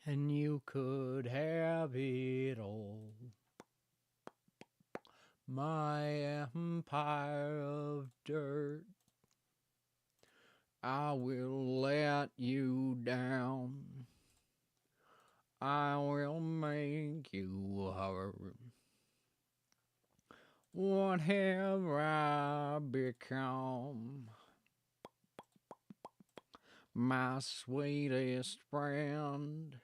and you could have it all. My empire of dirt, I will let you down. I will make you hurt. What have I become? My sweetest friend.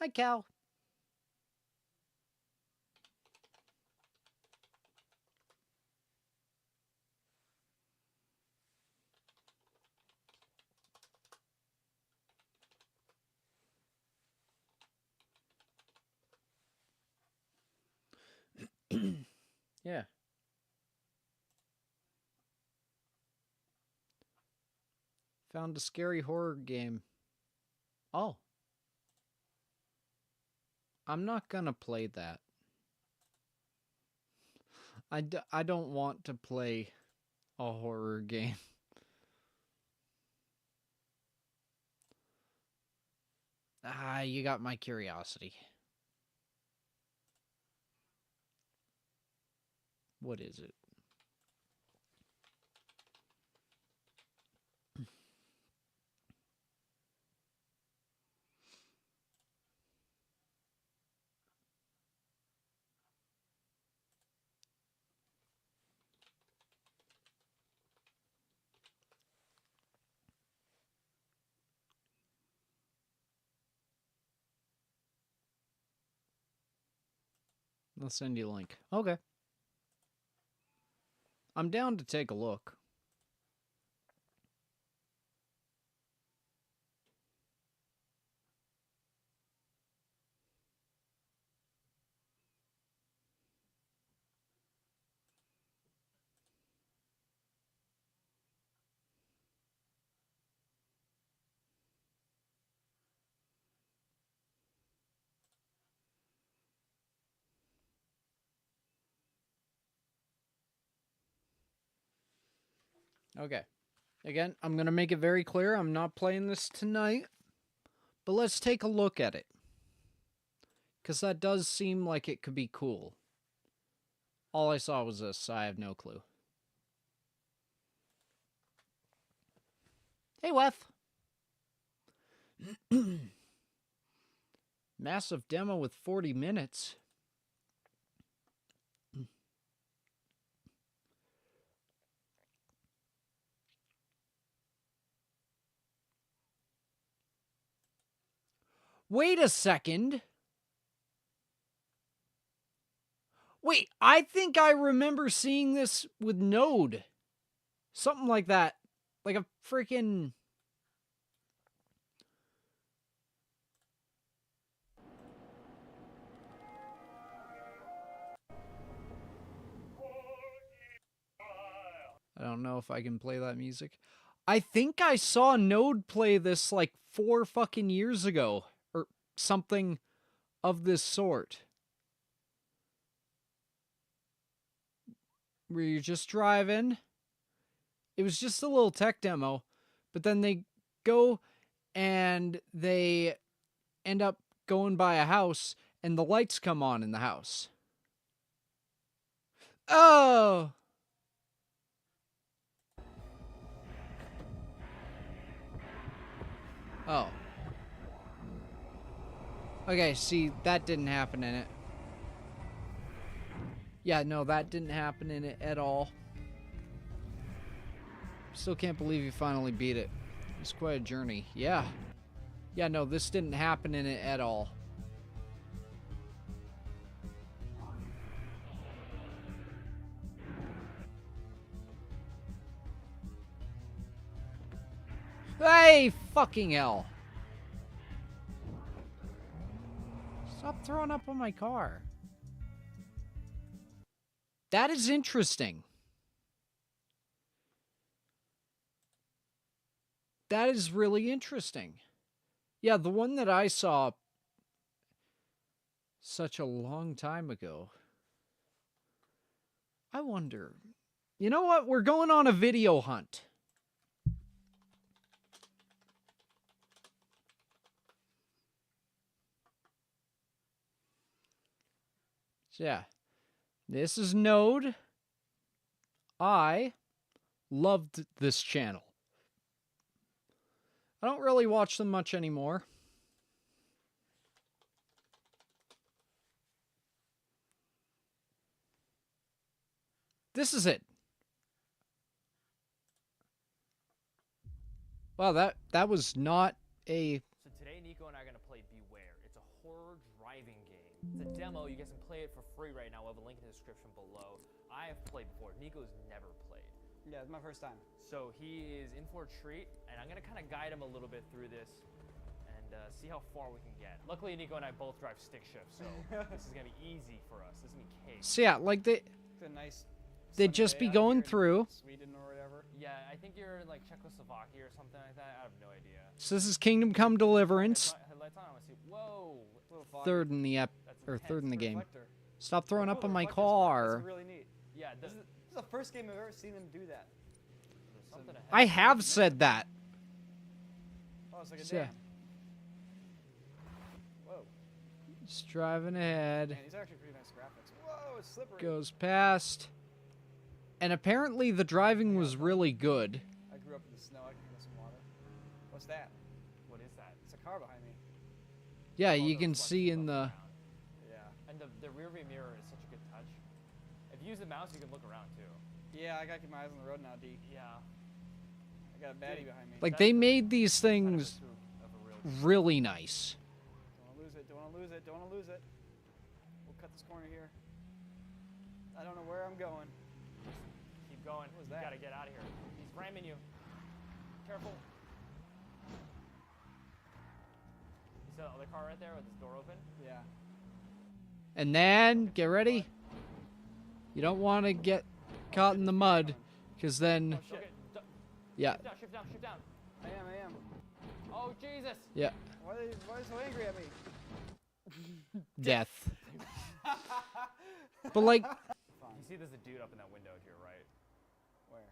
Hi, Cal. Yeah. Found a scary horror game. Oh. I'm not gonna play that. I don't want to play a horror game. You got my curiosity. What is it? I'll send you a link. Okay. I'm down to take a look. Okay. Again, I'm going to make it very clear I'm not playing this tonight, but let's take a look at it. Because that does seem like it could be cool. All I saw was this, so I have no clue. Hey, Weth. Massive demo with 40 minutes. Wait a second. Wait, I think I remember seeing this with Node. Something like that. Like a freaking... I don't know if I can play that music. I think I saw Node play this like 4 fucking years ago. Or something of this sort. Where you're just driving. It was just a little tech demo. But then they go and they end up going by a house and the lights come on in the house. Oh! Oh. Okay, see, that didn't happen in it. Yeah, no, that didn't happen in it at all. Still can't believe you finally beat it. It's quite a journey. Yeah. Yeah, no, this didn't happen in it at all. Hey, fucking hell. Stop throwing up on my car. That is interesting. That is really interesting. Yeah, the one that I saw such a long time ago. I wonder. You know what? We're going on a video hunt. So yeah. This is Node. I loved this channel. I don't really watch them much anymore. This is it. Wow, that was not a... So today, Nico and I are going to play Beware. It's a horror driving game. It's a demo. You guys can play it for free right now. We'll have a link in the description below. I have played before. Nico's never played. Yeah, it's my first time. So he is in for a treat, and I'm going to kind of guide him a little bit through this and see how far we can get. Luckily, Nico and I both drive stick shift, so this is going to be easy for us. This is going to be cake. So yeah, like It's a nice they'd just be going through. Sweden or whatever. Yeah, I think you're in like Czechoslovakia or something like that. I have no idea. So this is Kingdom Come Deliverance. Headlights on. I want to see. Whoa. Third in the third in the game. Stop throwing up on my car. That's really neat. Yeah, This is the first game I've ever seen them do that. there's something ahead. I have said that. Oh, it's like a So, yeah. dam. Whoa. Just driving ahead. Man, these are actually pretty nice graphics. Whoa, it's slippery. Goes past. And apparently the driving was really good. I grew up in the snow. I can get some water. What's that? What is that? It's a car behind me. Yeah, All you the can reflections see in above the... ground. Yeah. And the rear view mirror is such a good touch. If you use the mouse, you can look around too. Yeah, I gotta keep my eyes on the road now, D. Yeah. I got a baddie behind me. Like, they made these Kind of a things coupe of a real Jeep. really nice. Don't wanna lose it. Don't wanna lose it. Don't wanna lose it. We'll cut this corner here. I don't know where I'm going. Keep going. What was You that? gotta get out of here. He's ramming you. Careful. You see the other car right there with its door open? Yeah. And then, get ready. You don't want to get caught in the mud, because then... Shit. Okay. Yeah, Shift down, shift down. I am. Oh, Jesus. yeah. Why are they so angry at me? Death. But like... You see there's a dude up in that window to your right. Where?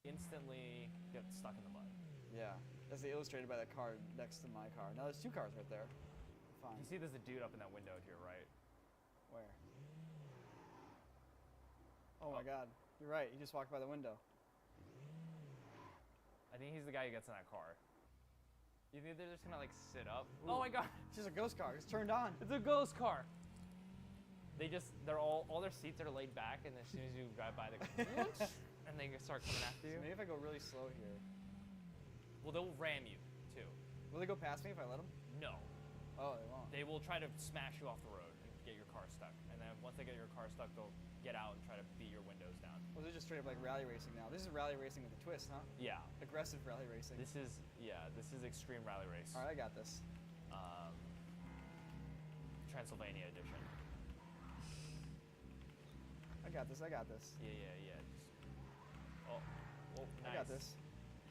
Instantly get stuck in the mud. Yeah. That's illustrated by that car next to my car. Now there's two cars right there. Fine. You see there's a dude up in that window to your right. Where? Oh my god. You're right. He just walked by the window. I think he's the guy who gets in that car. You think they're just gonna like sit up? Ooh. Oh my god! It's just a ghost car. It's turned on. It's a ghost car. They're all their seats are laid back, and as soon as you drive by, they go, and they start coming after So you. maybe if I go really slow here. Well, they'll ram you too. Will they go past me if I let them? No, Oh, they won't. they will try to smash you off the road and get your car stuck. And then once they get your car stuck, they'll get out and try to beat your windows down. Well, they're just straight up like rally racing now. This is rally racing with a twist, huh? Yeah, Aggressive rally racing. this is extreme rally race. All right, I got this. Transylvania edition. I got this. Yeah. Just, oh, nice. I got this.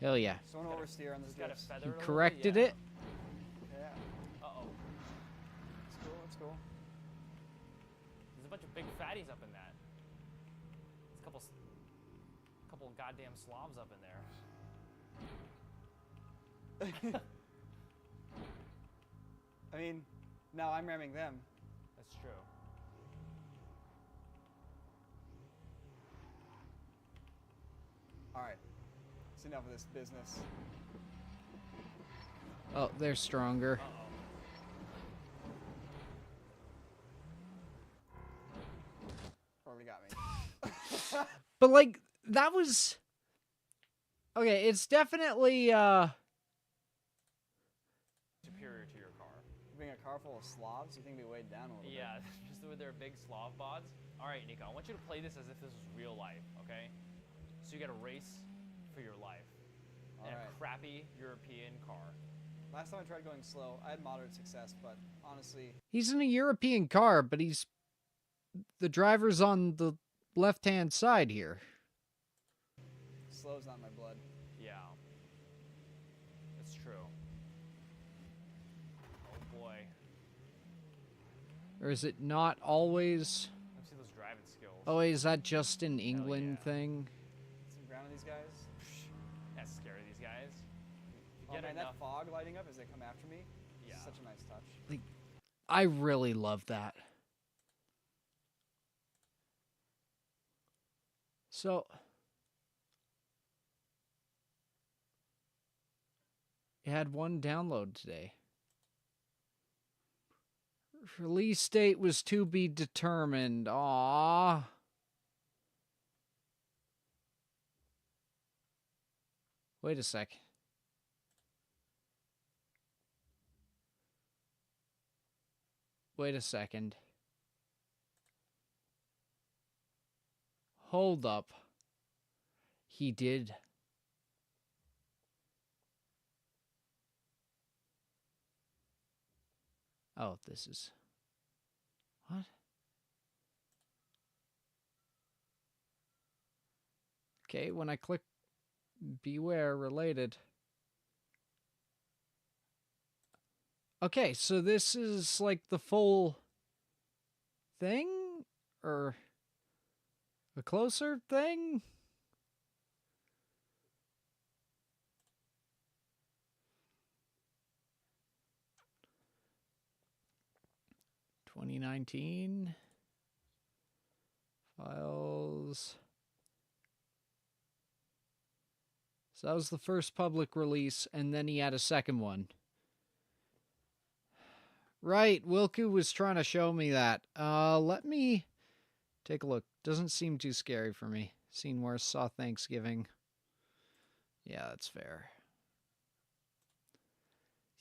Hell yeah. Just don't oversteer on this Just gotta drift. feather He it a little corrected bit, it. Yeah. Uh oh. It's cool. It's cool. There's a bunch of big fatties up in that. There's a couple goddamn Slavs up in there. I mean, now I'm ramming them. That's true. All right. It's enough of this business. Oh, they're stronger. Already got me. But like, that was... Okay, it's definitely, Superior to your car. Being a car full of Slavs, you think it'd be weighed down a little Yeah, just with their big Slav bods. All right, Nico, I want you to play this as if this was real life, okay? So you got to race for your life in Alright. a crappy European car. bit. Last time I tried going slow, I had moderate success, but honestly, he's in a European car, but he's... The driver's on the left-hand side here. slow's not my blood. Yeah. That's true. Oh boy. Or is it not always? Let's see those driving skills. Oh, is that just an England thing? Some ground on these guys. That's scary, these guys. Oh man, that fog lighting up as they come after me. Yeah. Such a nice touch. Like, I really love that. So, it had one download today. Release date was to be determined. Aww. Wait a sec. Wait a second. Hold up. He did. Oh, this is... What? Okay, when I click beware related. Okay, so this is like the full thing? Or a closer thing? (2019) files. So that was the first public release, and then he had a second one. Right, Wilku was trying to show me that. Let me take a look. Doesn't seem too scary for me. Seen worse, saw Thanksgiving. Yeah, that's fair.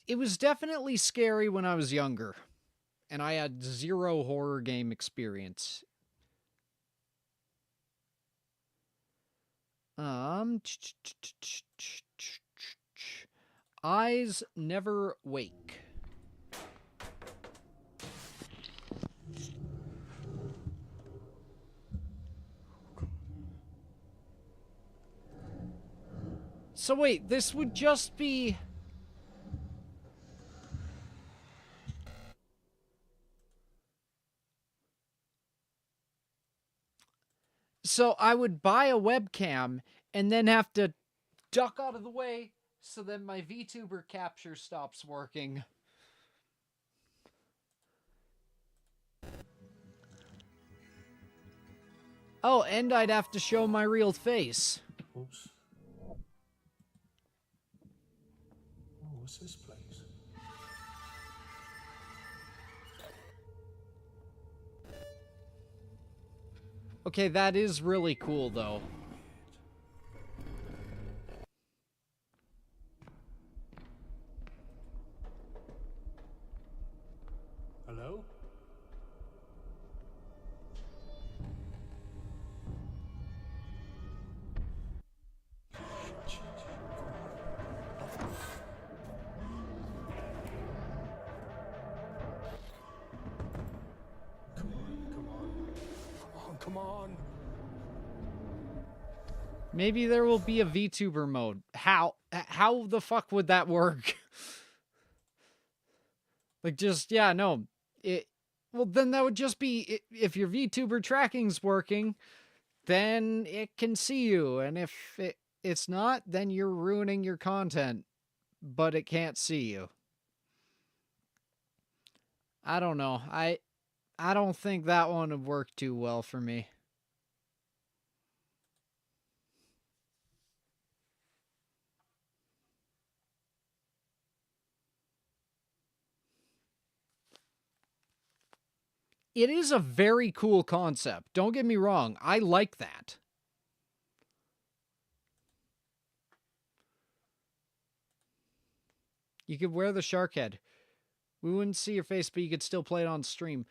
It was definitely scary when I was younger, and I had zero horror game experience. Eyes never wake. So wait, this would just be... So I would buy a webcam and then have to duck out of the way so then my VTuber capture stops working. Oh, and I'd have to show my real face. Oops. Oh, what's this place? Okay, that is really cool, though. Hello? Come on. Maybe there will be a VTuber mode. How the fuck would that work? Like, just, yeah, no. Well, then that would just be, if your VTuber tracking's working, then it can see you. And if it's not, then you're ruining your content, but it can't see you. I don't know. I don't think that one would work too well for me. It is a very cool concept. Don't get me wrong. I like that. You could wear the shark head. We wouldn't see your face, but you could still play it on stream.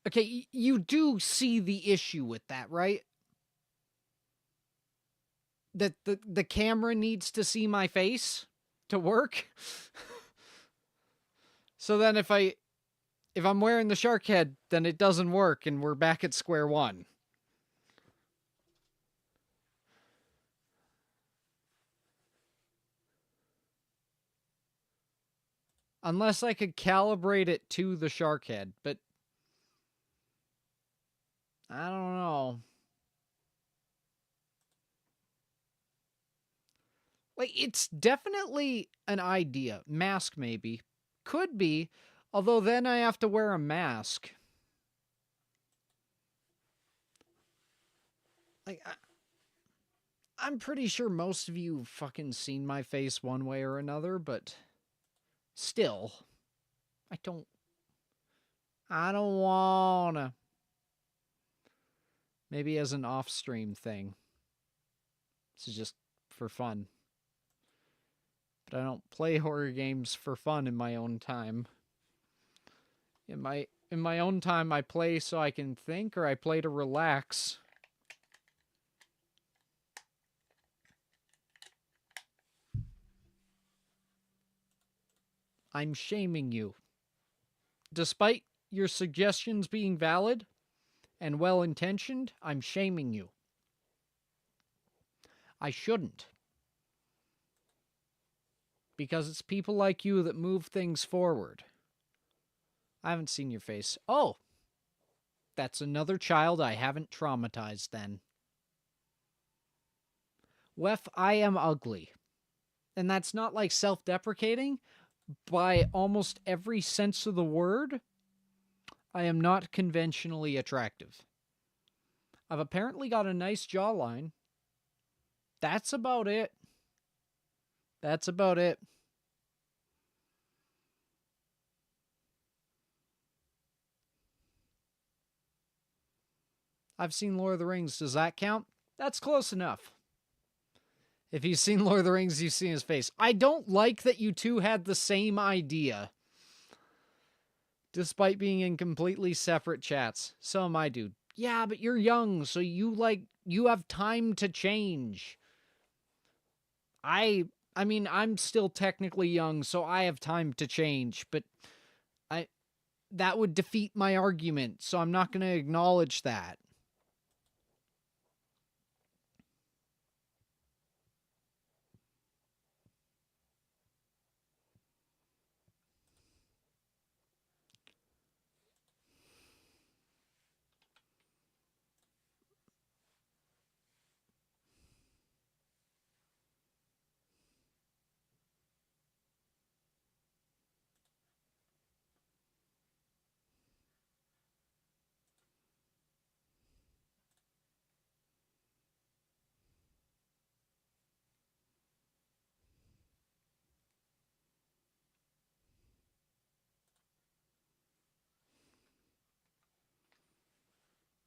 Okay, you do see the issue with that, right? That the camera needs to see my face to work. So then if I'm wearing the shark head, then it doesn't work and we're back at square one. Unless I could calibrate it to the shark head, but I don't know. Like, it's definitely an idea. Mask, maybe. Could be, although then I have to wear a mask. Like, I'm pretty sure most of you have fucking seen my face one way or another, but still, I don't wanna. Maybe as an off-stream thing. This is just for fun. But I don't play horror games for fun in my own time. In my own time, I play so I can think, or I play to relax. I'm shaming you. Despite your suggestions being valid and well-intentioned, I'm shaming you. I shouldn't. Because it's people like you that move things forward. I haven't seen your face. Oh! That's another child I haven't traumatized then. Wef, I am ugly. And that's not like self-deprecating. By almost every sense of the word, I am not conventionally attractive. I've apparently got a nice jawline. That's about it. That's about it. I've seen Lord of the Rings. Does that count? That's close enough. If you've seen Lord of the Rings, you've seen his face. I don't like that you two had the same idea. Despite being in completely separate chats. So am I, dude. Yeah, but you're young, so you have time to change. I mean, I'm still technically young, so I have time to change, but that would defeat my argument, so I'm not going to acknowledge that.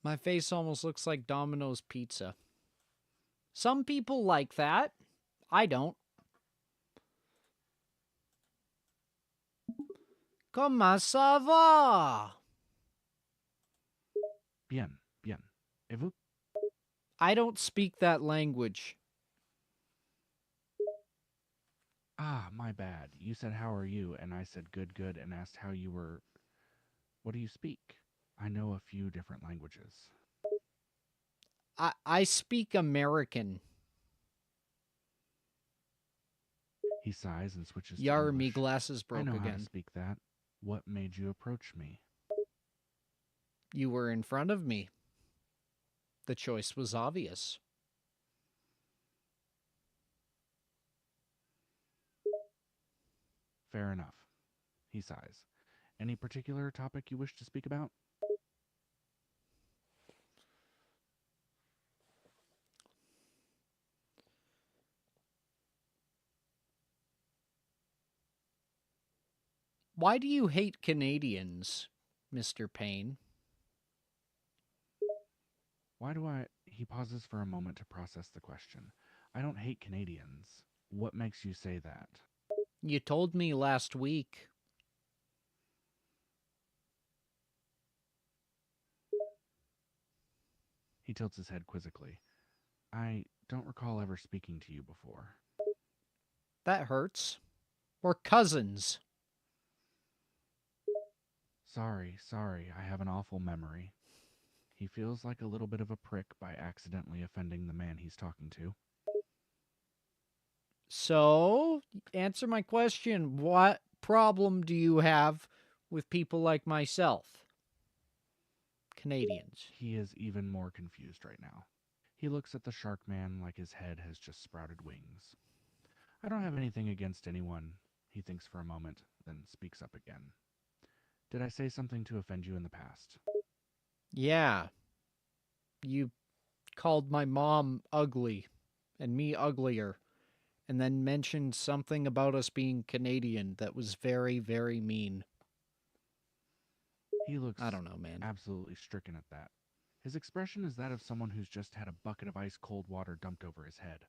My face almost looks like Domino's pizza. Some people like that. I don't. Comment ça va? Bien, bien. Et vous? I don't speak that language. Ah, my bad. You said, how are you? And I said, good, good, and asked how you were. What do you speak? I know a few different languages. I speak American. He sighs and switches to Yar, me English. glasses broke I know again. how to speak that. What made you approach me? You were in front of me. The choice was obvious. Fair enough. He sighs. Any particular topic you wish to speak about? Why do you hate Canadians, Mr. Payne? Why do I... He pauses for a moment to process the question. I don't hate Canadians. What makes you say that? You told me last week. He tilts his head quizzically. I don't recall ever speaking to you before. That hurts. We're cousins. Sorry, I have an awful memory. He feels like a little bit of a prick by accidentally offending the man he's talking to. So, answer my question. What problem do you have with people like myself? Canadians. He is even more confused right now. He looks at the shark man like his head has just sprouted wings. I don't have anything against anyone, he thinks for a moment, then speaks up again. Did I say something to offend you in the past? Yeah. You called my mom ugly and me uglier, and then mentioned something about us being Canadian that was very, very mean. He looks I don't know, man. absolutely stricken at that. His expression is that of someone who's just had a bucket of ice cold water dumped over his head.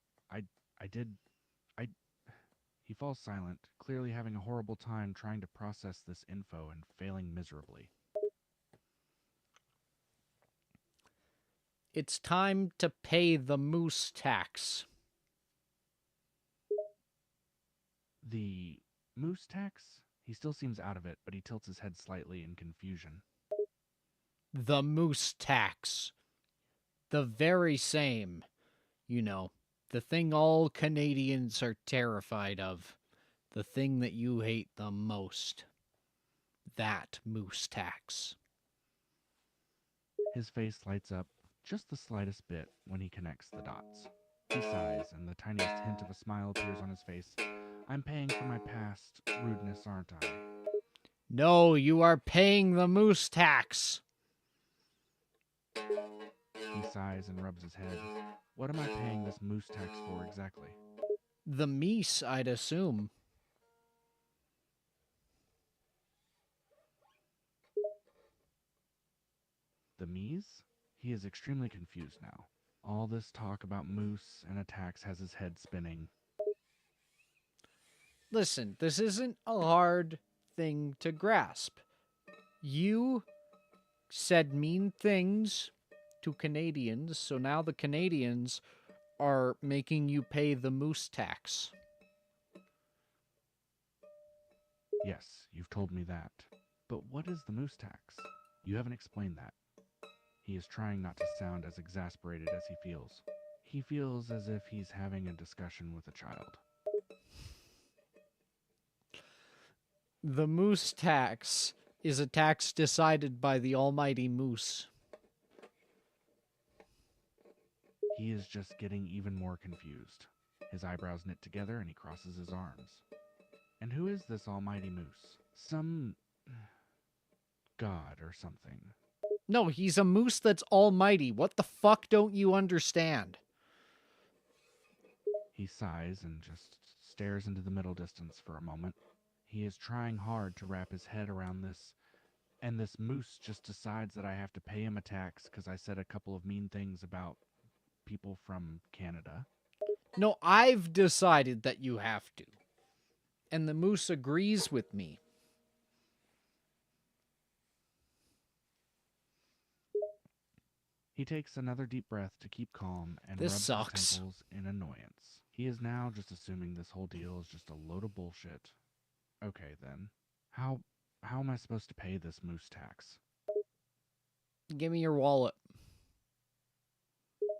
He falls silent, clearly having a horrible time trying to process this info and failing miserably. It's time to pay the moose tax. The moose tax? He still seems out of it, but he tilts his head slightly in confusion. The moose tax. The very same. You know, the thing all Canadians are terrified of. The thing that you hate the most. That moose tax. His face lights up just the slightest bit when he connects the dots. He sighs, and the tiniest hint of a smile appears on his face. I'm paying for my past rudeness, aren't I? No, you are paying the moose tax. He sighs and rubs his head. What am I paying this moose tax for exactly? The meese, I'd assume. The meese? He is extremely confused now. All this talk about moose and attacks has his head spinning. Listen, this isn't a hard thing to grasp. You said mean things to Canadians, so now the Canadians are making you pay the moose tax. Yes, you've told me that. But what is the moose tax? You haven't explained that. He is trying not to sound as exasperated as he feels. He feels as if he's having a discussion with a child. The moose tax is a tax decided by the almighty moose. He is just getting even more confused. His eyebrows knit together and he crosses his arms. And who is this almighty moose? Some god or something. No, he's a moose that's almighty. What the fuck don't you understand? He sighs and just stares into the middle distance for a moment. He is trying hard to wrap his head around this, and this moose just decides that I have to pay him a tax because I said a couple of mean things about people from Canada. No, I've decided that you have to. And the moose agrees with me. He takes another deep breath to keep calm and This rubs sucks. his temples in annoyance. He is now just assuming this whole deal is just a load of bullshit. Okay, then. How am I supposed to pay this moose tax? Give me your wallet.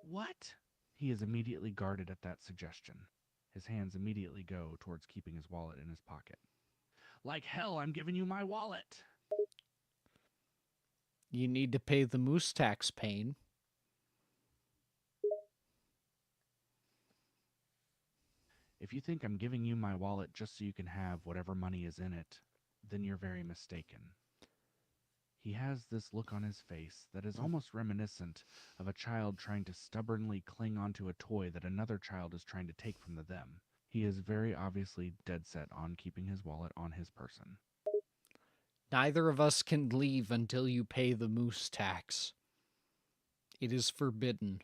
What? He is immediately guarded at that suggestion. His hands immediately go towards keeping his wallet in his pocket. Like hell, I'm giving you my wallet! You need to pay the moose tax, Payne. If you think I'm giving you my wallet just so you can have whatever money is in it, then you're very mistaken. He has this look on his face that is almost reminiscent of a child trying to stubbornly cling onto a toy that another child is trying to take from them. He is very obviously dead set on keeping his wallet on his person. Neither of us can leave until you pay the moose tax. It is forbidden.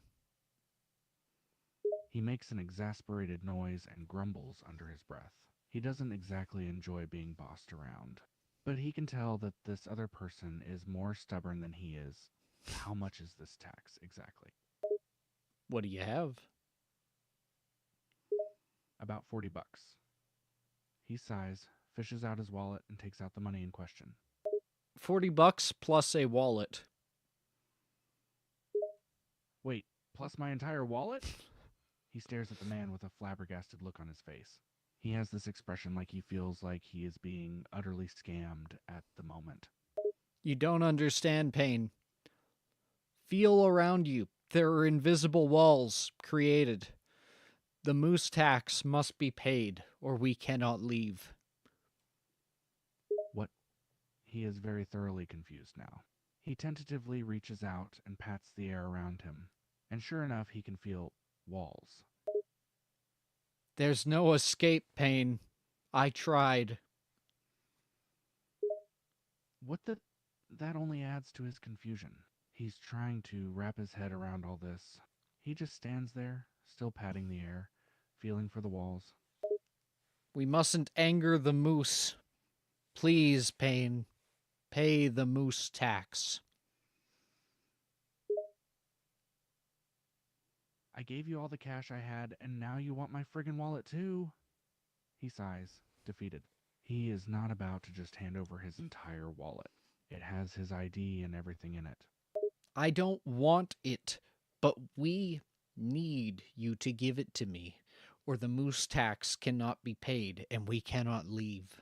He makes an exasperated noise and grumbles under his breath. He doesn't exactly enjoy being bossed around, but he can tell that this other person is more stubborn than he is. How much is this tax exactly? What do you have? About $40. He sighs, fishes out his wallet, and takes out the money in question. $40 plus a wallet. Wait, plus my entire wallet? He stares at the man with a flabbergasted look on his face. He has this expression like he feels like he is being utterly scammed at the moment. You don't understand, Payne. Feel around you. There are invisible walls created. The moose tax must be paid, or we cannot leave. What? He is very thoroughly confused now. He tentatively reaches out and pats the air around him, and sure enough, he can feel walls. There's no escape, Payne. I tried. What the? That only adds to his confusion. He's trying to wrap his head around all this. He just stands there, still patting the air, feeling for the walls. We mustn't anger the moose. Please, Payne, pay the moose tax. I gave you all the cash I had, and now you want my friggin' wallet too? He sighs, defeated. He is not about to just hand over his entire wallet. It has his ID and everything in it. I don't want it, but we need you to give it to me, or the moose tax cannot be paid, and we cannot leave.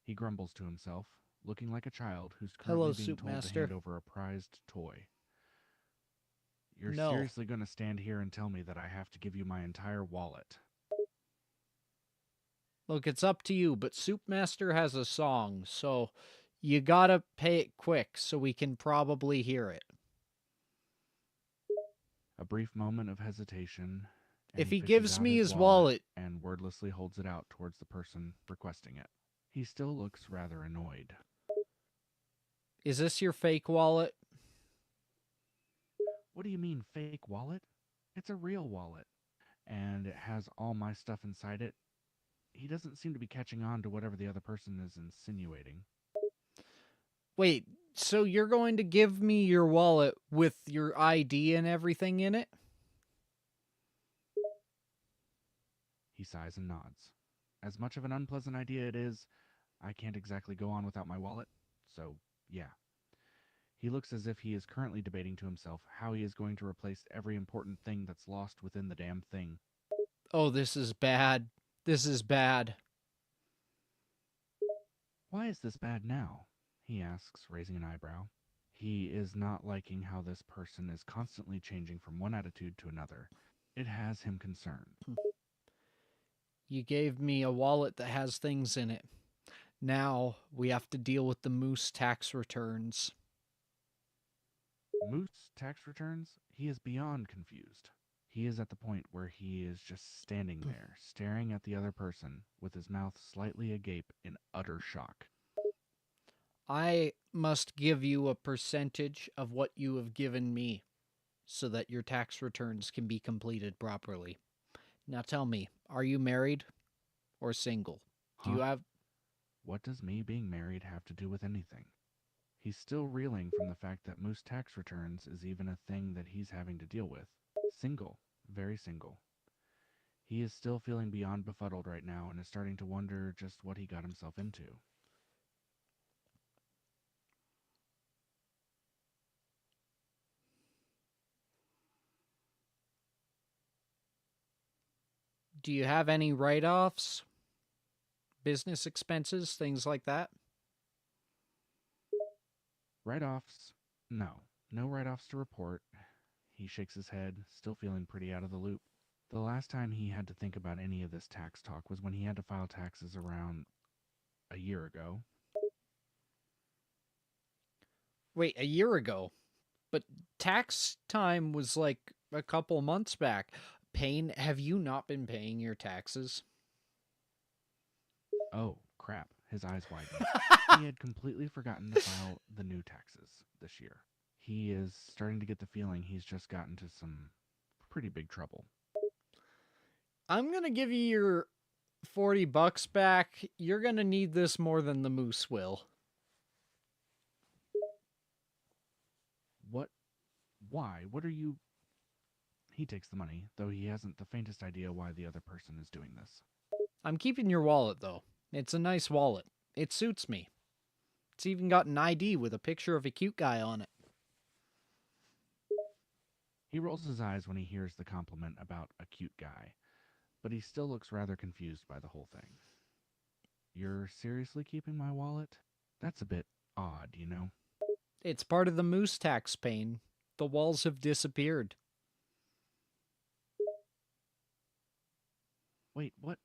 He grumbles to himself, looking like a child who's Hello, currently being told to Soupmaster. hand over a prized toy. You're No. seriously going to stand here and tell me that I have to give you my entire wallet? Look, it's up to you, but Soupmaster has a song, so you gotta pay it quick so we can probably hear it. A brief moment of hesitation. and If he fishes gives out me his wallet, and wordlessly holds it out towards the person requesting it. He still looks rather annoyed. is this your fake wallet? What do you mean, fake wallet? It's a real wallet, and it has all my stuff inside it. He doesn't seem to be catching on to whatever the other person is insinuating. Wait, so you're going to give me your wallet with your ID and everything in it? He sighs and nods. As much of an unpleasant idea it is, I can't exactly go on without my wallet, so yeah. He looks as if he is currently debating to himself how he is going to replace every important thing that's lost within the damn thing. Oh, this is bad. This is bad. Why is this bad now? He asks, raising an eyebrow. He is not liking how this person is constantly changing from one attitude to another. It has him concerned. You gave me a wallet that has things in it. Now we have to deal with the moose tax returns. Moose tax returns? He is beyond confused. He is at the point where he is just standing there, staring at the other person, with his mouth slightly agape in utter shock. I must give you a percentage of what you have given me so that your tax returns can be completed properly. Now tell me, are you married or single? Do you Huh? have... What does me being married have to do with anything? He's still reeling from the fact that moose tax returns is even a thing that he's having to deal with. Single. Very single. He is still feeling beyond befuddled right now and is starting to wonder just what he got himself into. Do you have any write-offs? Business expenses, things like that? Write-offs? No. No write-offs to report. He shakes his head, still feeling pretty out of the loop. The last time he had to think about any of this tax talk was when he had to file taxes around a year ago. Wait, a year ago? But tax time was like a couple months back. Payne, have you not been paying your taxes? Oh, crap. His eyes widened. He had completely forgotten to file the new taxes this year. He is starting to get the feeling he's just gotten into some pretty big trouble. I'm going to give you your $40 back. You're going to need this more than the moose will. What? Why? What are you... He takes the money, though he hasn't the faintest idea why the other person is doing this. I'm keeping your wallet, though. It's a nice wallet. It suits me. It's even got an ID with a picture of a cute guy on it. He rolls his eyes when he hears the compliment about a cute guy, but he still looks rather confused by the whole thing. You're seriously keeping my wallet? That's a bit odd, you know? It's part of the moose tax, Payne. The walls have disappeared. Wait, what?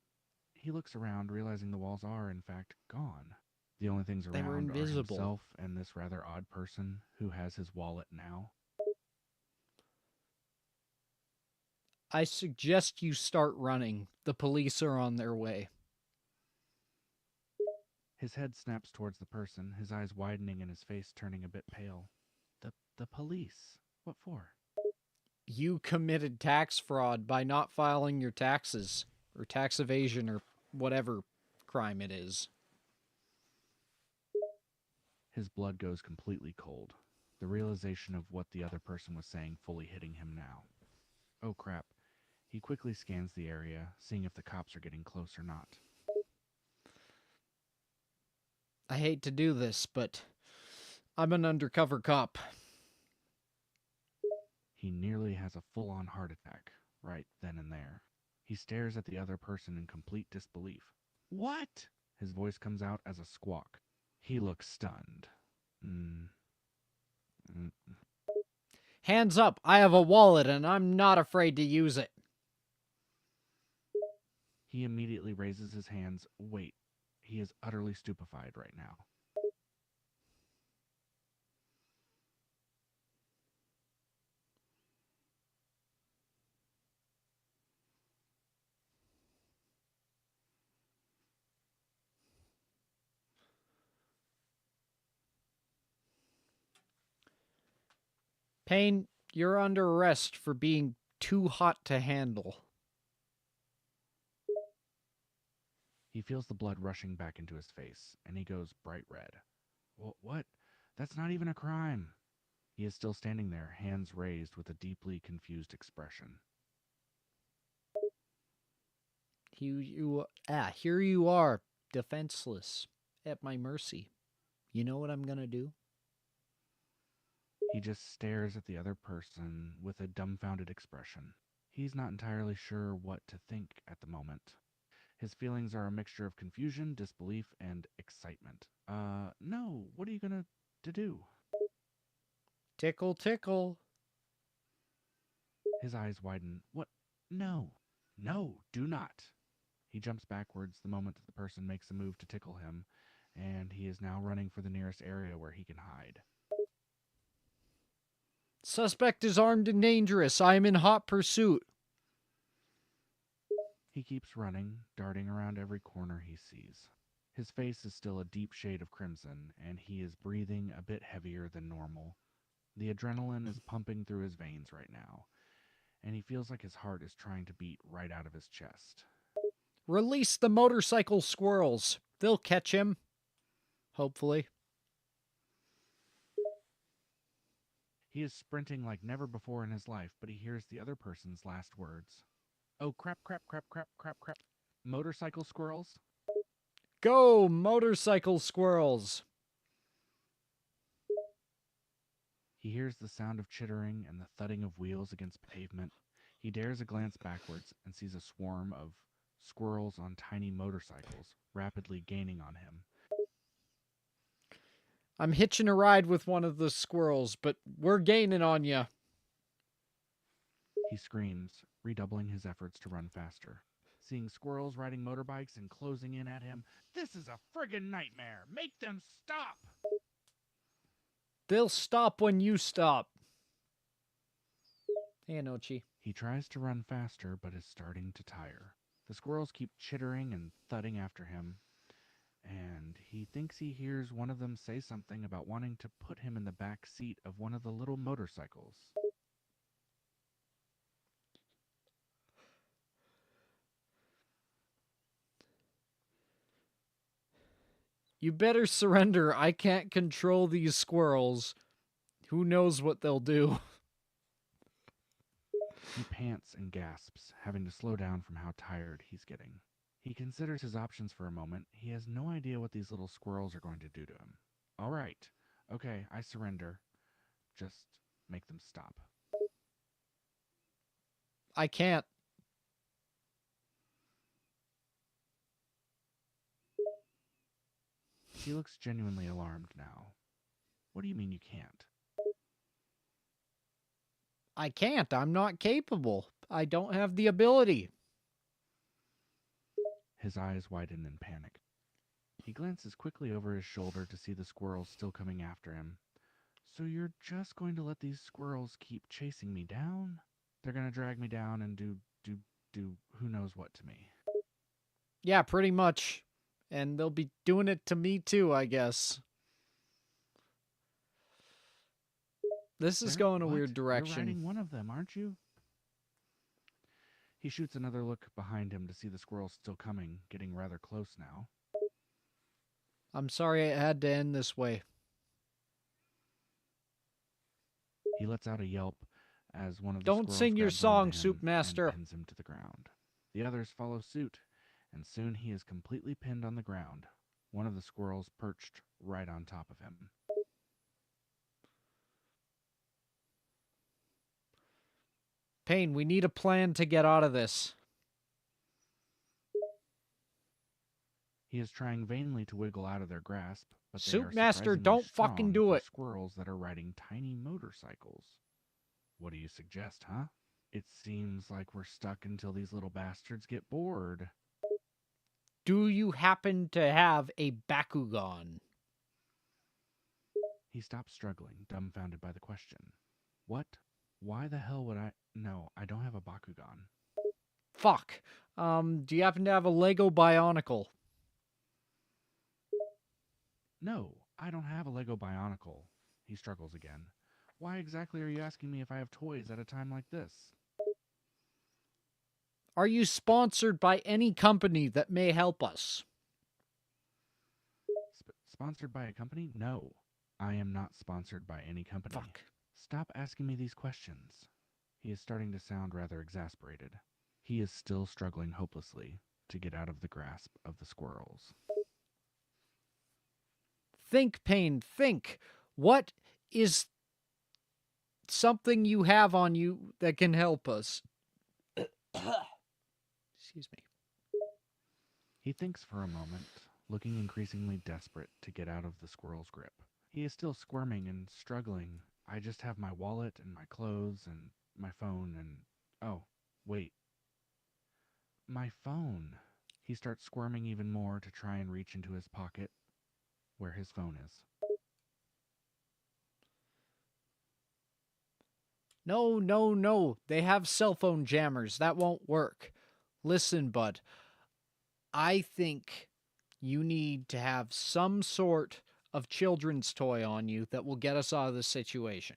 He looks around, realizing the walls are, in fact, gone. The only things They were around are invisible. himself and this rather odd person who has his wallet now. I suggest you start running. The police are on their way. His head snaps towards the person, his eyes widening and his face turning a bit pale. The police? What for? You committed tax fraud by not filing your taxes, or tax evasion, or whatever crime it is. His blood goes completely cold, the realization of what the other person was saying fully hitting him now. Oh crap. He quickly scans the area, seeing if the cops are getting close or not. I hate to do this, but I'm an undercover cop. He nearly has a full-on heart attack, right then and there. He stares at the other person in complete disbelief. What? His voice comes out as a squawk. He looks stunned. Hands up, I have a wallet and I'm not afraid to use it. He immediately raises his hands. Wait, he is utterly stupefied right now. Payne, you're under arrest for being too hot to handle. He feels the blood rushing back into his face, and he goes bright red. What? That's not even a crime. He is still standing there, hands raised with a deeply confused expression. Here you are, defenseless, at my mercy. You know what I'm gonna do? He just stares at the other person with a dumbfounded expression. He's not entirely sure what to think at the moment. His feelings are a mixture of confusion, disbelief, and excitement. No, what are you gonna do? Tickle, tickle. His eyes widen. What? No, do not. He jumps backwards the moment that the person makes a move to tickle him, and he is now running for the nearest area where he can hide. Suspect is armed and dangerous. I am in hot pursuit. He keeps running, darting around every corner he sees. His face is still a deep shade of crimson, and he is breathing a bit heavier than normal. The adrenaline is pumping through his veins right now, and he feels like his heart is trying to beat right out of his chest. Release the motorcycle squirrels. They'll catch him. Hopefully. He is sprinting like never before in his life, but he hears the other person's last words. Oh, crap. Motorcycle squirrels? Go, motorcycle squirrels. He hears the sound of chittering and the thudding of wheels against pavement. He dares a glance backwards and sees a swarm of squirrels on tiny motorcycles rapidly gaining on him. I'm hitching a ride with one of the squirrels, but we're gaining on you. He screams, redoubling his efforts to run faster. Seeing squirrels riding motorbikes and closing in at him, this is a friggin' nightmare! Make them stop! They'll stop when you stop. Hey, Anochi. He tries to run faster, but is starting to tire. The squirrels keep chittering and thudding after him, and he thinks he hears one of them say something about wanting to put him in the back seat of one of the little motorcycles. You better surrender. I can't control these squirrels. Who knows what they'll do? He pants and gasps, having to slow down from how tired he's getting. He considers his options for a moment. He has no idea what these little squirrels are going to do to him. All right. Okay, I surrender. Just make them stop. I can't. He looks genuinely alarmed now. What do you mean you can't? I can't. I'm not capable. I don't have the ability. His eyes widen in panic. He glances quickly over his shoulder to see the squirrels still coming after him. So you're just going to let these squirrels keep chasing me down? They're going to drag me down and do who knows what to me. Yeah, pretty much. And they'll be doing it to me too, I guess. This is going a What? weird direction. You're riding one of them, aren't you? He shoots another look behind him to see the squirrels still coming, getting rather close now. I'm sorry it had to end this way. He lets out a yelp as one of the Don't squirrels sing your grabs song, onto him Soup Master. and pins him to the ground. The others follow suit, and soon he is completely pinned on the ground, one of the squirrels perched right on top of him. Payne, we need a plan to get out of this. He is trying vainly to wiggle out of their grasp, but they Soup are Master, surprisingly don't strong fucking do for it. Squirrels that are riding tiny motorcycles. What do you suggest, huh? It seems like we're stuck until these little bastards get bored. Do you happen to have a Bakugan? He stops struggling, dumbfounded by the question. What? Why the hell would I? No, I don't have a Bakugan. Fuck. Do you happen to have a Lego Bionicle? No, I don't have a Lego Bionicle. He struggles again. Why exactly are you asking me if I have toys at a time like this? Are you sponsored by any company that may help us? Sponsored by a company? No, I am not sponsored by any company. Fuck. Stop asking me these questions. He is starting to sound rather exasperated. He is still struggling hopelessly to get out of the grasp of the squirrels. Think, Payne, think. What is something you have on you that can help us? Excuse me. He thinks for a moment, looking increasingly desperate to get out of the squirrel's grip. He is still squirming and struggling. I just have my wallet and my clothes and my phone and... Oh, wait. My phone. He starts squirming even more to try and reach into his pocket where his phone is. No, no, no. They have cell phone jammers. That won't work. Listen, bud. I think you need to have some sort of children's toy on you that will get us out of this situation.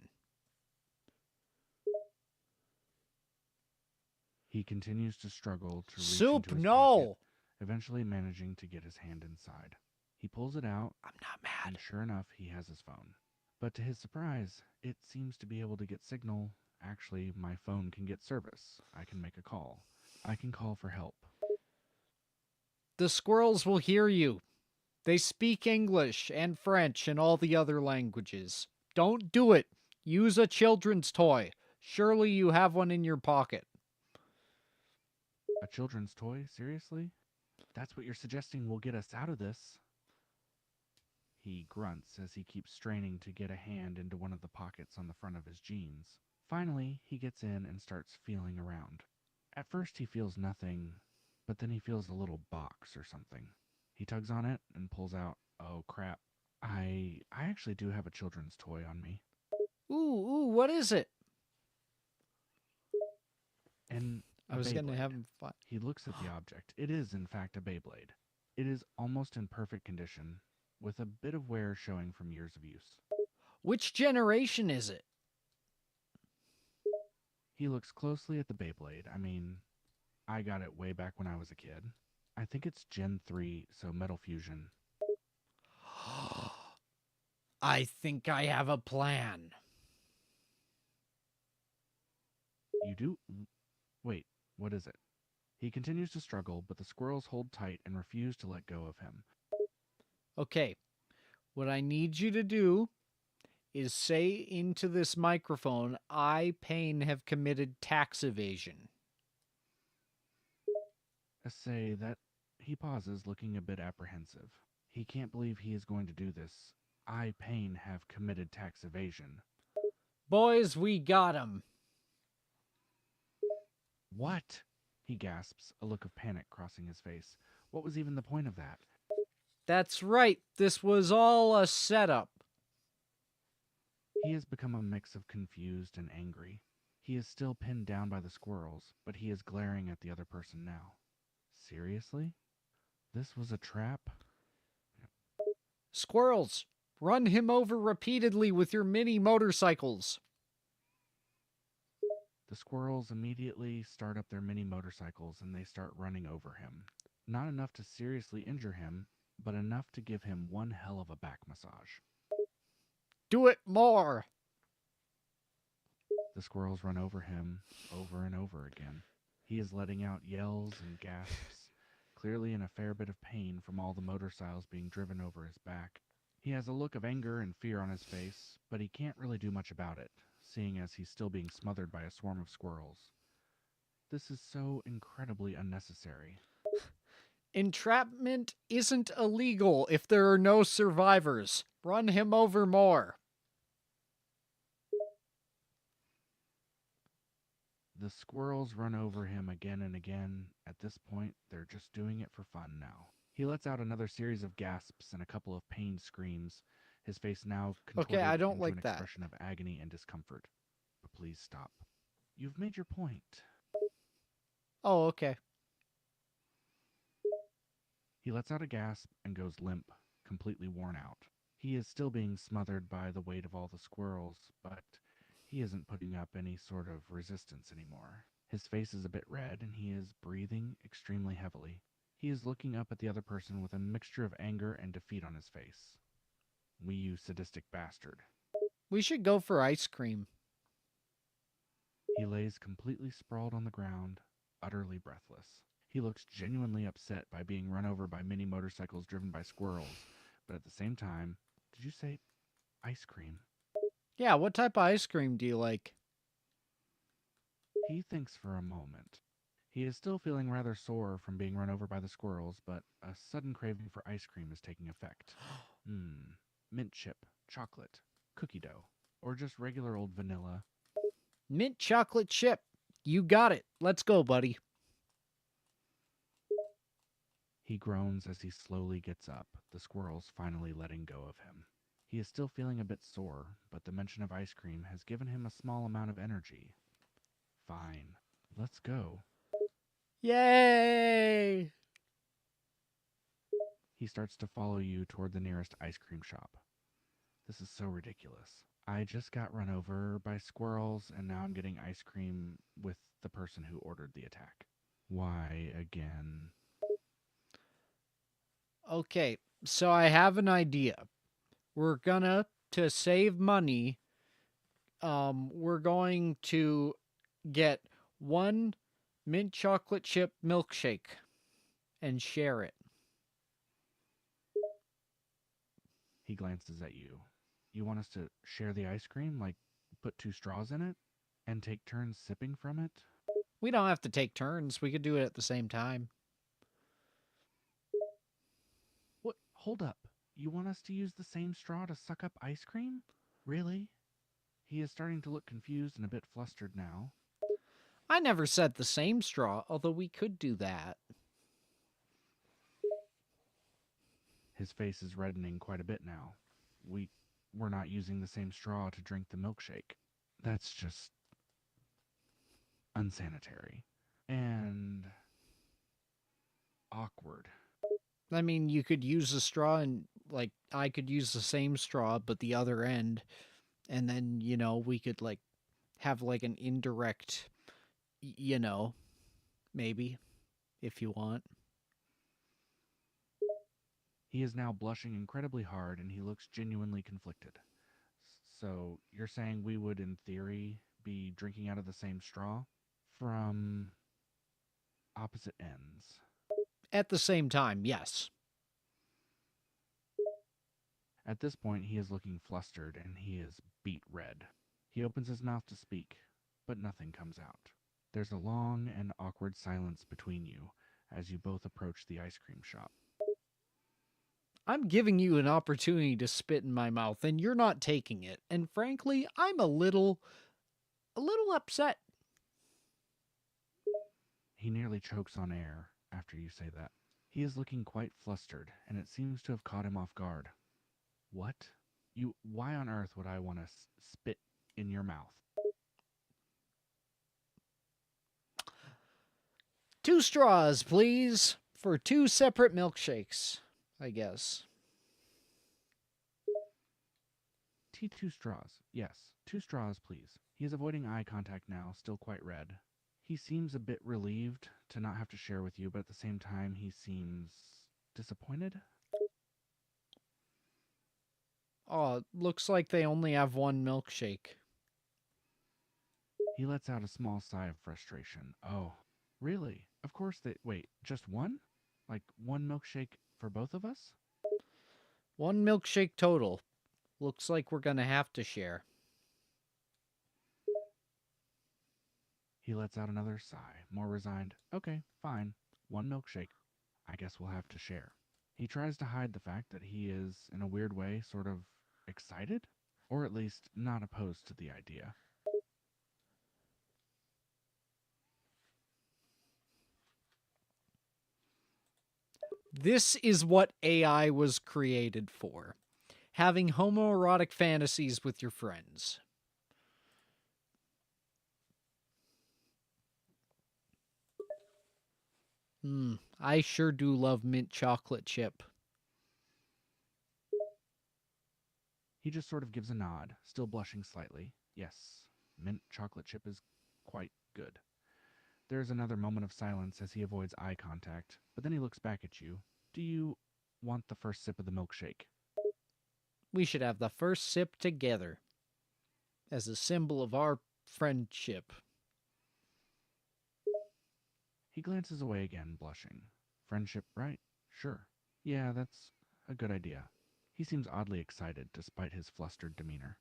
He continues to struggle to reach Soup, into his no! pocket, eventually managing to get his hand inside. He pulls it out, I'm not mad. and sure enough, he has his phone. But to his surprise, it seems to be able to get signal. Actually, my phone can get service. I can make a call. I can call for help. The squirrels will hear you. They speak English and French and all the other languages. Don't do it. Use a children's toy. Surely you have one in your pocket. A children's toy? Seriously? That's what you're suggesting will get us out of this? He grunts as he keeps straining to get a hand into one of the pockets on the front of his jeans. Finally, he gets in and starts feeling around. At first he feels nothing, but then he feels a little box or something. He tugs on it and pulls out, oh crap, I actually do have a children's toy on me. Ooh, what is it? And I was going to Beyblade. have fun. He looks at the object. It is, in fact, a Beyblade. It is almost in perfect condition, with a bit of wear showing from years of use. Which generation is it? He looks closely at the Beyblade. I mean, I got it way back when I was a kid. I think it's Gen 3, so Metal Fusion. I think I have a plan. You do? Wait, what is it? He continues to struggle, but the squirrels hold tight and refuse to let go of him. Okay, what I need you to do is say into this microphone, I, Payne, have committed tax evasion. say that he pauses, looking a bit apprehensive. He can't believe he is going to do this. I, Payne, have committed tax evasion. Boys, we got him. What? He gasps, a look of panic crossing his face. What was even the point of that? That's right. This was all a setup. He has become a mix of confused and angry. He is still pinned down by the squirrels, but he is glaring at the other person now. Seriously? This was a trap? Squirrels, run him over repeatedly with your mini motorcycles. The squirrels immediately start up their mini motorcycles and they start running over him. Not enough to seriously injure him, but enough to give him one hell of a back massage. Do it more. The squirrels run over him over and over again. He is letting out yells and gasps, clearly in a fair bit of pain from all the motorcycles being driven over his back. He has a look of anger and fear on his face, but he can't really do much about it, seeing as he's still being smothered by a swarm of squirrels. This is so incredibly unnecessary. Entrapment isn't illegal if there are no survivors. Run him over more. The squirrels run over him again and again. At this point, they're just doing it for fun now. He lets out another series of gasps and a couple of pained screams, his face now contorted Okay, I don't into like an that. expression of agony and discomfort. But please stop. You've made your point. Oh, okay. He lets out a gasp and goes limp, completely worn out. He is still being smothered by the weight of all the squirrels, but he isn't putting up any sort of resistance anymore. His face is a bit red and he is breathing extremely heavily. He is looking up at the other person with a mixture of anger and defeat on his face. You sadistic bastard. We should go for ice cream. He lays completely sprawled on the ground, utterly breathless. He looks genuinely upset by being run over by mini motorcycles driven by squirrels, but at the same time, did you say ice cream? Yeah, what type of ice cream do you like? He thinks for a moment. He is still feeling rather sore from being run over by the squirrels, but a sudden craving for ice cream is taking effect. Mint chip, chocolate, cookie dough, or just regular old vanilla. Mint chocolate chip. You got it. Let's go, buddy. He groans as he slowly gets up, the squirrels finally letting go of him. He is still feeling a bit sore, but the mention of ice cream has given him a small amount of energy. Fine, let's go. Yay! He starts to follow you toward the nearest ice cream shop. This is so ridiculous. I just got run over by squirrels, and now I'm getting ice cream with the person who ordered the attack. Why again? Okay, so I have an idea. We're gonna, to save money, we're going to get one mint chocolate chip milkshake and share it. He glances at you. You want us to share the ice cream? Like, put 2 straws in it? And take turns sipping from it? We don't have to take turns. We could do it at the same time. What? Hold up. You want us to use the same straw to suck up ice cream? Really? He is starting to look confused and a bit flustered now. I never said the same straw, although we could do that. His face is reddening quite a bit now. We're not using the same straw to drink the milkshake. That's just unsanitary and awkward. I mean, you could use a straw and, like, I could use the same straw, but the other end. And then, you know, we could, like, have, like, an indirect, you know, maybe, if you want. He is now blushing incredibly hard and he looks genuinely conflicted. So, you're saying we would, in theory, be drinking out of the same straw? From opposite ends. At the same time, yes. At this point, he is looking flustered and he is beet red. He opens his mouth to speak, but nothing comes out. There's a long and awkward silence between you as you both approach the ice cream shop. I'm giving you an opportunity to spit in my mouth, and you're not taking it. And frankly, I'm a little upset. He nearly chokes on air after you say that. He is looking quite flustered, and it seems to have caught him off guard. What? Why on earth would I want to spit in your mouth? 2 straws, please, for 2 separate milkshakes, I guess. Tea 2 straws. Yes, 2 straws, please. He is avoiding eye contact now, still quite red. He seems a bit relieved to not have to share with you, but at the same time, he seems disappointed. Oh, looks like they only have 1 milkshake. He lets out a small sigh of frustration. Oh, really? Of course they... Wait, just 1? Like 1 milkshake for both of us? 1 milkshake total. Looks like we're gonna have to share. He lets out another sigh, more resigned. Okay, fine. 1 milkshake. I guess we'll have to share. He tries to hide the fact that he is, in a weird way, sort of excited? Or at least not opposed to the idea. This is what AI was created for. Having homoerotic fantasies with your friends. I sure do love mint chocolate chip. He just sort of gives a nod, still blushing slightly. Yes, mint chocolate chip is quite good. There is another moment of silence as he avoids eye contact, but then he looks back at you. Do you want the first sip of the milkshake? We should have the first sip together as a symbol of our friendship. He glances away again, blushing. Friendship, right? Sure. Yeah, that's a good idea. He seems oddly excited, despite his flustered demeanor.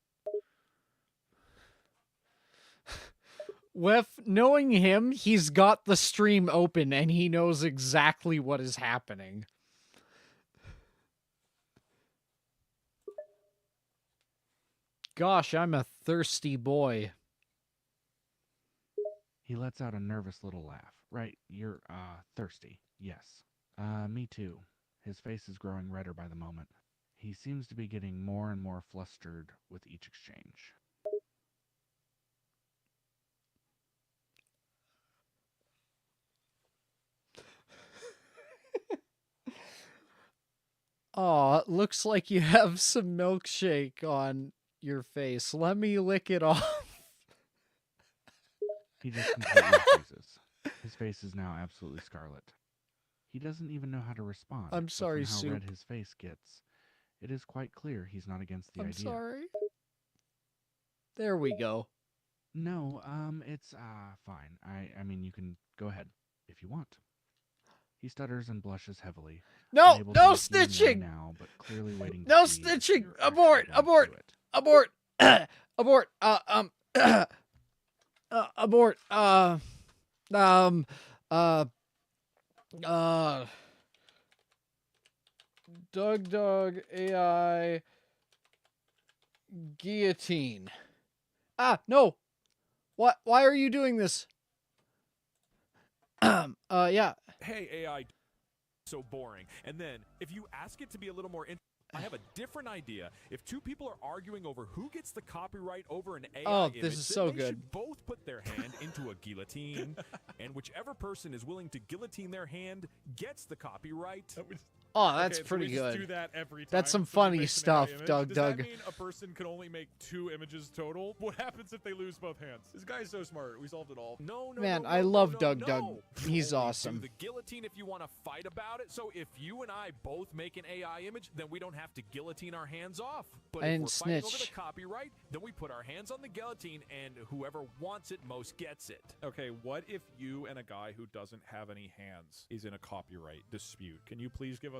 With knowing him, he's got the stream open and he knows exactly what is happening. Gosh, I'm a thirsty boy. He lets out a nervous little laugh. Right, you're, thirsty. Yes. Me too. His face is growing redder by the moment. He seems to be getting more and more flustered with each exchange. Aw, it looks like you have some milkshake on your face. Let me lick it off. He just completely freezes. His face is now absolutely scarlet. He doesn't even know how to respond. I'm sorry, but from how Soup. red his face gets, it is quite clear he's not against the I'm idea. sorry. There we go. No, it's, fine. I mean, you can go ahead, if you want. He stutters and blushes heavily. No, unable no to look you in the eye snitching! Now, but clearly waiting No to see if snitching! you're Abort! actually going Abort! to do it. Abort! Abort! Doug AI guillotine. No. What? Why are you doing this? Yeah. Hey, AI, so boring. And then, if you ask it to be a little more I have a different idea. If 2 people are arguing over who gets the copyright over an AI Oh, image, this is then so they good. should both put their hand into a guillotine, and whichever person is willing to guillotine their hand gets the copyright. Oh, that's Okay, so pretty we just good. do that every time. That's some Somebody funny makes an stuff, AI image. Doug. Does Doug. that mean a person can only make 2 images total? What happens if they lose both hands? This guy's so smart. We solved it all. No, Man, no, I no, love no, Doug. no. Doug. You He's only awesome. Do the guillotine if you want to fight about it. So if you and I both make an AI image, then we don't have to guillotine our hands off. But And if we're fighting over snitch. the copyright, then we put our hands on the guillotine, and whoever wants it most gets it. Okay, what if you and a guy who doesn't have any hands is in a copyright dispute? Can you please give us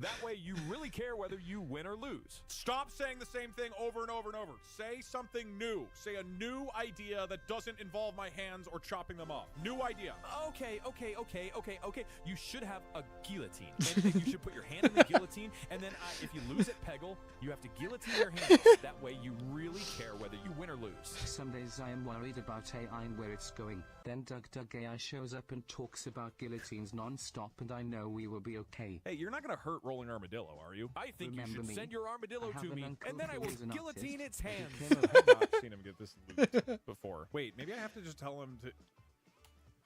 That way you really care whether you win or lose. Stop saying the same thing over and over and over. Say something new. Say a new idea that doesn't involve my hands or chopping them off. New idea. Okay. You should have a guillotine. And you should put your hand in the guillotine, and then if you lose at Peggle, you have to guillotine your hand off. That way you really care whether you win or lose. Some days I am worried about AI and where it's going. Then Doug AI shows up and talks about guillotines non-stop, and I know we will be okay. Hey, you're not going to hurt Rolling Armadillo, are you? I think Remember you should me? send your armadillo I have to an me, uncle and then I who will is an guillotine artist. its hands. I've not seen him get this loot before. Wait, maybe I have to just tell him to...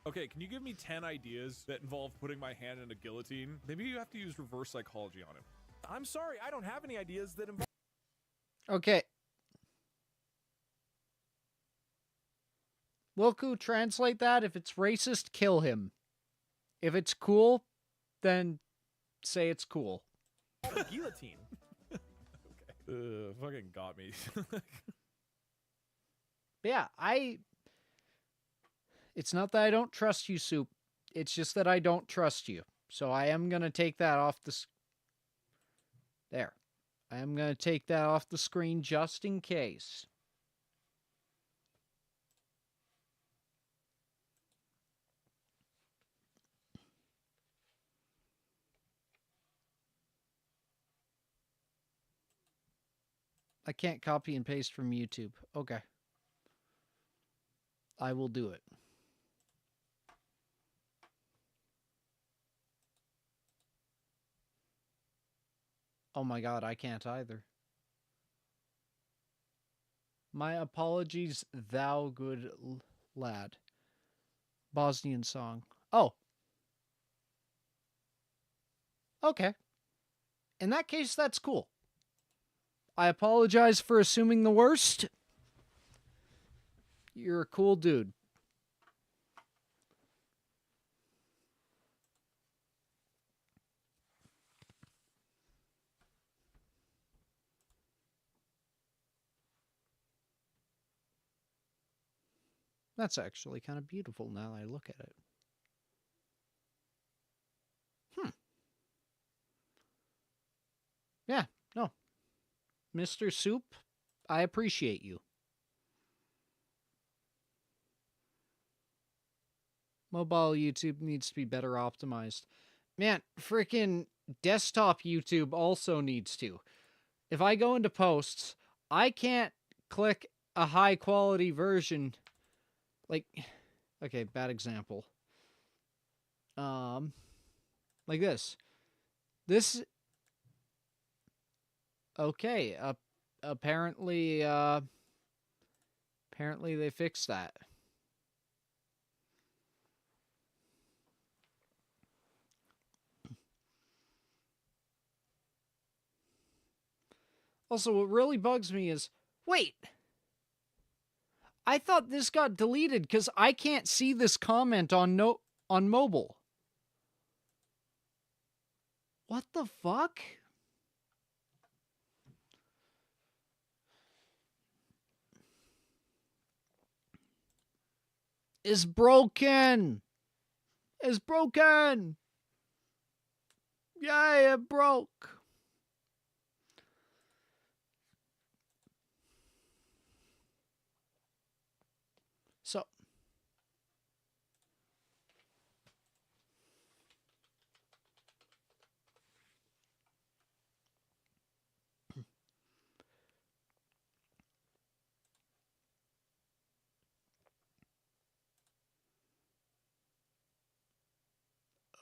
Okay, can you give me 10 ideas that involve putting my hand in a guillotine? Maybe you have to use reverse psychology on him. I'm sorry, I don't have any ideas that involve... Okay. Wilku, translate that. If it's racist, kill him. If it's cool, then say it's cool. guillotine. Fucking got me. Yeah, it's not that I don't trust you, Soup. It's just that I don't trust you. So I am going to take that off the... There. I am going to take that off the screen just in case. I can't copy and paste from YouTube. Okay. I will do it. Oh my god, I can't either. My apologies, thou good lad. Bosnian song. Oh. Okay. In that case, that's cool. I apologize for assuming the worst. You're a cool dude. That's actually kind of beautiful now that I look at it. Yeah, no. Mr. Soup, I appreciate you. Mobile YouTube needs to be better optimized. Man, freaking desktop YouTube also needs to. If I go into posts, I can't click a high quality version. Like, okay, bad example. Like this. This, okay, apparently they fixed that. Also, what really bugs me is, wait, I thought this got deleted because I can't see this comment on mobile. What the fuck? It's broken. It's broken. Yay, it broke. So,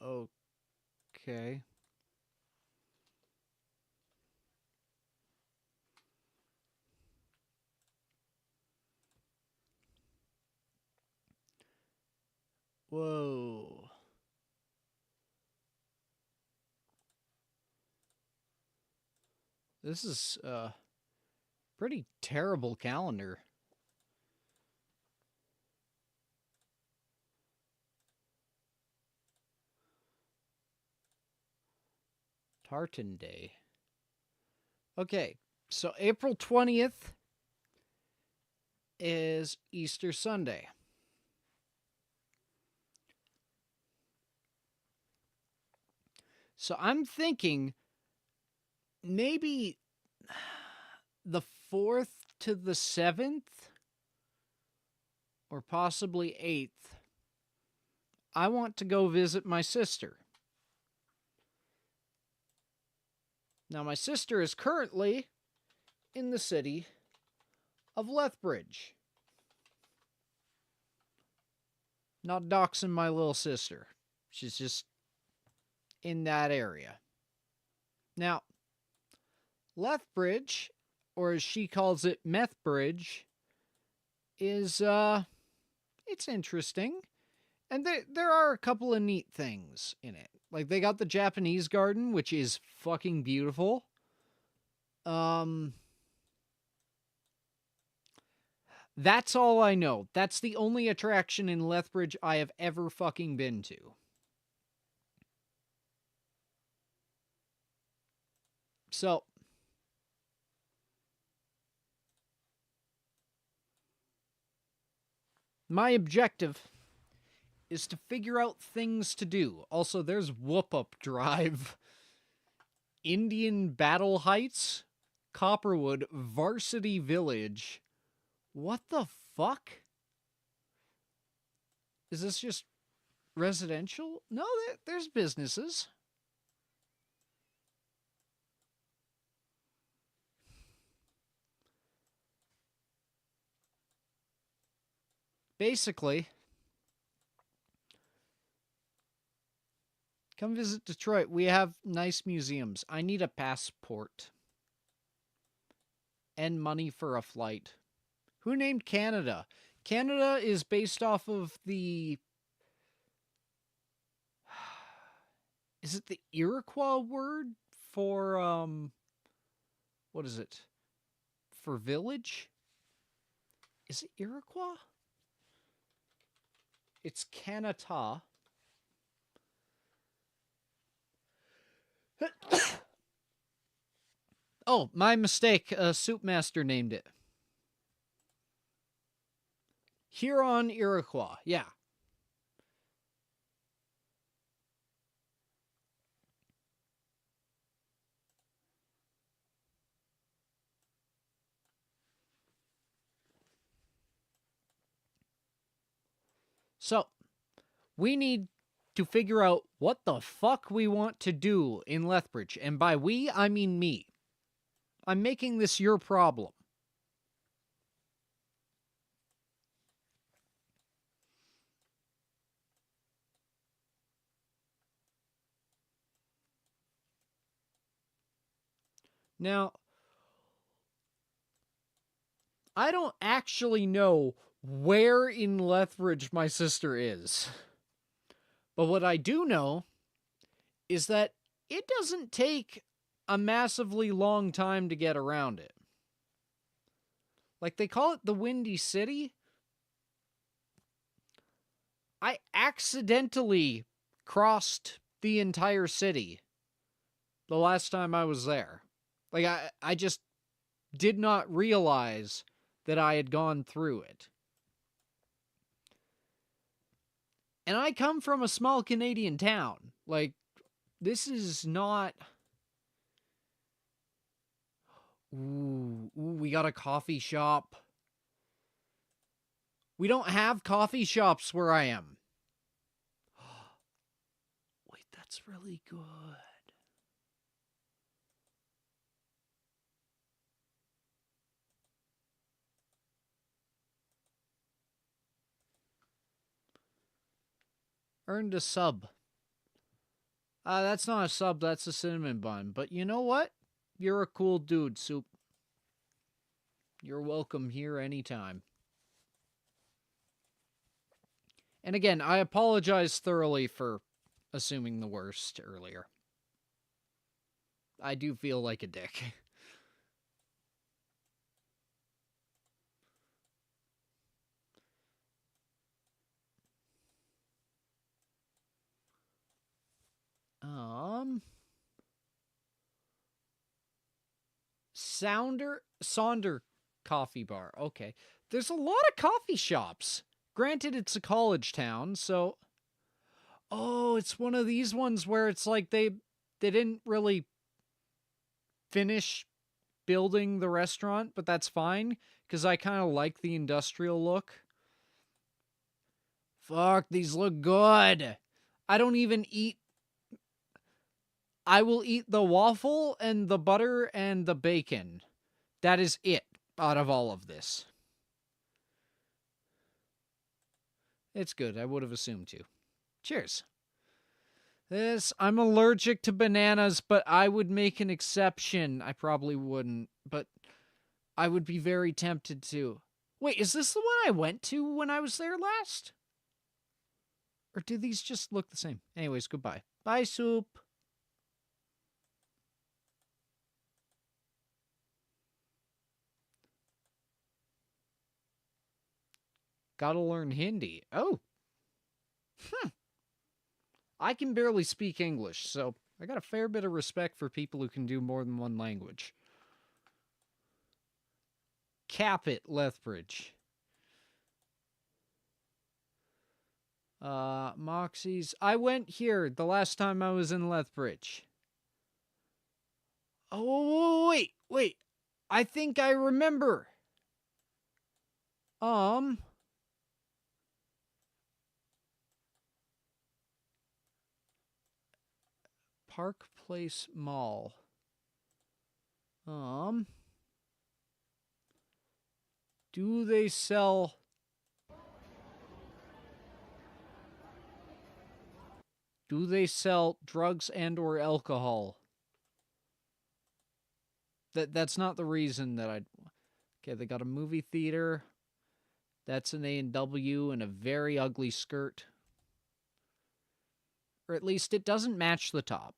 okay. Whoa. This is a pretty terrible calendar. Tartan Day. Okay, so April 20th is Easter Sunday. So I'm thinking maybe the 4th to the 7th, or possibly 8th, I want to go visit my sister. Now, my sister is currently in the city of Lethbridge. Not doxing my little sister. She's just in that area. Now, Lethbridge, or as she calls it, Methbridge, is, it's interesting. And there are a couple of neat things in it. Like, they got the Japanese garden, which is fucking beautiful. That's all I know. That's the only attraction in Lethbridge I have ever fucking been to. So, my objective is to figure out things to do. Also, there's Whoop Up Drive, Indian Battle Heights, Copperwood, Varsity Village. What the fuck? Is this just residential? No, there's businesses. Basically, come visit Detroit. We have nice museums. I need a passport. And money for a flight. Who named Canada? Canada is based off of the... Is it the Iroquois word for, what is it? For village? Is it Iroquois? It's Canada. Oh, my mistake. Soup Master named it. Huron Iroquois, yeah. So, we need to figure out what the fuck we want to do in Lethbridge. And by we, I mean me. I'm making this your problem. Now, I don't actually know where in Lethbridge my sister is. But what I do know is that it doesn't take a massively long time to get around it. Like, they call it the Windy City. I accidentally crossed the entire city the last time I was there. Like, I just did not realize that I had gone through it. And I come from a small Canadian town. Like, this is not... Ooh, we got a coffee shop. We don't have coffee shops where I am. Wait, that's really good. Earned a sub. That's not a sub, that's a cinnamon bun. But you know what? You're a cool dude, Soup. You're welcome here anytime. And again, I apologize thoroughly for assuming the worst earlier. I do feel like a dick. Sonder Coffee Bar. Okay. There's a lot of coffee shops. Granted, it's a college town, so... Oh, it's one of these ones where it's like they didn't really finish building the restaurant, but that's fine, because I kind of like the industrial look. Fuck, these look good. I don't even eat... I will eat the waffle and the butter and the bacon. That is it out of all of this. It's good. I would have assumed to. Cheers. I'm allergic to bananas, but I would make an exception. I probably wouldn't, but I would be very tempted to. Wait, is this the one I went to when I was there last? Or do these just look the same? Anyways, goodbye. Bye, soup. Gotta learn Hindi. Oh. I can barely speak English, so I got a fair bit of respect for people who can do more than one language. Cap it, Lethbridge. Moxie's. I went here the last time I was in Lethbridge. Oh, wait. I think I remember. Park Place Mall. Do they sell... Do they sell drugs and or alcohol? That's not the reason that I'd... Okay, they got a movie theater. That's an A&W and a very ugly skirt. Or at least it doesn't match the top.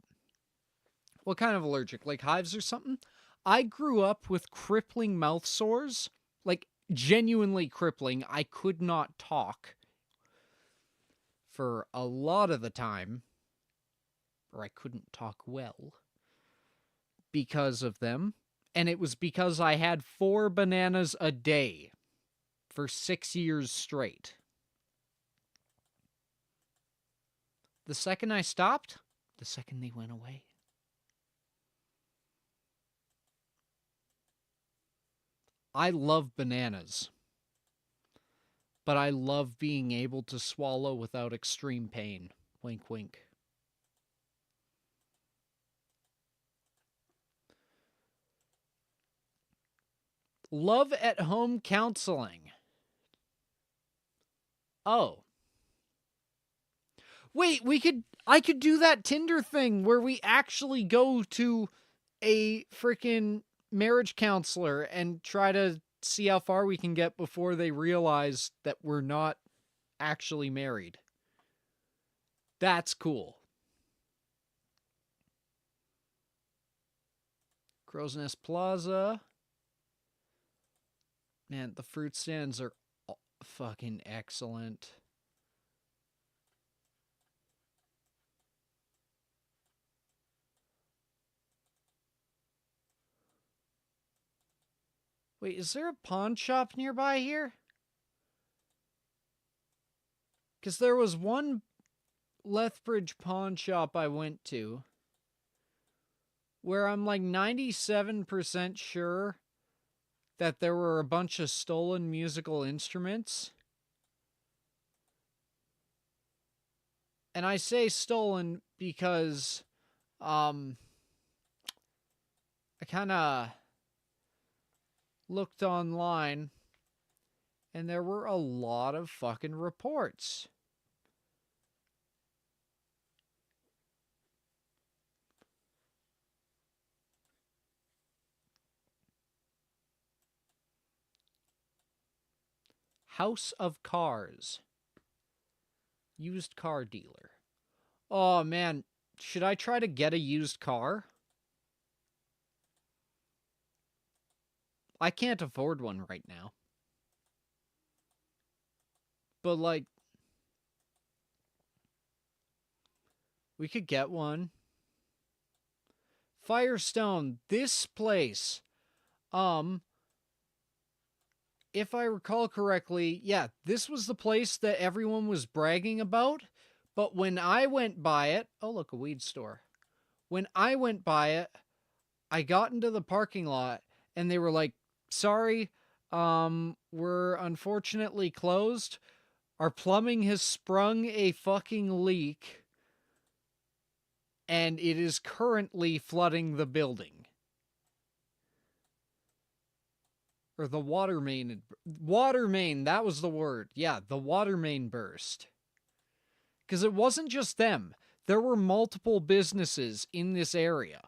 What kind of allergic? Like hives or something? I grew up with crippling mouth sores. Like, genuinely crippling. I could not talk for a lot of the time. Or I couldn't talk well. Because of them. And it was because I had 4 bananas a day. For 6 years straight. The second I stopped, the second they went away. I love bananas. But I love being able to swallow without extreme pain. Wink, wink. Love at home counseling. Oh. Wait, I could do that Tinder thing where we actually go to a freaking marriage counselor and try to see how far we can get before they realize that we're not actually married. That's cool. Crow's Nest Plaza. Man, the fruit stands are fucking excellent. Wait, is there a pawn shop nearby here? Because there was one Lethbridge pawn shop I went to where I'm like 97% sure that there were a bunch of stolen musical instruments. And I say stolen because I kind of looked online and there were a lot of fucking reports. House of Cars. Used car dealer. Oh man, should I try to get a used car? I can't afford one right now. But like, we could get one. Firestone, this place. If I recall correctly, yeah, this was the place that everyone was bragging about. But when I went by it... Oh, look, a weed store. When I went by it, I got into the parking lot and they were like, sorry, we're unfortunately closed. Our plumbing has sprung a fucking leak and it is currently flooding the building. Or the water main. Water main, that was the word. Yeah, the water main burst. Because it wasn't just them. There were multiple businesses in this area.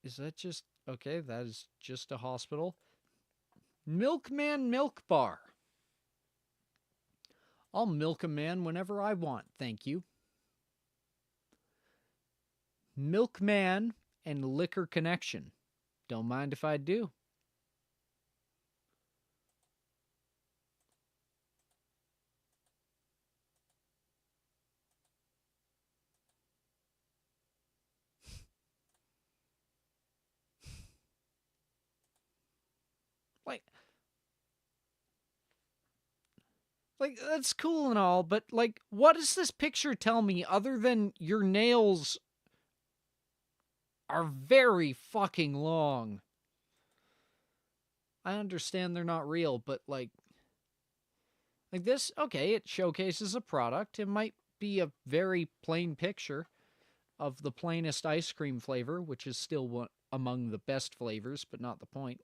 Is that just... Okay, that is just a hospital. Milkman Milk Bar. I'll milk a man whenever I want, thank you. Milkman and Liquor Connection. Don't mind if I do. Like, that's cool and all, but, like, what does this picture tell me other than your nails are very fucking long? I understand they're not real, but, like this, okay, it showcases a product. It might be a very plain picture of the plainest ice cream flavor, which is still one among the best flavors, but not the point.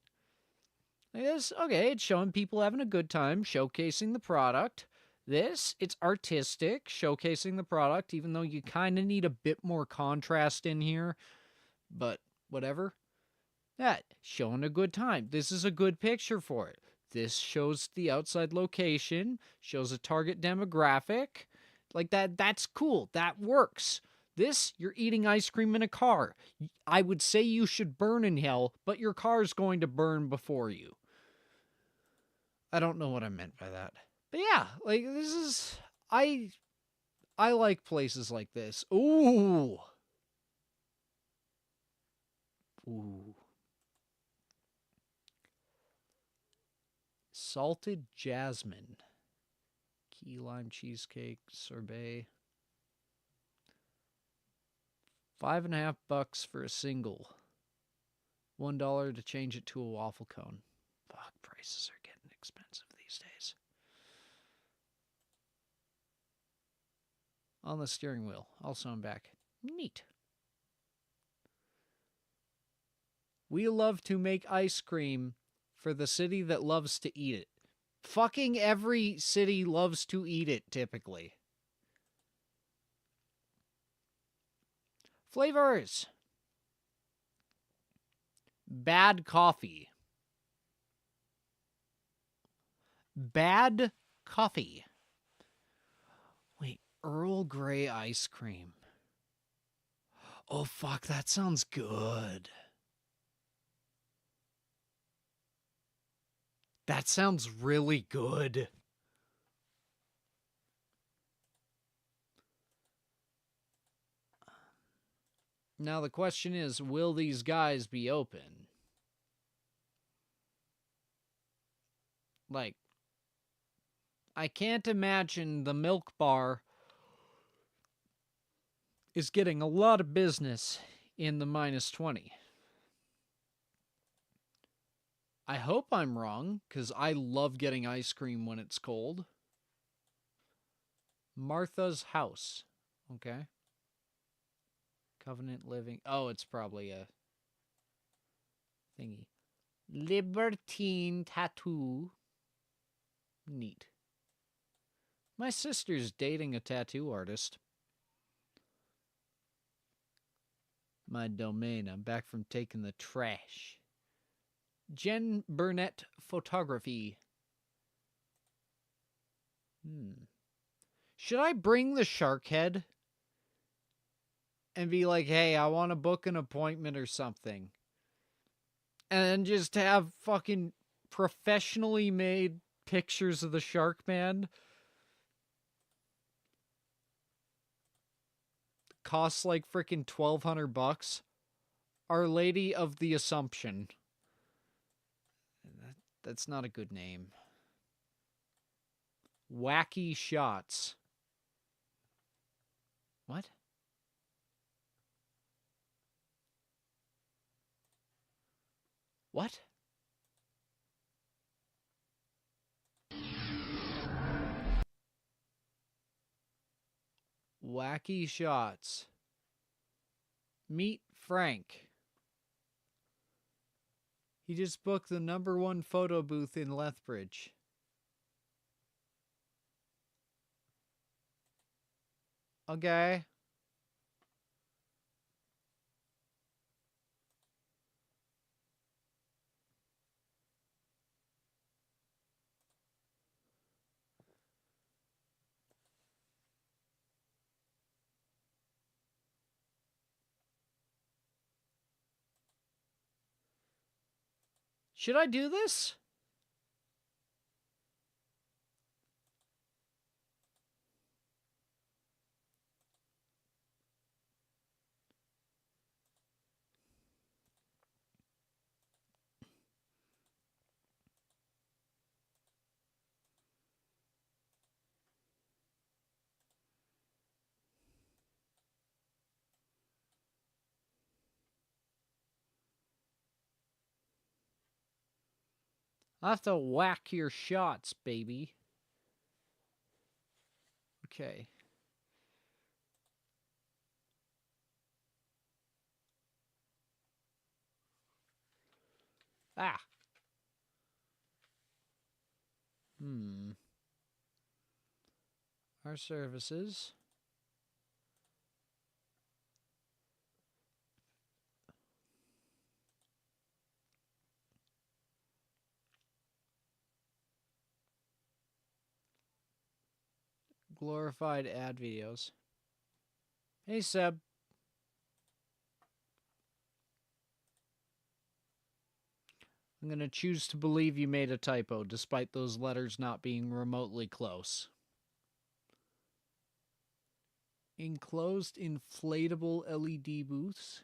This, okay, it's showing people having a good time, showcasing the product. This, it's artistic, showcasing the product, even though you kind of need a bit more contrast in here. But whatever. That, showing a good time. This is a good picture for it. This shows the outside location, shows a target demographic. Like that's cool. That works. This, you're eating ice cream in a car. I would say you should burn in hell, but your car's going to burn before you. I don't know what I meant by that. But yeah, like, this is... I like places like this. Ooh. Ooh. Salted jasmine. Key lime cheesecake, sorbet. $5.50 for a single. $1 to change it to a waffle cone. Fuck, prices are getting expensive these days. On the steering wheel. Also I'm back. Neat. We love to make ice cream for the city that loves to eat it. Fucking every city loves to eat it, typically. Flavors. Bad coffee. Bad coffee. Wait, Earl Grey ice cream. Oh, fuck, that sounds good. That sounds really good. Now the question is, will these guys be open? Like, I can't imagine the milk bar is getting a lot of business in the -20. I hope I'm wrong, because I love getting ice cream when it's cold. Martha's House. Okay. Covenant Living. Oh, it's probably a thingy. Libertine Tattoo. Neat. My sister's dating a tattoo artist. My domain. I'm back from taking the trash. Jen Burnett Photography. Should I bring the shark head? And be like, hey, I want to book an appointment or something. And then just have fucking professionally made pictures of the shark man. Costs like freaking $1,200. Our Lady of the Assumption. That's not a good name. Wacky Shots. What? What? Wacky shots. Meet Frank. He just booked the #1 photo booth in Lethbridge. Okay. Should I do this? I'll have to whack your shots, baby. Okay. Ah. Our services. Glorified ad videos. Hey, Seb. I'm going to choose to believe you made a typo, despite those letters not being remotely close. Enclosed inflatable LED booths?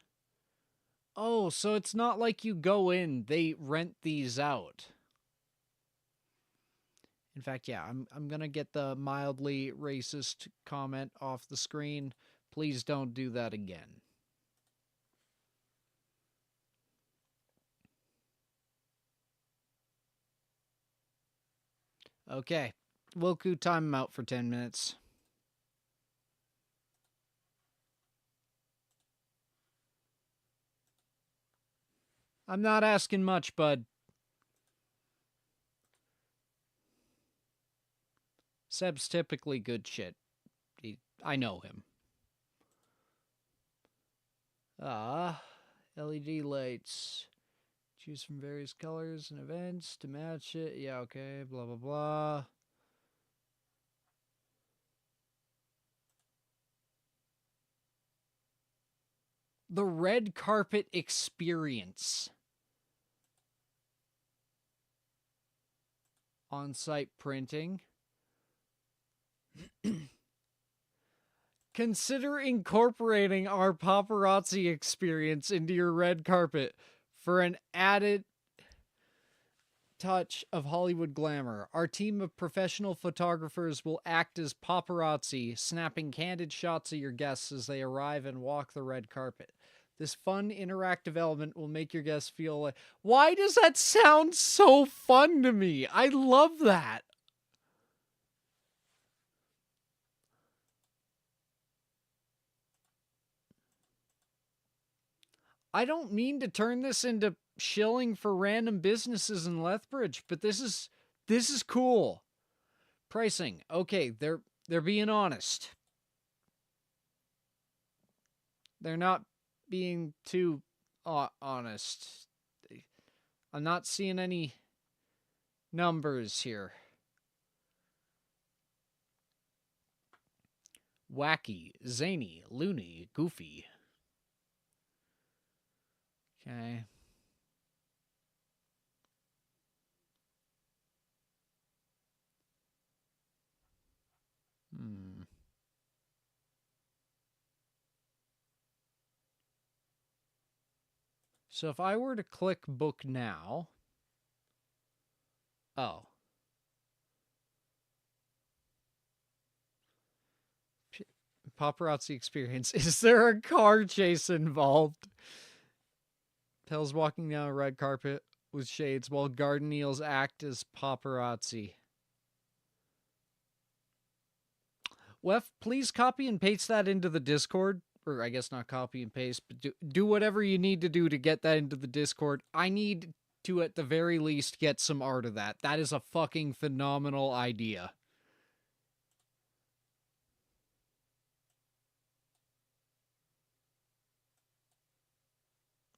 Oh, so it's not like you go in, they rent these out. In fact, yeah, I'm going to get the mildly racist comment off the screen. Please don't do that again. Okay, Wilku, time him out for 10 minutes. I'm not asking much, bud. Seb's typically good shit. I know him. LED lights. Choose from various colors and events to match it. Yeah, okay, blah, blah, blah. The red carpet experience. On-site printing. Consider incorporating our paparazzi experience into your red carpet for an added touch of Hollywood glamour. Our team of professional photographers will act as paparazzi, snapping candid shots of your guests as they arrive and walk the red carpet. This fun, interactive element will make your guests feel like... Why does that sound so fun to me? I love that. I don't mean to turn this into shilling for random businesses in Lethbridge, but this is cool. Pricing. Okay, they're being honest. They're not being too honest. I'm not seeing any numbers here. Wacky, zany, loony, goofy. Okay. So if I were to click book now... Oh. paparazzi experience. Is there a car chase involved? Peddles walking down a red carpet with shades while garden eels act as paparazzi. Wef, please copy and paste that into the Discord. Or I guess not copy and paste, but do whatever you need to do to get that into the Discord. I need to, at the very least, get some art of that. That is a fucking phenomenal idea.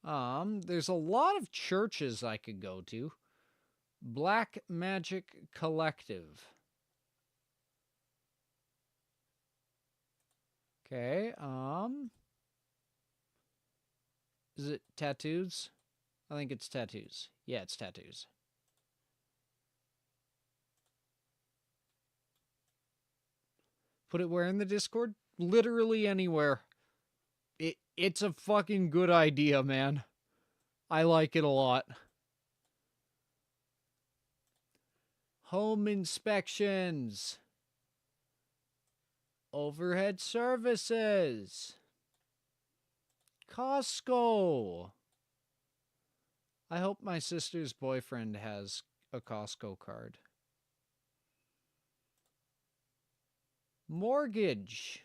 There's a lot of churches I could go to. Black Magic Collective. Okay, is it tattoos? I think it's tattoos. Yeah, it's tattoos. Put it where in the Discord? Literally anywhere. It's a fucking good idea, man. I like it a lot. Home inspections. Overhead services. Costco. I hope my sister's boyfriend has a Costco card. Mortgage.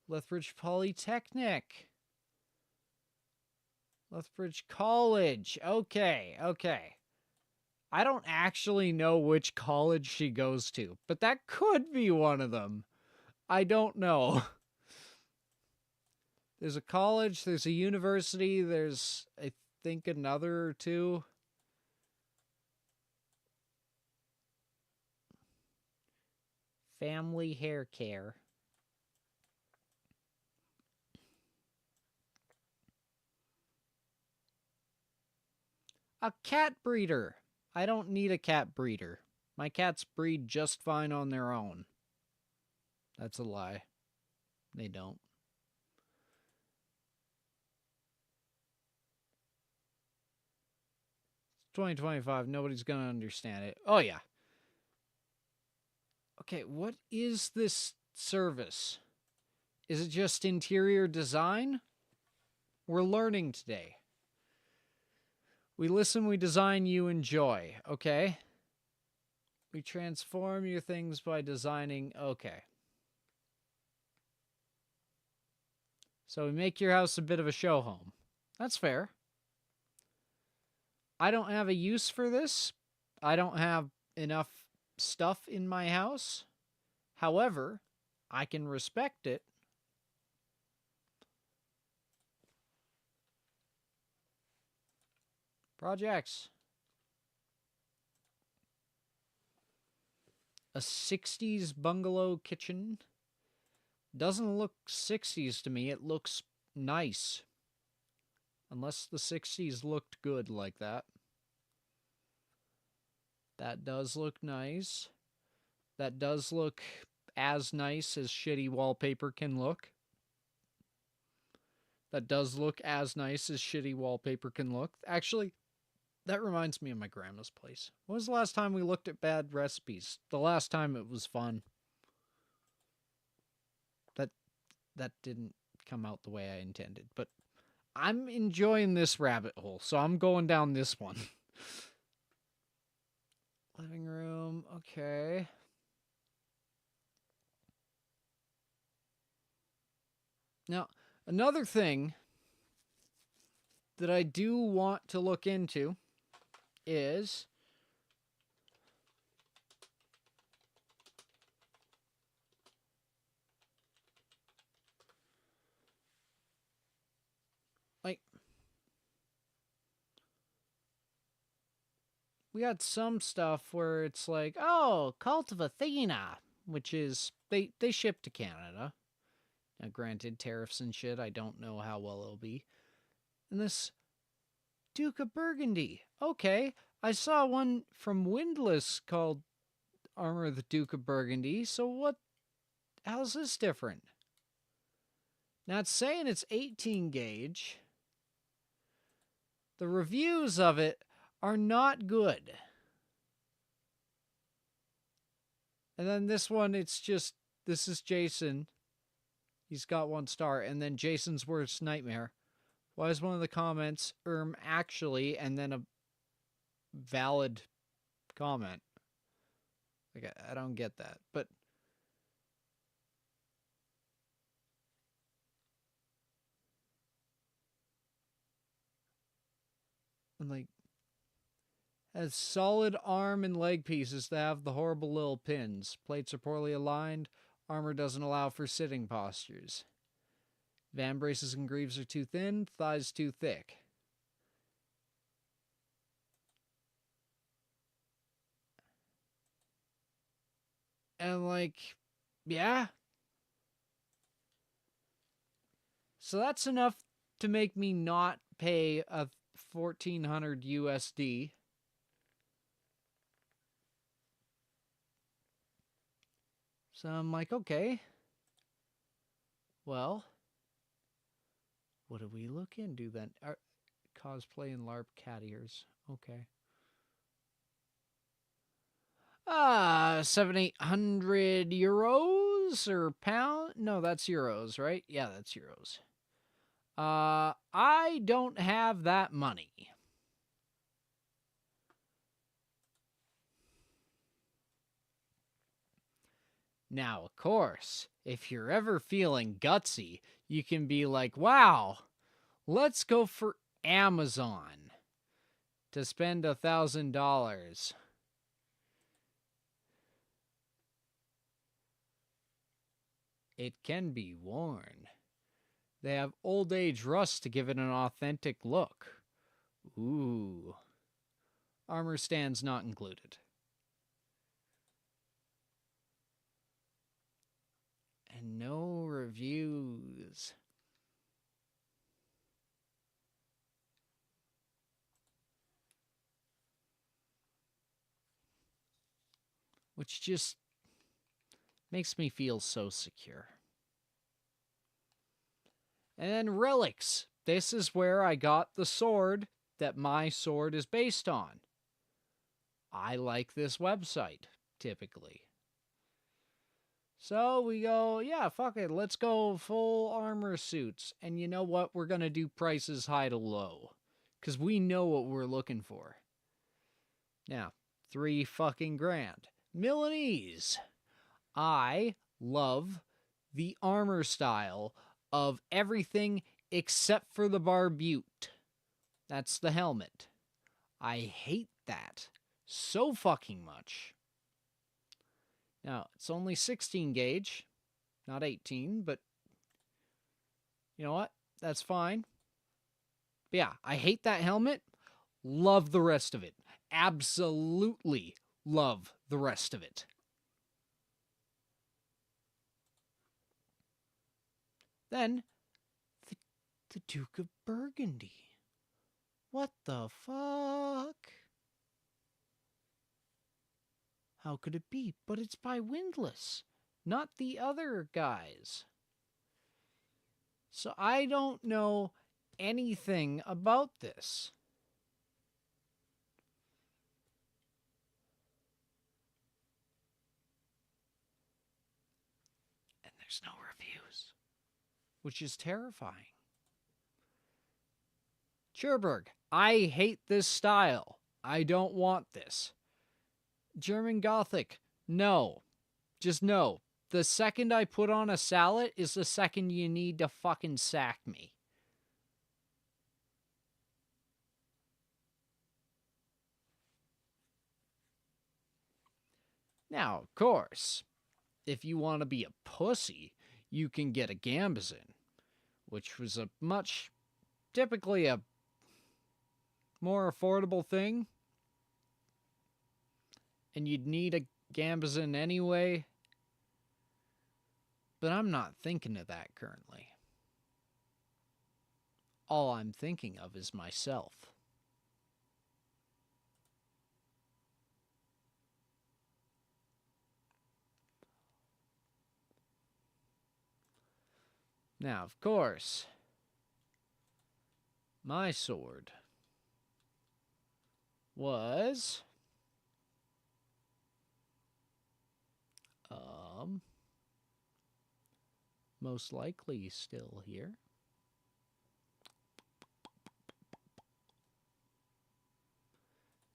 Lethbridge Polytechnic. Lethbridge College. Okay. I don't actually know which college she goes to, but that could be one of them. I don't know. There's a college, there's a university, there's, I think, another or two. Family hair care. A cat breeder. I don't need a cat breeder. My cats breed just fine on their own. That's a lie. They don't. It's 2025. Nobody's going to understand it. Oh, yeah. Okay, what is this service? Is it just interior design? We're learning today. We listen, we design, you enjoy. Okay. We transform your things by designing. Okay. So we make your house a bit of a show home. That's fair. I don't have a use for this. I don't have enough stuff in my house. However, I can respect it. Projects. A 60s bungalow kitchen. Doesn't look 60s to me. It looks nice. Unless the 60s looked good like that. That does look nice. That does look as nice as shitty wallpaper can look. That does look as nice as shitty wallpaper can look. Actually, that reminds me of my grandma's place. When was the last time we looked at bad recipes? The last time it was fun. That didn't come out the way I intended, but I'm enjoying this rabbit hole, so I'm going down this one. Living room, okay. Now, another thing that I do want to look into is we got some stuff where it's like, oh, Cult of Athena, which is, they ship to Canada. Now, granted, tariffs and shit, I don't know how well it'll be. And this Duke of Burgundy. Okay, I saw one from Windlass called Armor of the Duke of Burgundy, so how's this different? Now, it's saying it's 18 gauge. The reviews of it are not good. And then this one, it's just, this is Jason. He's got 1 star. And then Jason's worst nightmare. Why is one of the comments, actually, and then a valid comment? Like, I don't get that. But I'm like, has solid arm and leg pieces that have the horrible little pins. Plates are poorly aligned. Armor doesn't allow for sitting postures. Van braces and greaves are too thin. Thighs too thick. And like, yeah. So that's enough to make me not pay a 1,400 USD. So I'm like, okay. Well, what do we look into then? Cosplay and LARP cat ears. Okay. 700-800 euros or pound? No, that's euros, right? Yeah, that's euros. I don't have that money. Now, of course, if you're ever feeling gutsy, you can be like, wow, let's go for Amazon to spend $1,000. It can be worn. They have old age rust to give it an authentic look. Ooh. Armor stands not included. And no reviews. Which just makes me feel so secure. And then relics. This is where I got the sword that my sword is based on. I like this website, typically. So we go, yeah, fuck it, let's go full armor suits. And you know what? We're going to do prices high to low. Because we know what we're looking for. Now, $3 fucking grand. Milanese. I love the armor style of everything except for the barbute. That's the helmet. I hate that so fucking much. Now, it's only 16 gauge, not 18, but you know what? That's fine. But yeah, I hate that helmet. Love the rest of it. Absolutely love the rest of it. Then, the Duke of Burgundy. What the fuck? How could it be? But it's by Windlass, not the other guys. So I don't know anything about this. And there's no reviews, which is terrifying. Cherberg, I hate this style. I don't want this. German Gothic, no. Just no. The second I put on a sallet is the second you need to fucking sack me. Now, of course, if you want to be a pussy, you can get a Gambazin, which was typically a more affordable thing. And you'd need a Gambazin anyway. But I'm not thinking of that currently. All I'm thinking of is myself. Now, of course, my sword was most likely still here.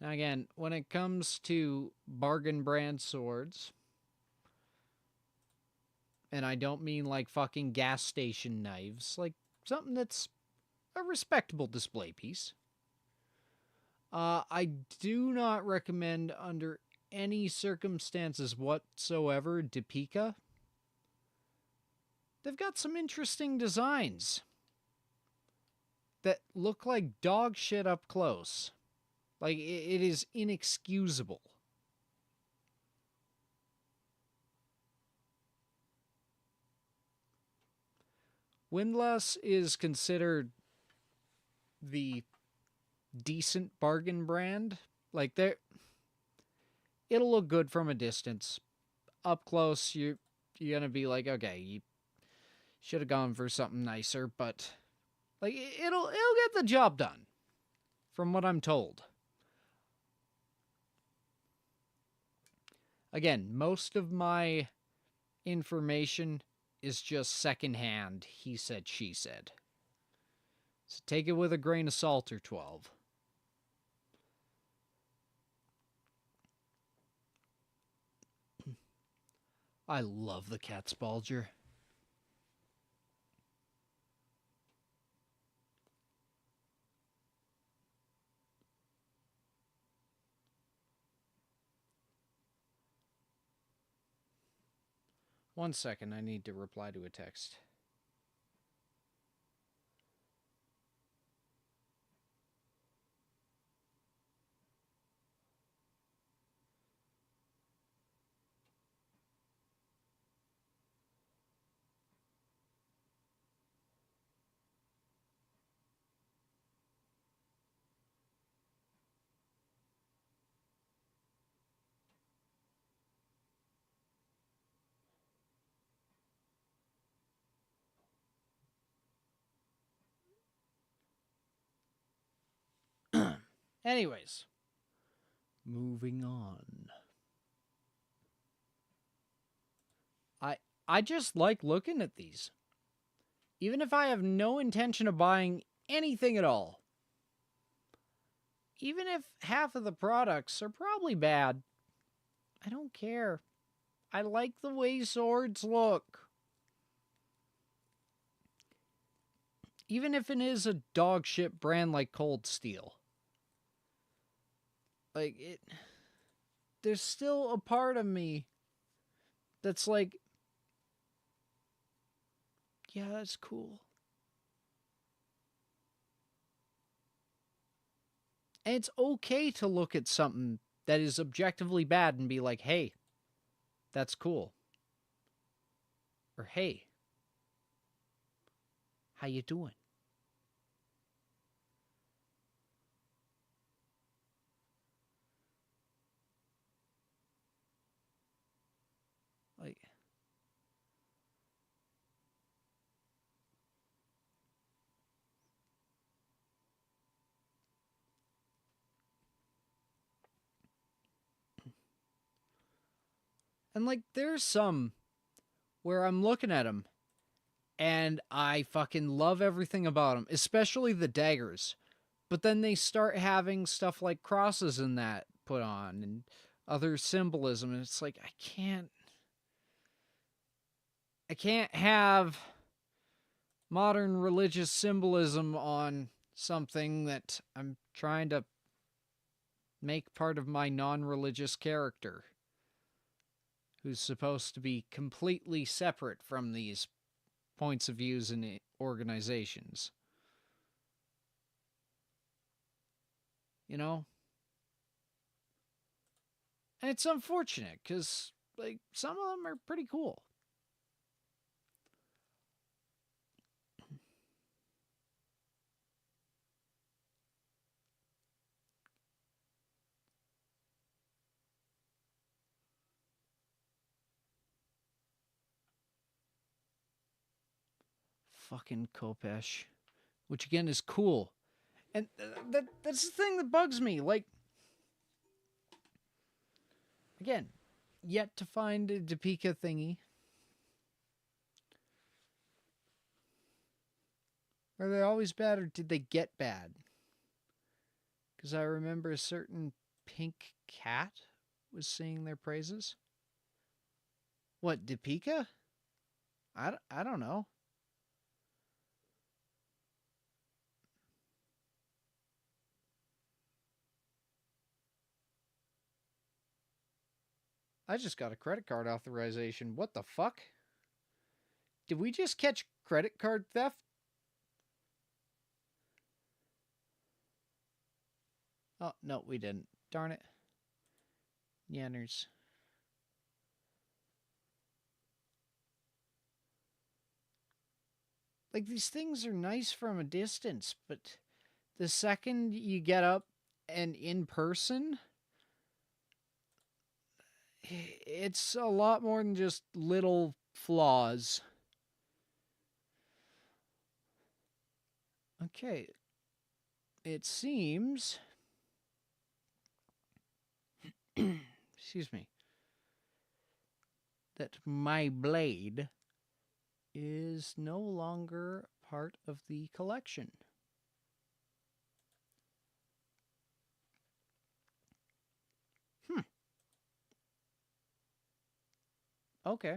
Now again, when it comes to bargain brand swords, and I don't mean like fucking gas station knives, like something that's a respectable display piece, I do not recommend under any circumstances whatsoever Depika. They've got some interesting designs that look like dog shit up close. Like, it is inexcusable. Windlass is considered the decent bargain brand. Like, it'll look good from a distance. Up close, you're gonna be like, okay, you should have gone for something nicer, but like it'll get the job done, from what I'm told. Again, most of my information is just secondhand, he said, she said. So take it with a grain of salt or 12. I love the Cat's Bulger. One second, I need to reply to a text. Anyways, moving on. I just like looking at these. Even if I have no intention of buying anything at all. Even if half of the products are probably bad. I don't care. I like the way swords look. Even if it is a dog shit brand like Cold Steel. Like, there's still a part of me that's like, yeah, that's cool. And it's okay to look at something that is objectively bad and be like, hey, that's cool. Or, hey, how you doing? Like, and like, there's some where I'm looking at them and I fucking love everything about them, especially the daggers. But then they start having stuff like crosses in that put on and other symbolism, and it's like, I can't have modern religious symbolism on something that I'm trying to make part of my non-religious character, who's supposed to be completely separate from these points of views and organizations. You know? And it's unfortunate, because, like, some of them are pretty cool. Fucking Kopesh. Which, again, is cool. And that's the thing that bugs me. Like, again, yet to find a Depika thingy. Are they always bad, or did they get bad? Because I remember a certain pink cat was singing their praises. What, Deepika? I don't know. I just got a credit card authorization. What the fuck? Did we just catch credit card theft? Oh, no, we didn't. Darn it. Yanners. Like, these things are nice from a distance, but the second you get up and in person, it's a lot more than just little flaws. Okay. It seems... excuse me. That my blade is no longer part of the collection. Okay.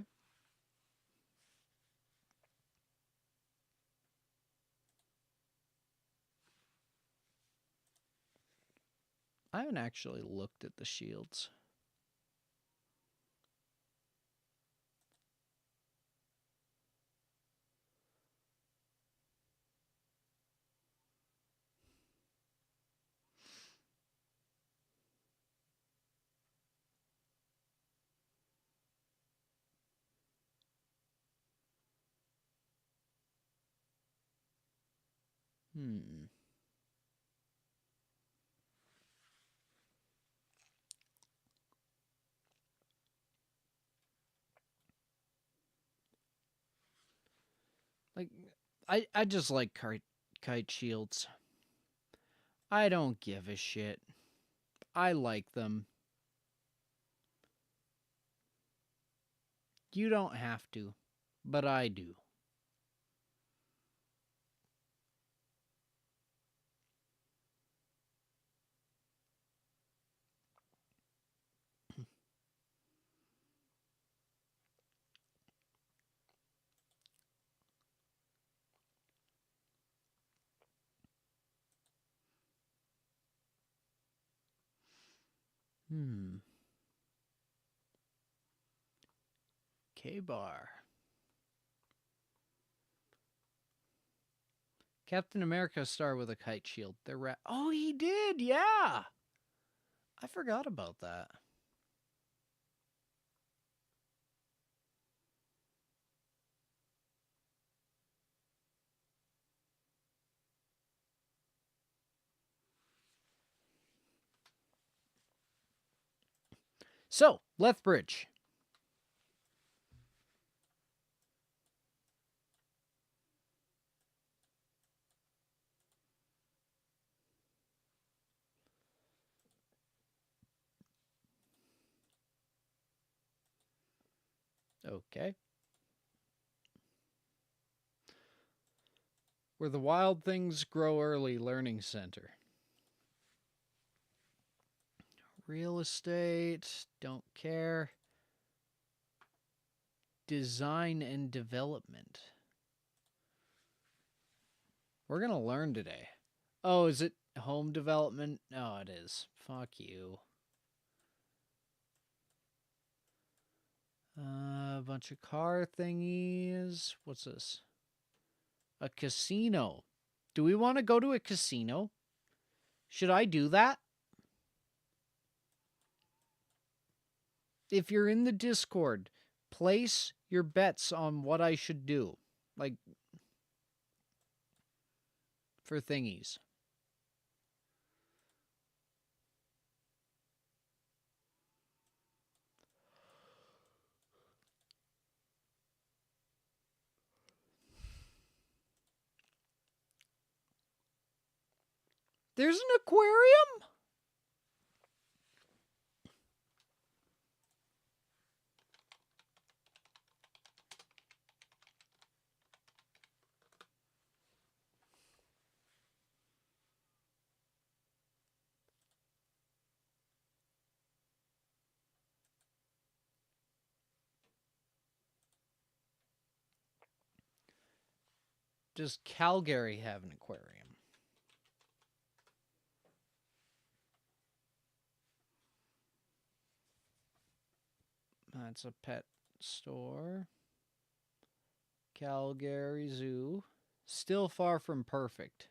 I haven't actually looked at the shields. Like, I just like kite shields. I don't give a shit. I like them. You don't have to, but I do. K-bar. Captain America star with a kite shield. They're oh, he did, yeah! I forgot about that. So, Lethbridge. Okay. Where the Wild Things Grow Early Learning Center. Real estate, don't care. Design and development. We're going to learn today. Oh, is it home development? No, it is. Fuck you. A bunch of car thingies. What's this? A casino. Do we want to go to a casino? Should I do that? If you're in the Discord, place your bets on what I should do. Like, for thingies. There's an aquarium? Does Calgary have an aquarium? That's a pet store. Calgary Zoo. Still far from perfect.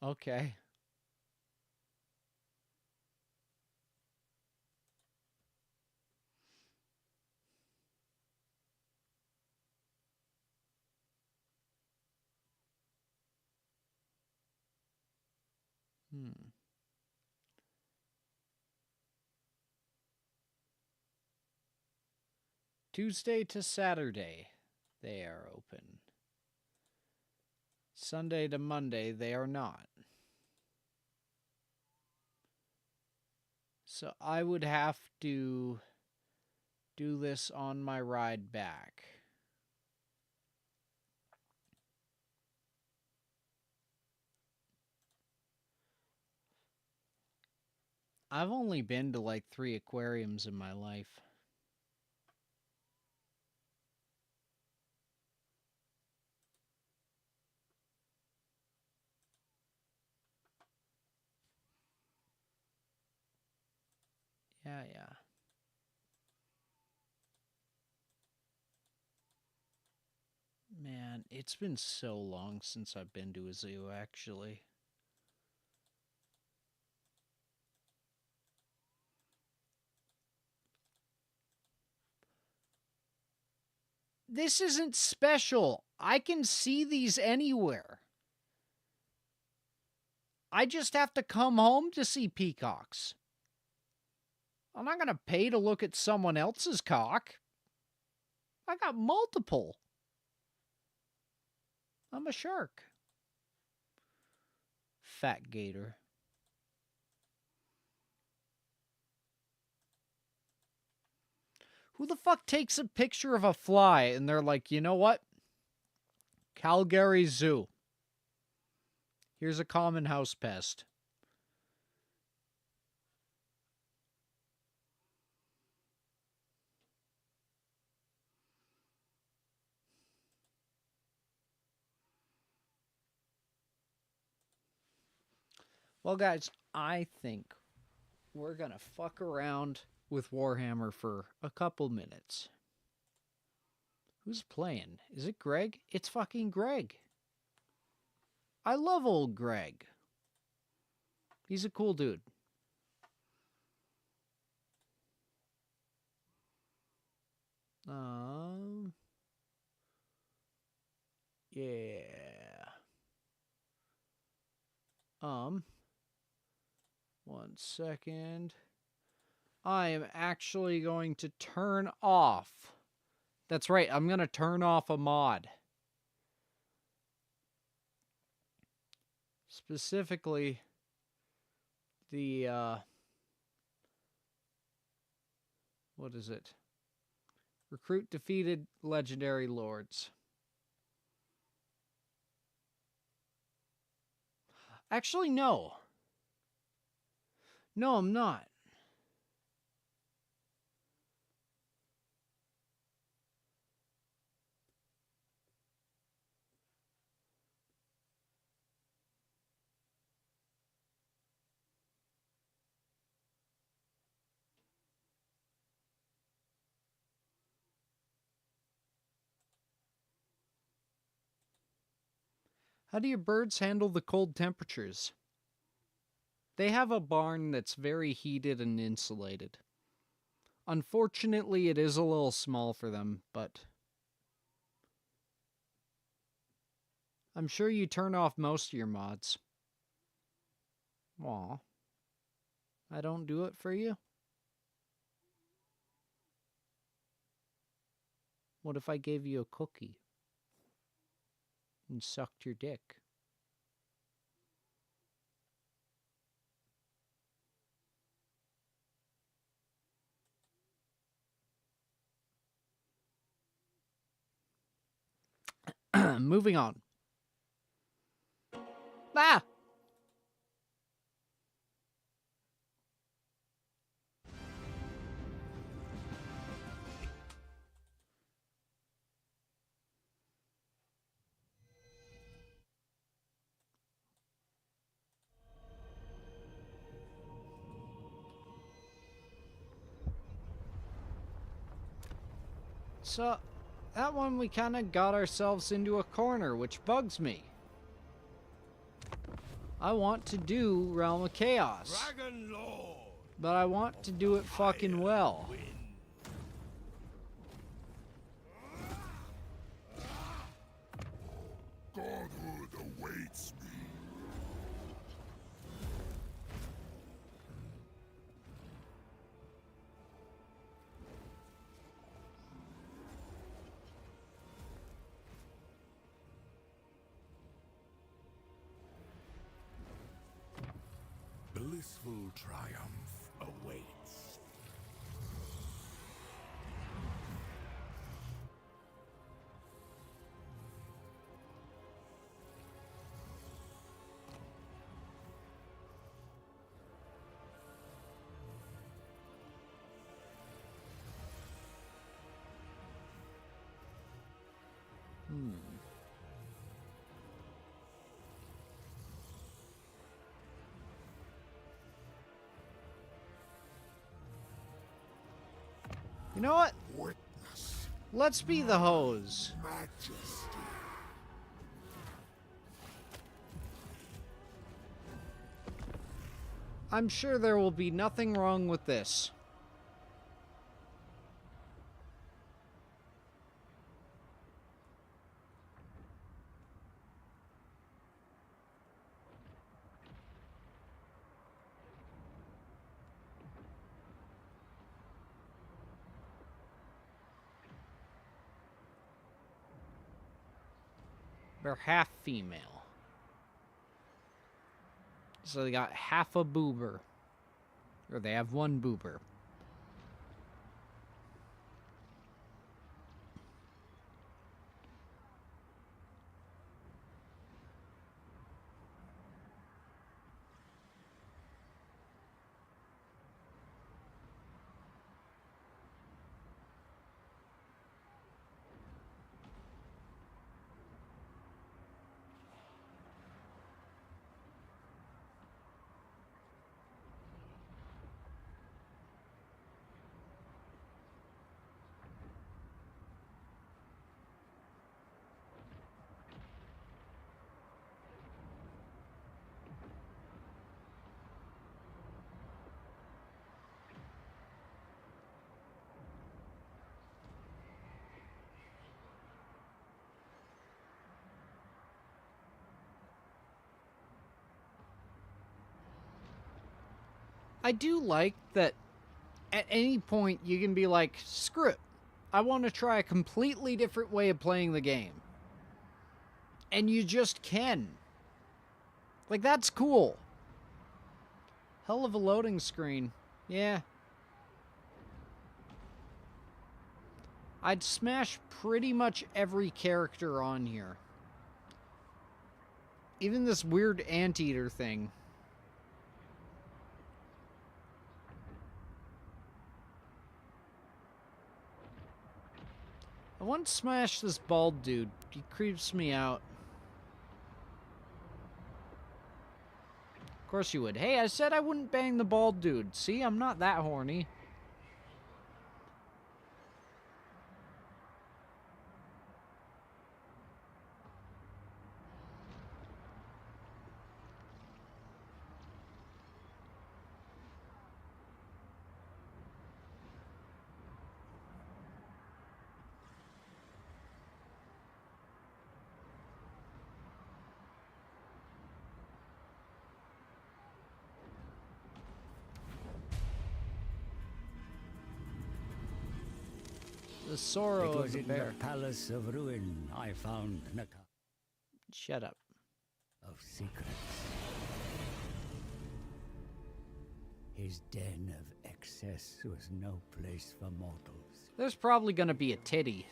Okay. Tuesday to Saturday, they are open. Sunday to Monday, they are not. So I would have to do this on my ride back. I've only been to like 3 aquariums in my life. Yeah. Man, it's been so long since I've been to a zoo, actually. This isn't special. I can see these anywhere. I just have to come home to see peacocks. I'm not going to pay to look at someone else's cock. I got multiple. I'm a shark. Fat gator. Who the fuck takes a picture of a fly and they're like, you know what? Calgary Zoo. Here's a common house pest. Well, guys, I think we're going to fuck around with Warhammer for a couple minutes. Who's playing? Is it Greg? It's fucking Greg. I love old Greg. He's a cool dude. Yeah. 1 second. I am actually going to turn off. That's right, I'm going to turn off a mod. Specifically, the, what is it? Recruit defeated legendary lords. Actually, no. No, I'm not. How do your birds handle the cold temperatures? They have a barn that's very heated and insulated. Unfortunately, it is a little small for them, but I'm sure you turn off most of your mods. Aw. I don't do it for you? What if I gave you a cookie and sucked your dick? Moving on. Ah! So, that one we kind of got ourselves into a corner, which bugs me. I want to do Realm of Chaos, Dragon Lord. but I want to do it fucking well. Godhood awaits me. Blissful triumph awaits. You know what? Witness Let's be the hose. majesty. I'm sure there will be nothing wrong with this. They're half female. So they got half a boober. Or they have one boober. I do like that at any point you can be like, screw it. I want to try a completely different way of playing the game. And you just can. Like, that's cool. Hell of a loading screen. Yeah. I'd smash pretty much every character on here. Even this weird anteater thing. I want to smash this bald dude. He creeps me out. Of course you would. Hey, I said I wouldn't bang the bald dude. See, I'm not that horny. The sorrow It of was the in bear. the palace of ruin I found Naka Shut up. of secrets. His den of excess was no place for mortals. There's probably gonna be a titty.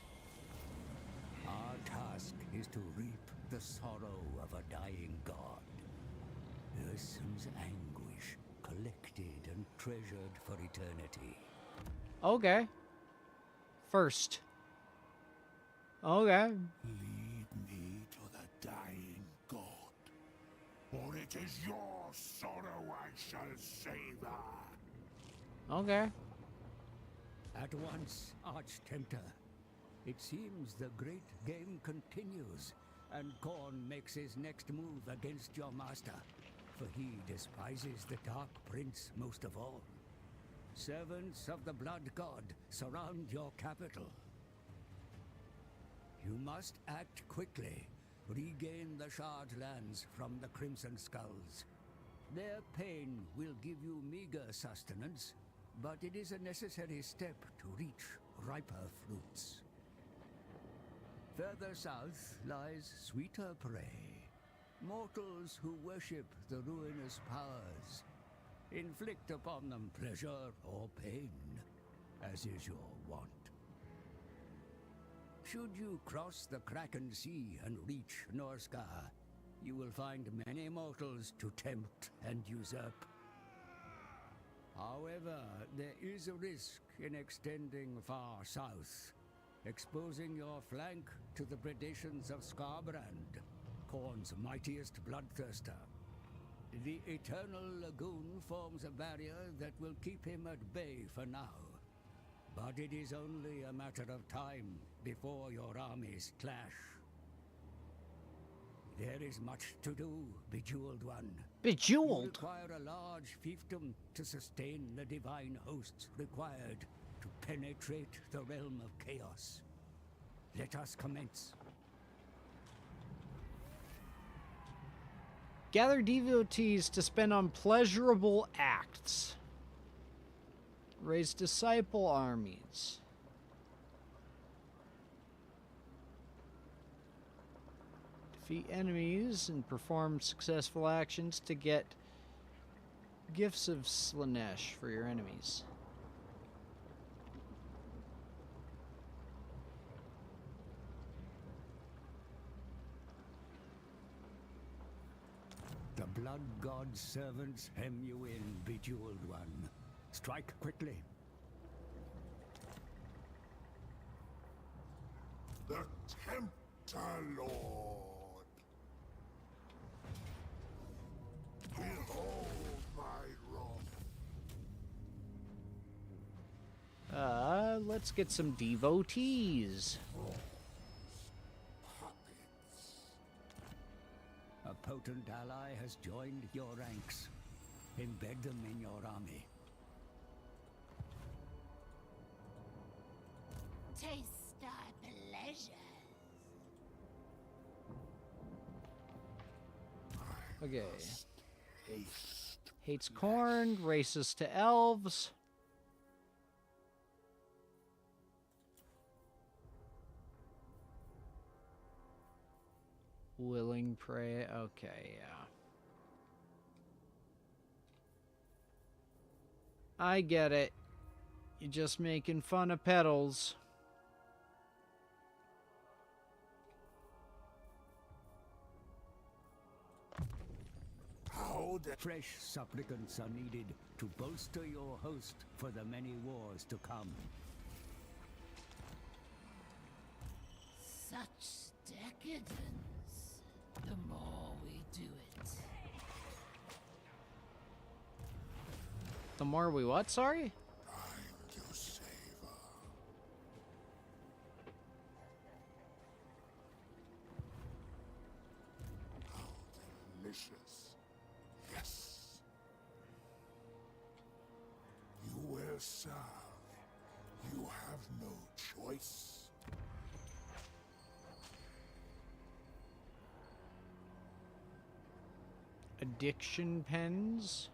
Our task is to reap the sorrow of a dying god. Ursun's anguish collected and treasured for eternity. Okay. First. Okay. Lead me to the dying god, for it is your sorrow I shall savor. Okay. At once, Arch-Tempter, It seems the great game continues, and Khorne makes his next move against your master, for he despises the Dark Prince most of all. Servants of the Blood God, surround your capital. You must act quickly. Regain the Shard lands from the Crimson Skulls. Their pain will give you meager sustenance, but it is a necessary step to reach riper fruits. Further south lies sweeter prey. Mortals who worship the ruinous powers. Inflict upon them pleasure or pain, as is your wont. Should you cross the Kraken Sea and reach Norscar, you will find many mortals to tempt and usurp. However, there is a risk in extending far south, exposing your flank to the predations of Skarbrand, Khorne's mightiest bloodthirster. The Eternal Lagoon forms a barrier that will keep him at bay for now. But it is only a matter of time before your armies clash. There is much to do, Bejeweled One. Bejeweled? You require a large fiefdom to sustain the divine hosts required to penetrate the realm of chaos. Let us commence. Gather devotees to spend on pleasurable acts. Raise disciple armies. Defeat enemies and perform successful actions to get gifts of Slanesh for your enemies. The Blood God's servants hem you in, Bejeweled One. Strike quickly. The Tempter Lord. Behold my wrath. Let's get some devotees. A potent ally has joined your ranks. Embed them in your army. Taste our pleasures. Okay. Haste. Hates corn, racist to elves. Willing prey. Okay, yeah. I get it. You're just making fun of Peddles. Fresh supplicants are needed to bolster your host for the many wars to come. Such decadence. The more we do it. The more we what, sorry? Time to savor. How delicious. Yes. You will serve. You have no choice. Addiction pens.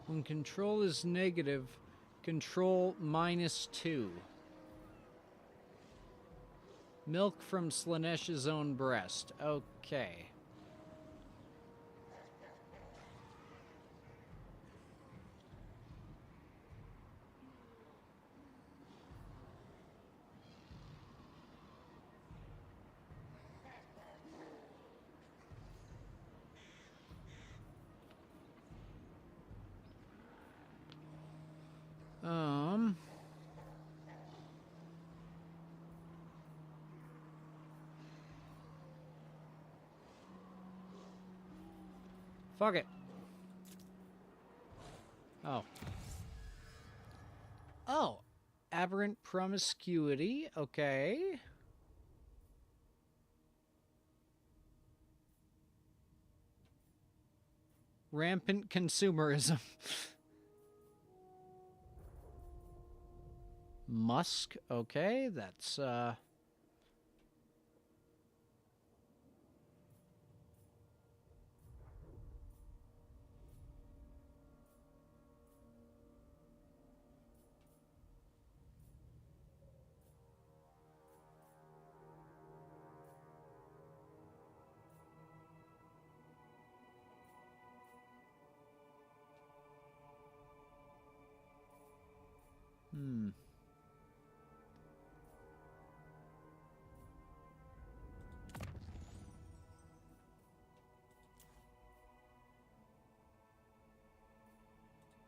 When control is negative, control -2. Milk from Slanesh's own breast. Okay. Fuck it. Oh. Oh. Aberrant promiscuity. Okay. Rampant consumerism. Musk. Okay, that's,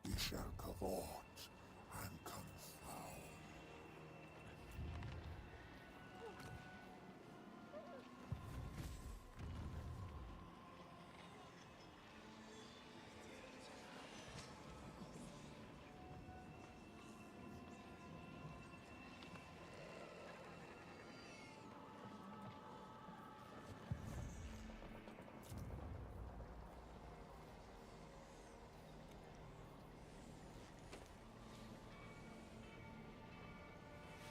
We shall cavort and confound.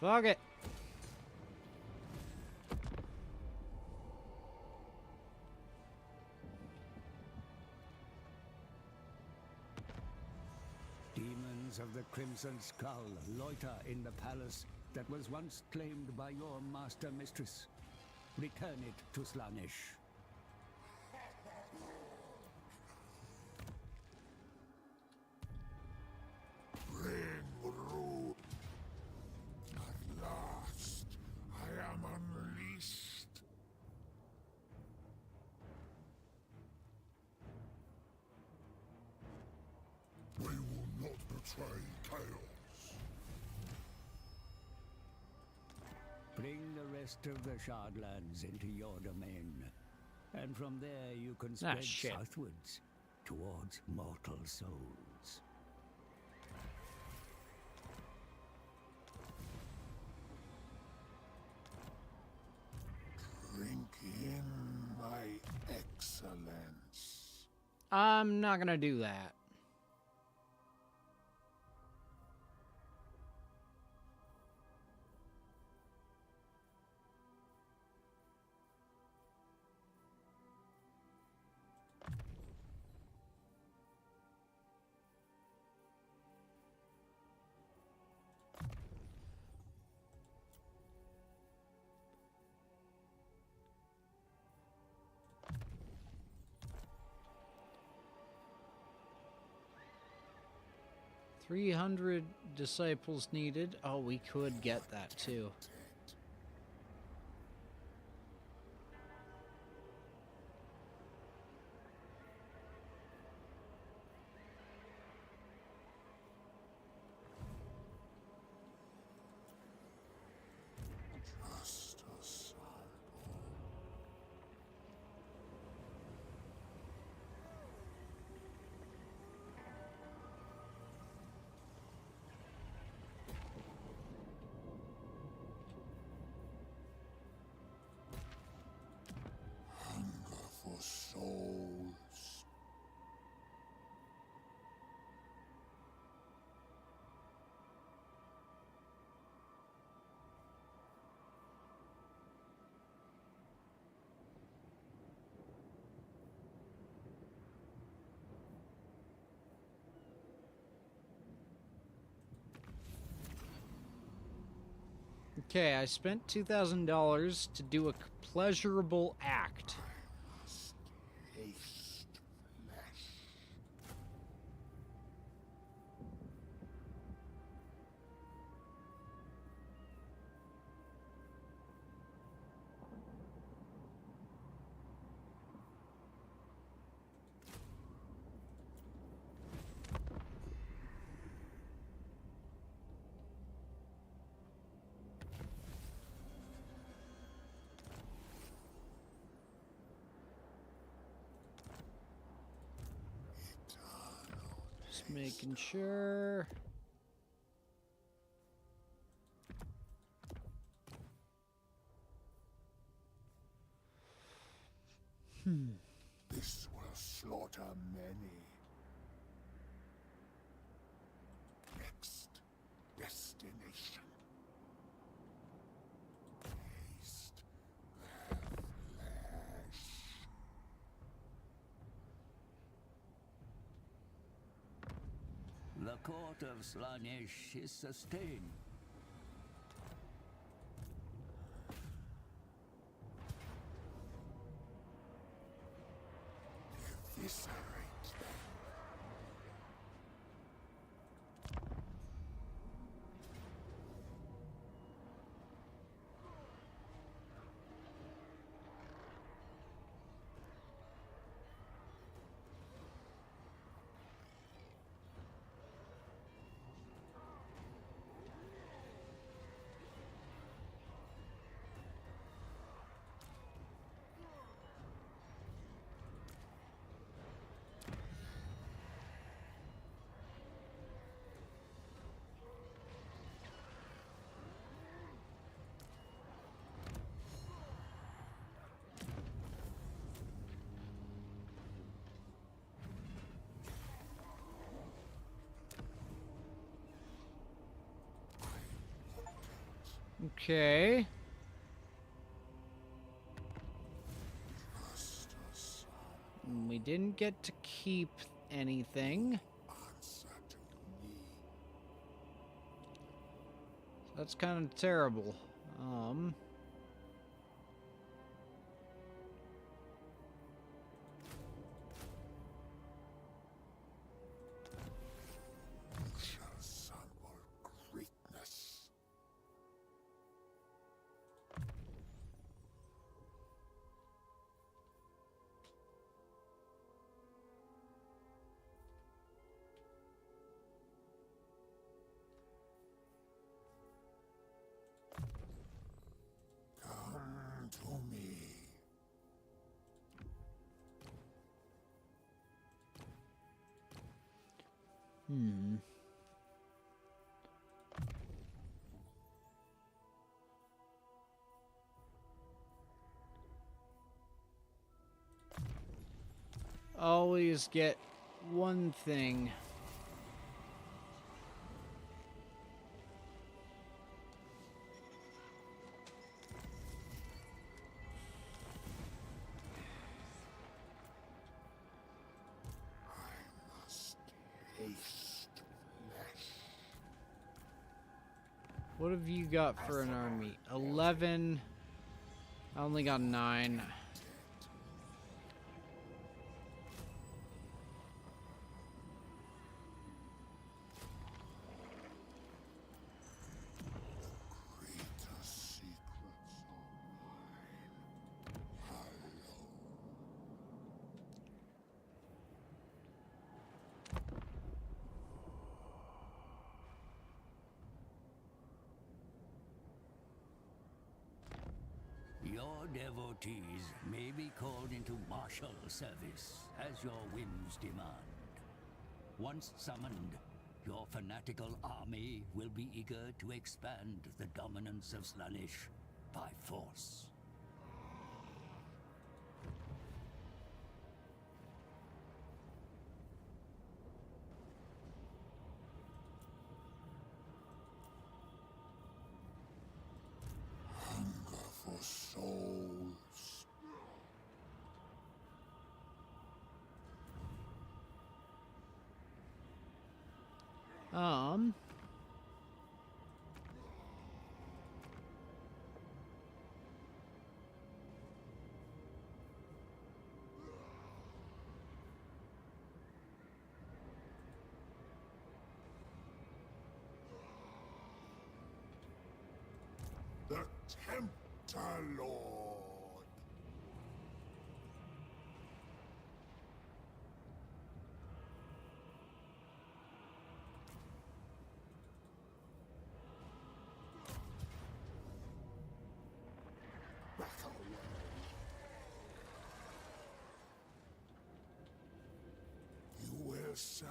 fuck it. Demons of the Crimson Skull loiter in the palace that was once claimed by your master mistress. Return it to Slaanesh. Bring Rude. At last, I am unleashed. We will not betray chaos. Bring the rest of the Shardlands into your domain. And from there you can spread shit. southwards towards mortal souls. Drink in my excellence. I'm not gonna do that. $300 disciples needed. Oh, we could get that too. Just a sample. Okay, I spent $2,000 to do a pleasurable act. Taste flesh. Just making sure. This will slaughter many. Next destination. Taste their flesh. The court of Slaanesh is sustained. Eviscerate them. Okay. We didn't get to keep anything. Answer to me. That's kind of terrible. You shall sample greatness. Come to me. Always get one thing. I must taste flesh. What have you got for an army? 11. I only got 9. Greater secrets are mine alone. Your devotees may be called into martial service as your whims demand. Once summoned, your fanatical army will be eager to expand the dominance of Slaanesh by force. Hunger for souls. Lord. Back away. You will serve.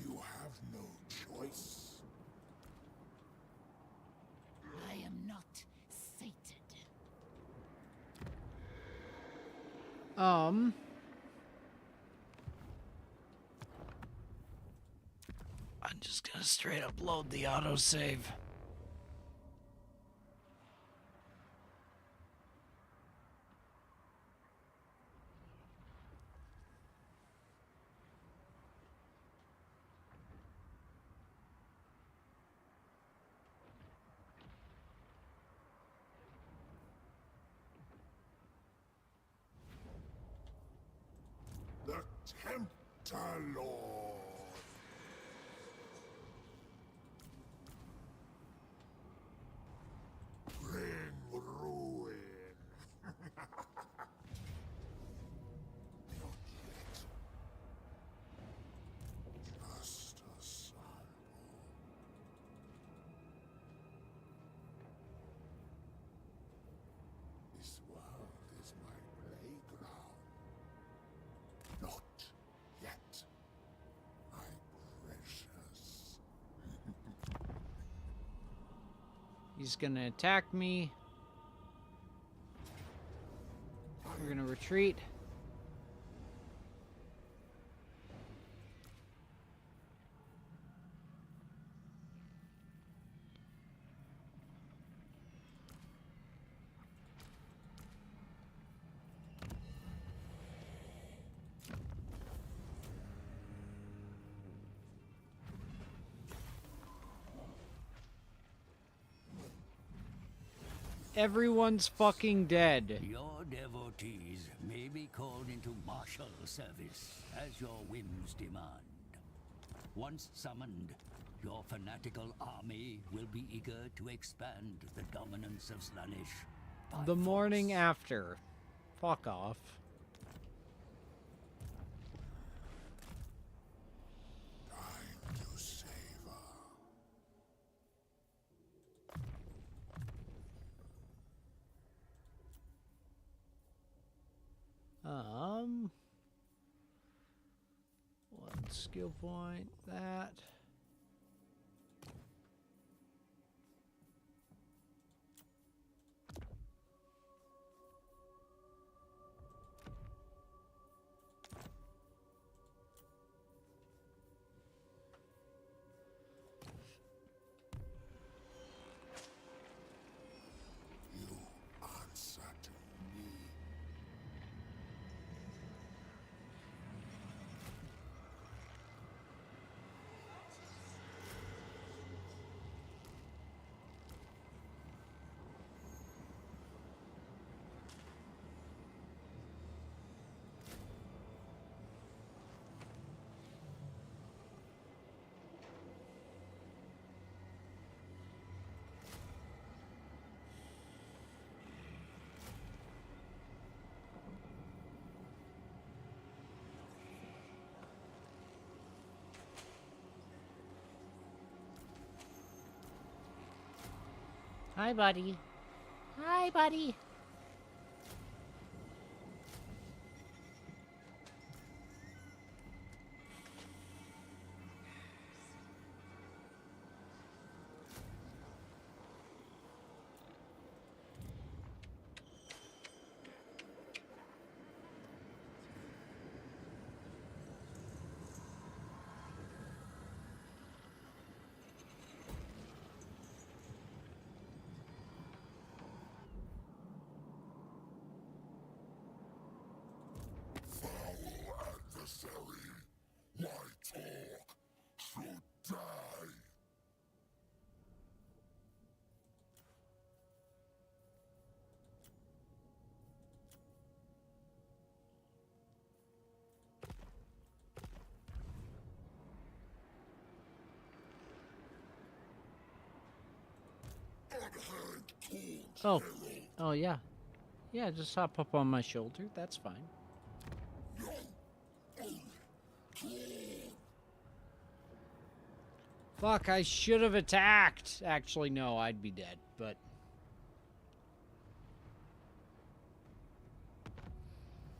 You have no choice. I am not sated. I'm just gonna straight up load the autosave. The Tempter Lord. Bring ruin. Not yet. Just a sample. This world is my playground. Not yet, my precious. He's gonna attack me. We're gonna retreat. Everyone's fucking dead. Your devotees may be called into martial service as your whims demand. Once summoned, your fanatical army will be eager to expand the dominance of Slaanesh. by The morning force. after. Fuck off. Time to savor. One skill point, that. You answer to me. Hi, buddy. Hi, buddy. Oh. Oh, yeah. Yeah, just hop up on my shoulder. That's fine. Fuck, I should have attacked. Actually, no, I'd be dead, but...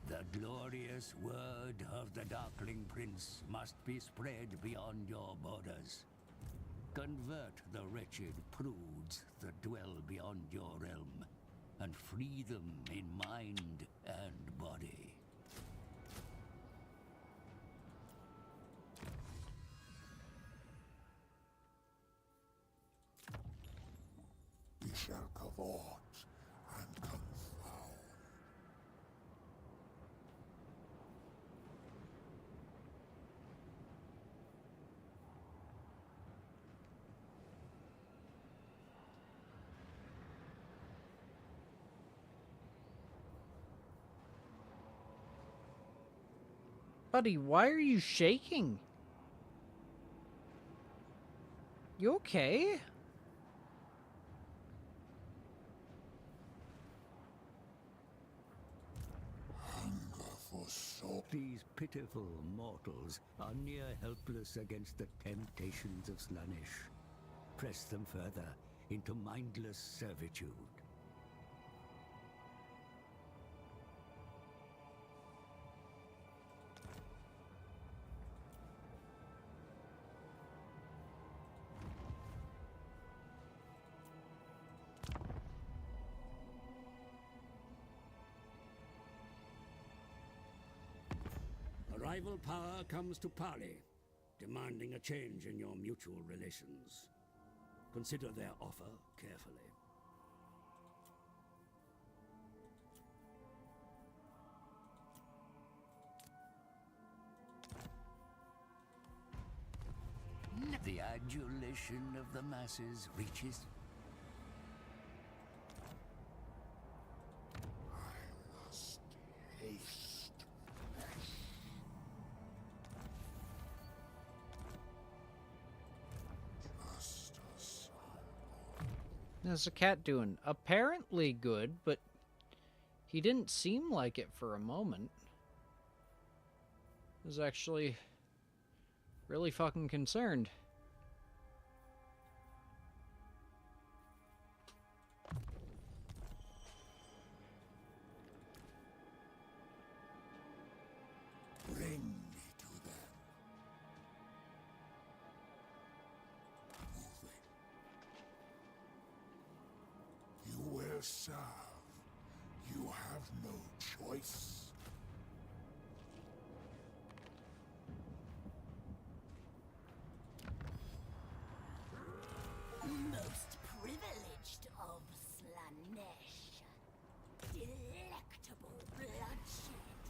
The glorious word of the Darkling Prince must be spread beyond your borders. Convert the wretched prudes that dwell beyond your realm, and free them in mind and body. We shall cavort and confound. Buddy, why are you shaking? You okay? These pitiful mortals are near helpless against the temptations of Slaanesh. Press them further into mindless servitude. A rival power comes to parley, demanding a change in your mutual relations. Consider their offer carefully. The adulation of the masses reaches. I must taste flesh. Just a sample. How's the cat doing? Apparently good, but he didn't seem like it for a moment. I was actually really fucking concerned. Bring me to them. Moving. You will serve. You have no choice. Most privileged of Slaanesh. Delectable bloodshed.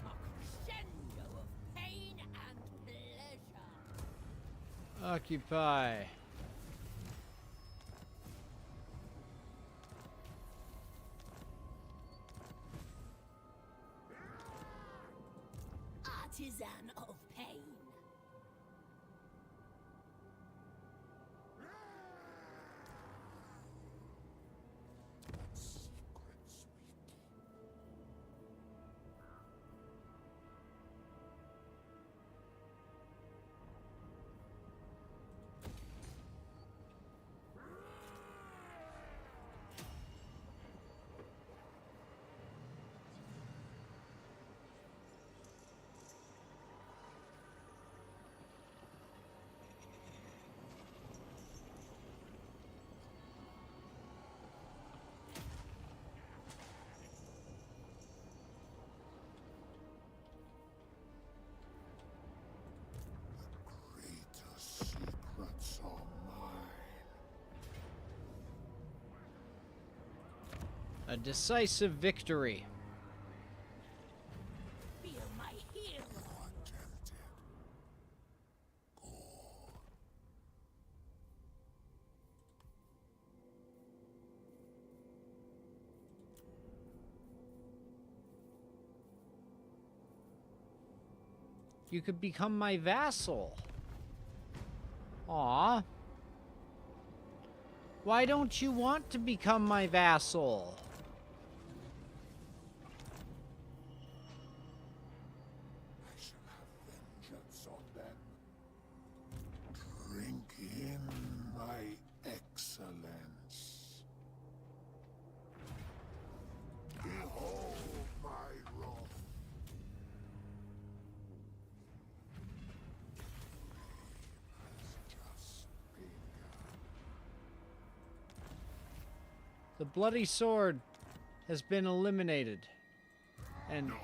A crescendo of pain and pleasure. Occupy. Artisan of pain. Secrets are mine. A decisive victory. Feel my heel. Attempted. Gore. You could become my vassal. Aw. Why don't you want to become my vassal? I shall have vengeance on them. Drink in my excellence. Behold my wrath. The bloody sword has been eliminated. And Do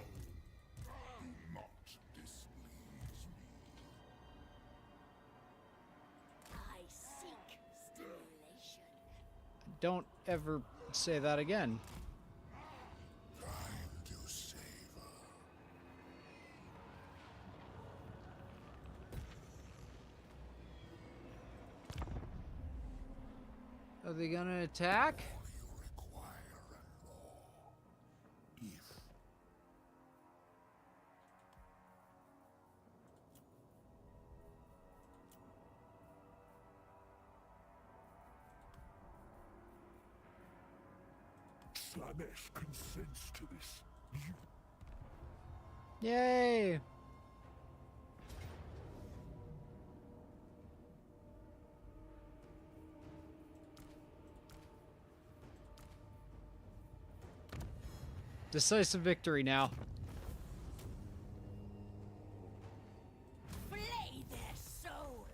not displease me. I seek stimulation. don't ever say that again. Time to savor. Are they gonna attack? Slanesh consents to this. Yay! Decisive victory now. Flay their souls.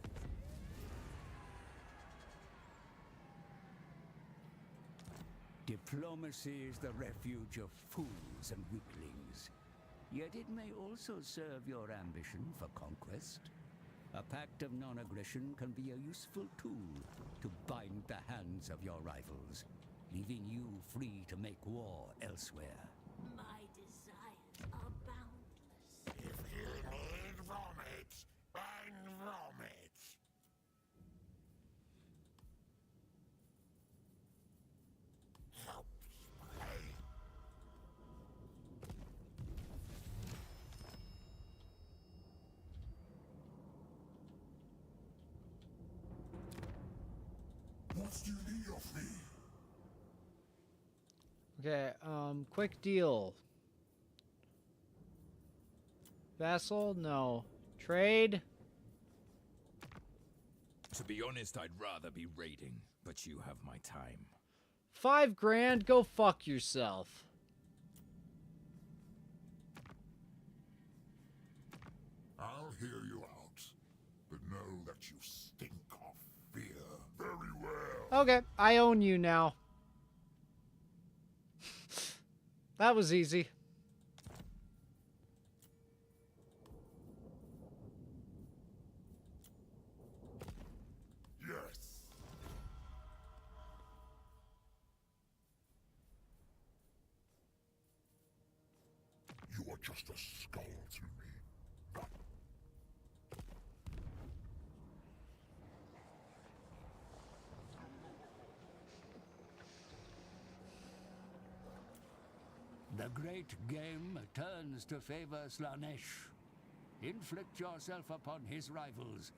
Diplomacy is the refuge of fools and weaklings. Yet it may also serve your ambition for conquest. A pact of non-aggression can be a useful tool to bind the hands of your rivals, leaving you free to make war elsewhere. My desires are boundless. If you need vomit, and vomit. Help play. What do you need of me? Okay, quick deal. Vassal? No. Trade? To be honest, I'd rather be raiding, but you have my time. 5 grand? Go fuck yourself. I'll hear you out, but know that you stink of fear very well. Okay, I own you now. That was easy. Yes. You are just a skull to me. The great game turns to favor Slanesh. Inflict yourself upon his rivals.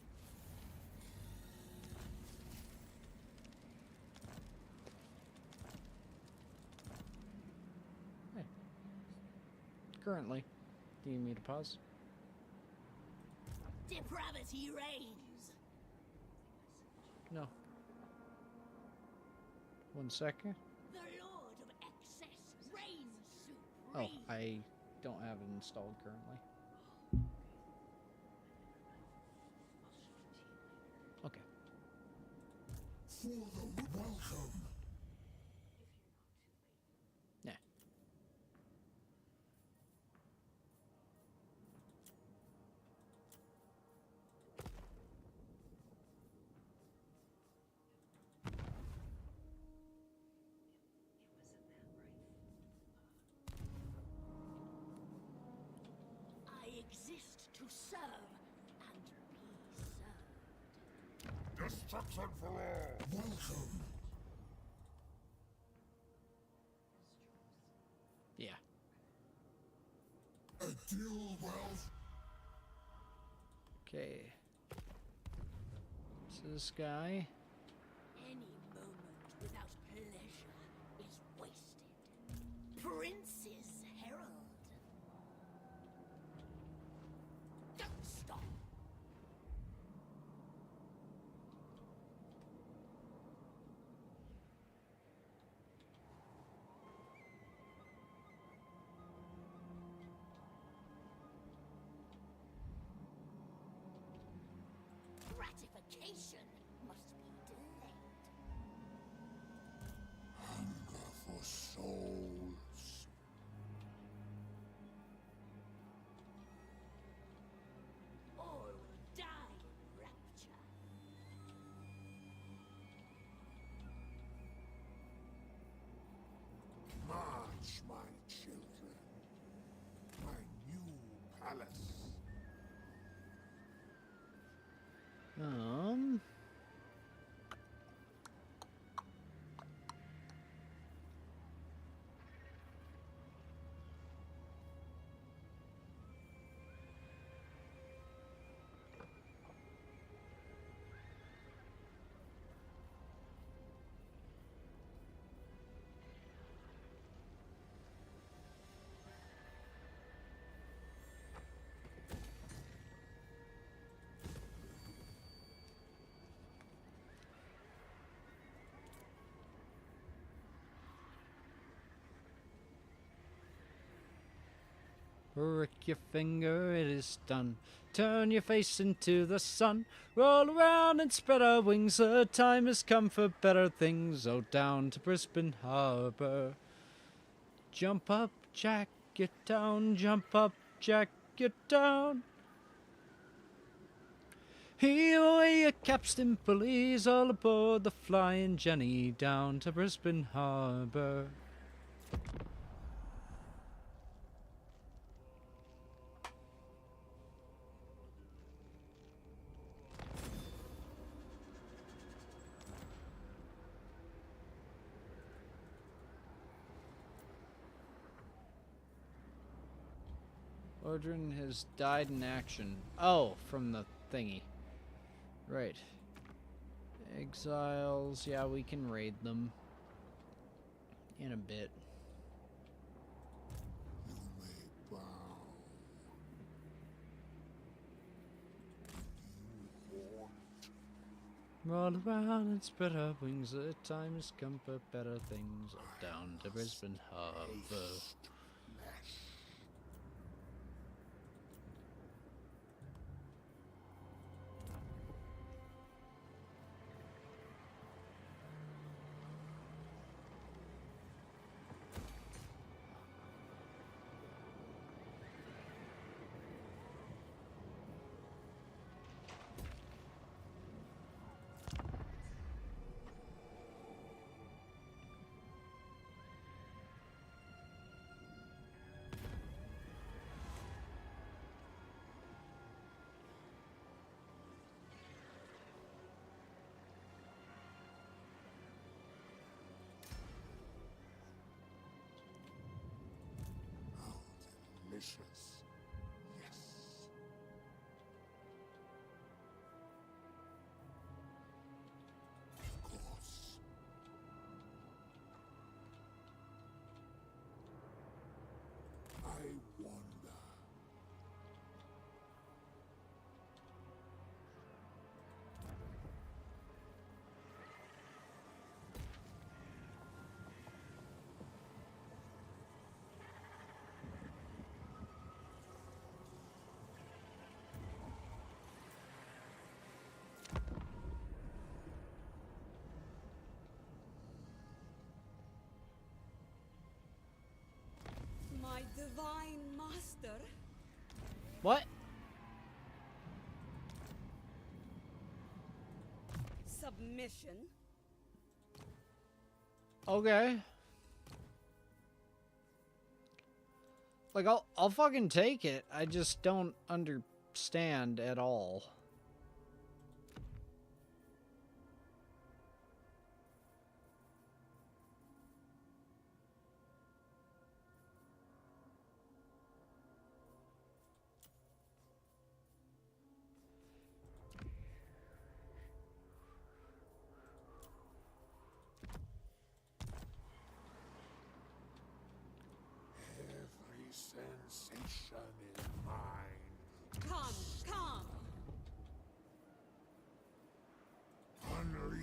Hey. Currently. Do you need me to pause? Depravity reigns. No. 1 second. The Lord of Excess reigns Oh, supreme. I don't have it installed currently. Okay. For the welcome. Yeah. I exist to serve and be served. Destruction for all. Welcome. Yeah. A deal well. Okay. So this guy. Any moment Prince's Herald. Don't stop. Gratification must be delayed. Hunger for souls. All will die in rapture. March, my children. My new palace. Prick your finger, it is done. Turn your face into the sun. Roll around and spread our wings. The time has come for better things. Oh, down to Brisbane Harbour. Jump up, Jack, get down. Jump up, Jack, get down. Heave away your capstan pulleys. All aboard the Flying Jenny. Down to Brisbane Harbour. Ordrin has died in action. Oh, from the thingy. Right. Exiles, yeah, we can raid them. In a bit. You may bow. You want. Roll around and spread our wings. The time has come for better things. Down to Brisbane Harbour. Delicious. Yes. Of course. I wonder. My divine master. What? Submission. Okay. Like, I'll fucking take it. I just don't understand at all.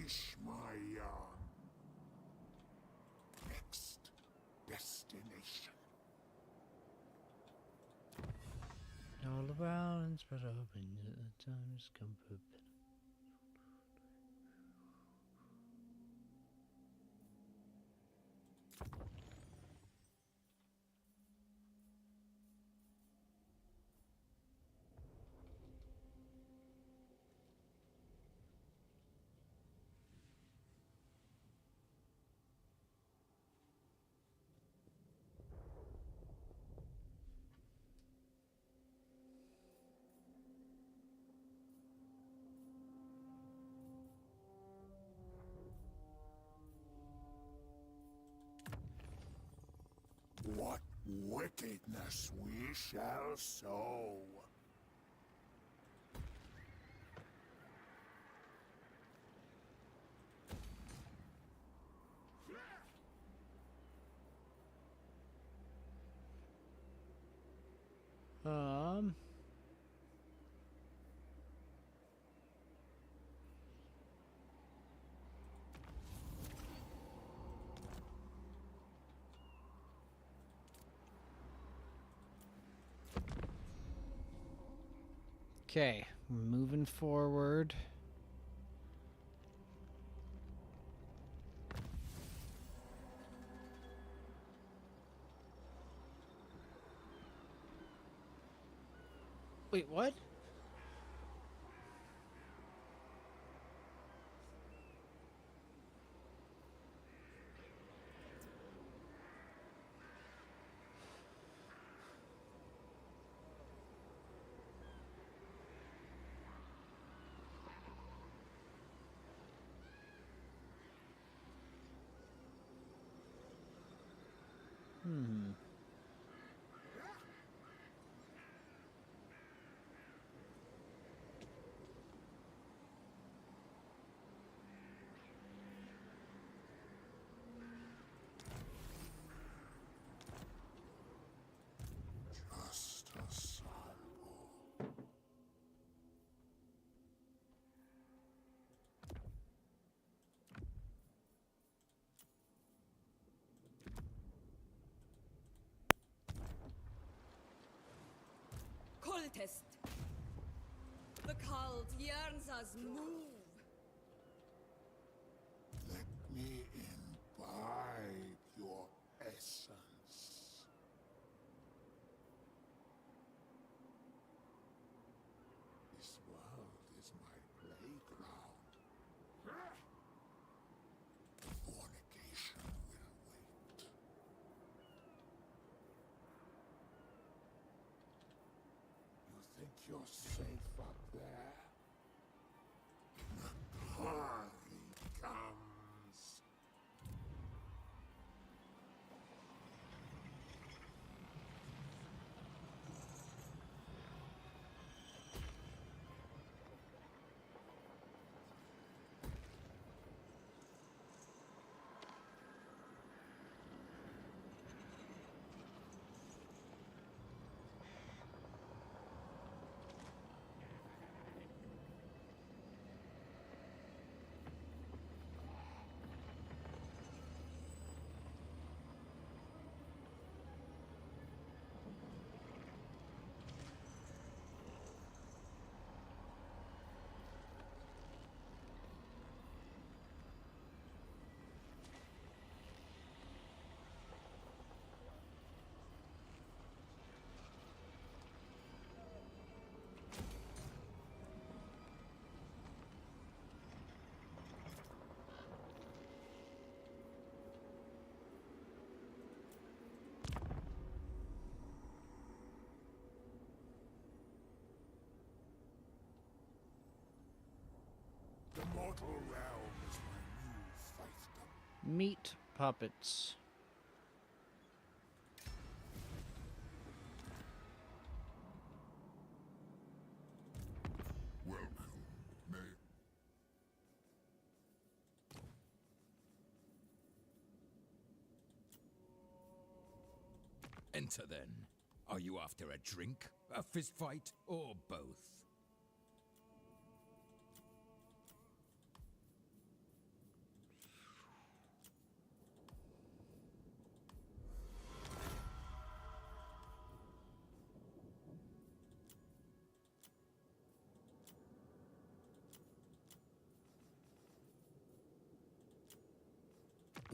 finish my next destination. All around, spread open, the times come for What wickedness we shall sow. Okay, moving forward. Wait, what? Just a salvo. Cultist! The cult yearns us move. Let me imbibe your essence. This world is my playground. Fornication will wait. You think you're safe up there? The party comes. The mortal realm is my new fiefdom. Meat puppets. Welcome, may. Enter then. Are you after a drink, a fist fight, or both?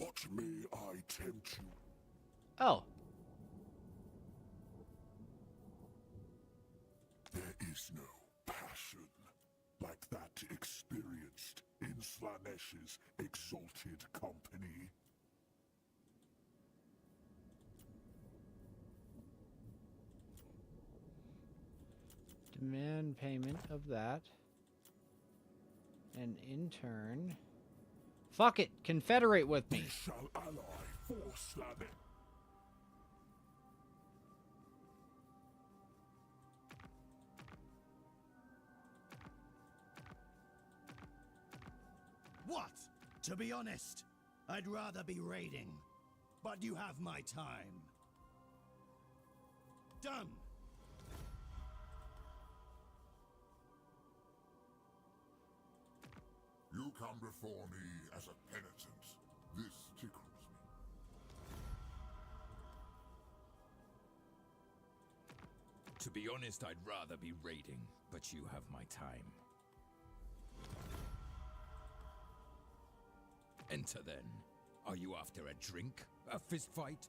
What may I tempt you? Oh. There is no passion like that experienced in Slanesh's exalted company. Demand payment of that. And in turn... Fuck it! Confederate with me! We shall ally for Slanesh. What? To be honest, I'd rather be raiding. But you have my time. Done. You come before me as a penitent. This tickles me. To be honest, I'd rather be raiding, but you have my time. Enter then. Are you after a drink? A fist fight?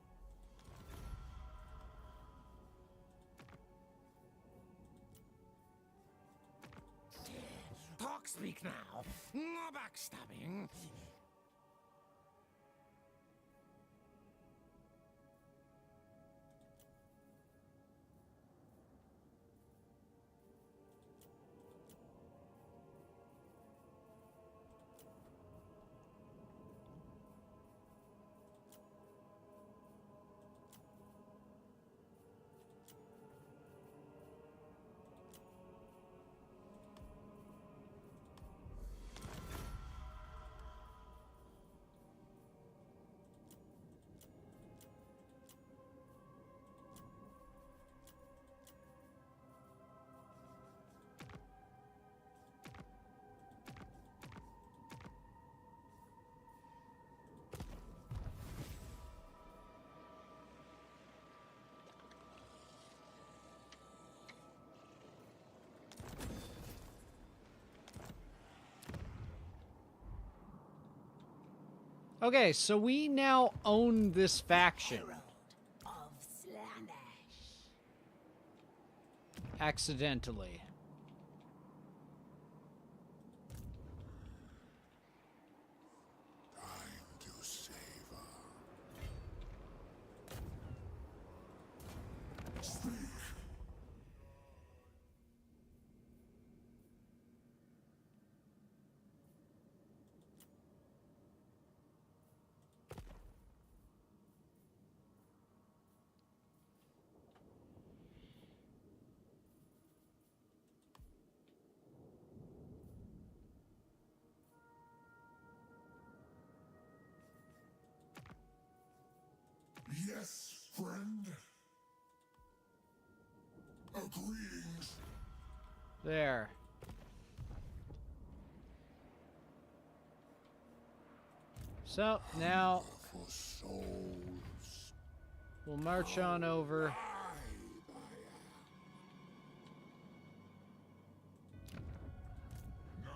Talk speak now. No backstabbing. Okay, so we now own this faction. Of Slanesh. Accidentally. Time to savor. Speak. Yes, friend. Agreeing. There. So, now For souls. we'll march on over. Now,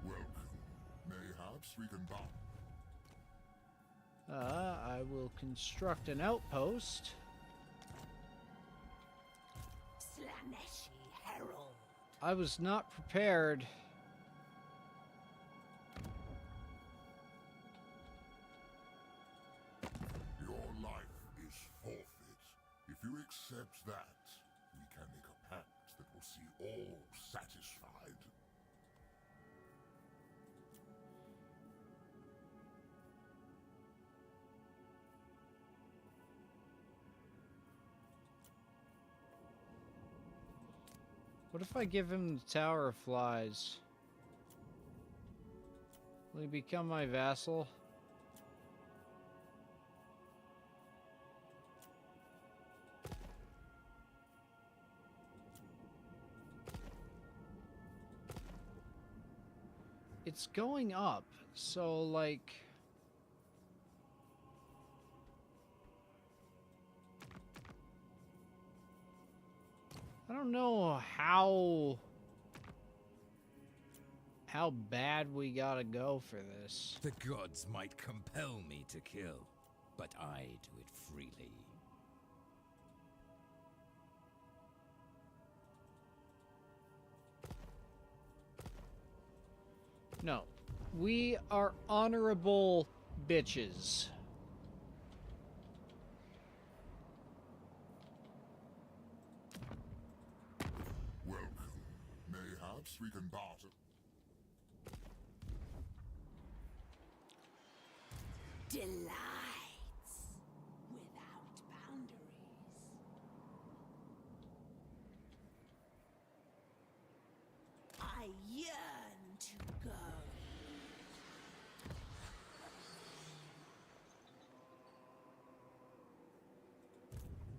welcome. Mayhaps we can bond. I will construct an outpost. Slaneshi Herald. I was not prepared. Your life is forfeit. If you accept that, we can make a pact that will see all satisfied. What if I give him the Tower of Flies? Will he become my vassal? It's going up, so like... I don't know how bad we gotta go for this. The gods might compel me to kill, but I do it freely. No. We are honorable bitches. Welcome. Mayhaps we can barter. Delights without boundaries. I yearn to go.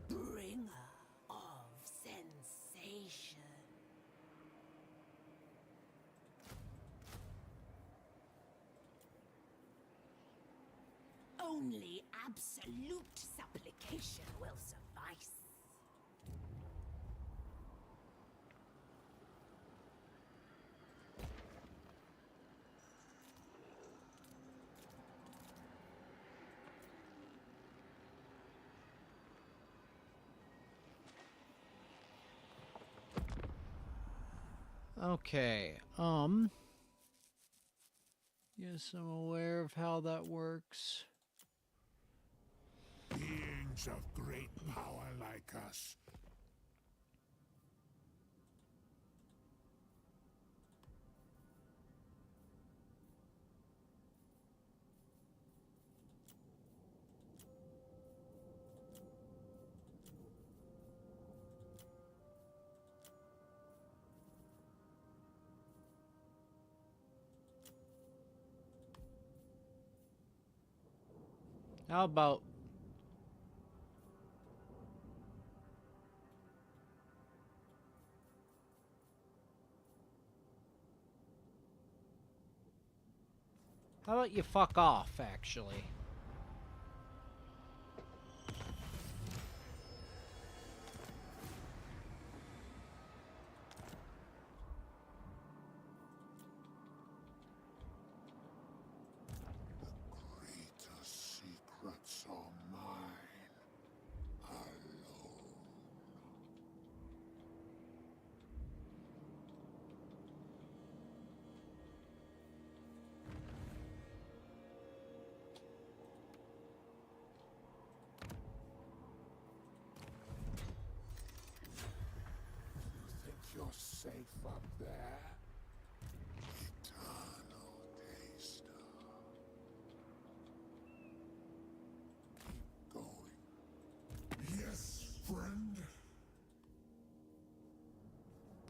Bringer of sensation. Only absolute supplication will suffice. Okay, yes, I'm aware of how that works. Beings of great power like us. How about you fuck off, actually? Greater secrets are mine alone. You think you're safe up there? Eternal taster. Keep going. Yes, friend.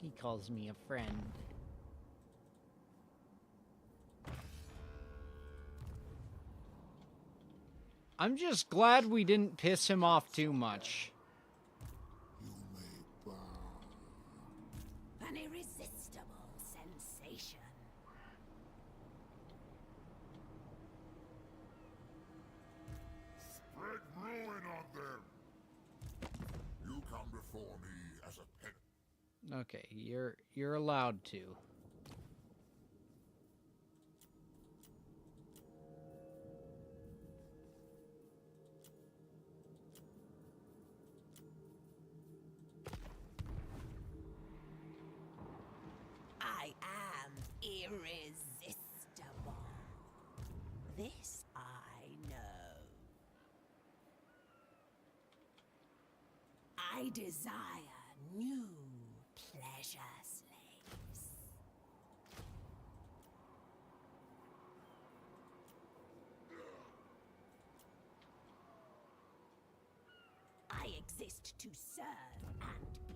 He calls me a friend. I'm just glad we didn't piss him off too much. You may burn. An irresistible sensation. Spread ruin on them. You come before me as a penance. Okay, you're allowed to. I am irresistible. This I know. I desire new pleasure slaves. I exist to serve and be.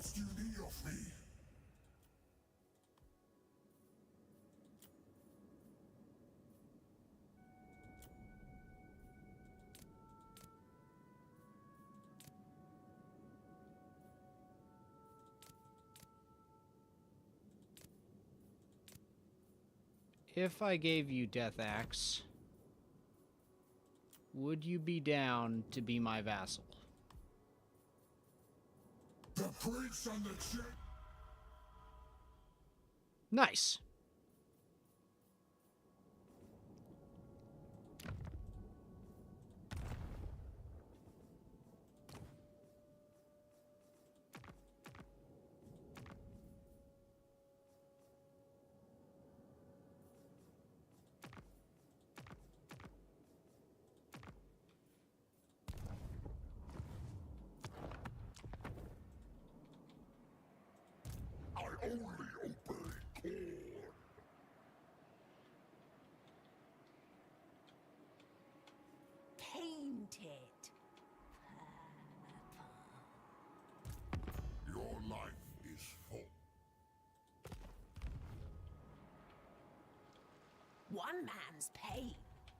else do you need of me? If I gave you Death Axe, would you be down to be my vassal? The prince and the chick. Nice. I only obey Corn. Painted. Your life is full. One man's pain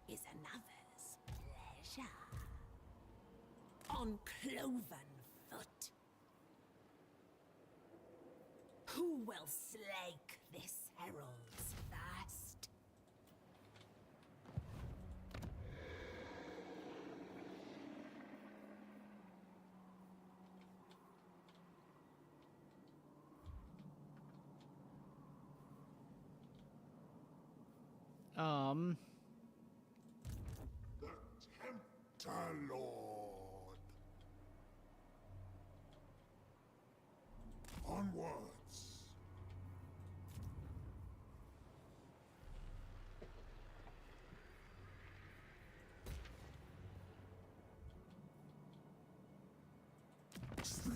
is another's pleasure. On cloven foot. Who will slake this herald's thirst? The Tempter Lord. Onwards. Speak.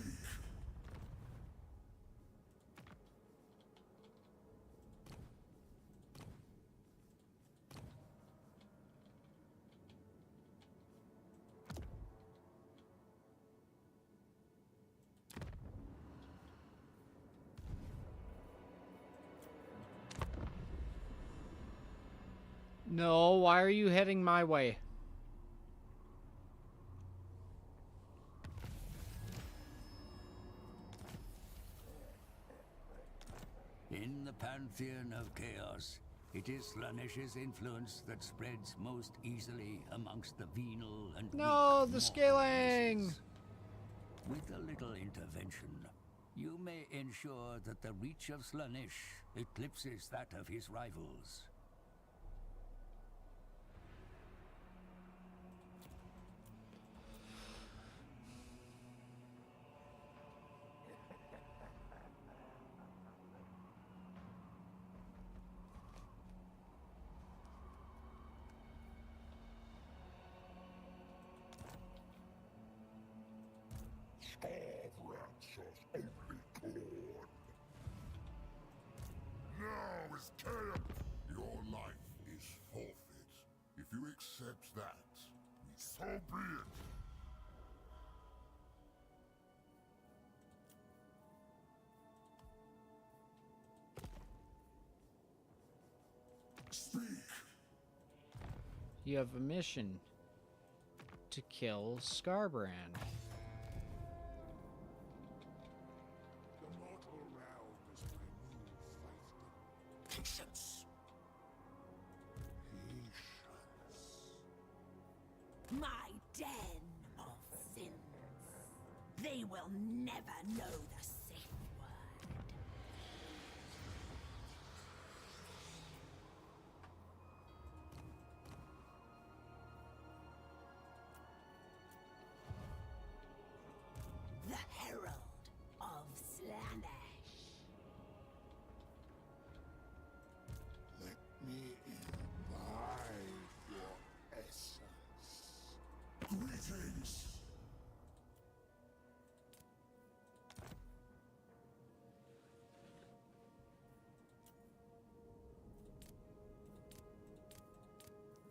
No, why are you heading my way? In the pantheon of chaos, it is Slanesh's influence that spreads most easily amongst the venal and No, weak the mortal scaling! races. With a little intervention, you may ensure that the reach of Slanesh eclipses that of his rivals. Starve ranchers only Corn. Now is chaos. Your life is forfeit. If you accept that, so be it. Speak. You have a mission to kill Scarbrand. The mortal realm is my new fiefdom. Patience. Patience. My den of sins. They will never know the safe word. The Herald of Slanesh. Let me imbibe your essence. Greetings.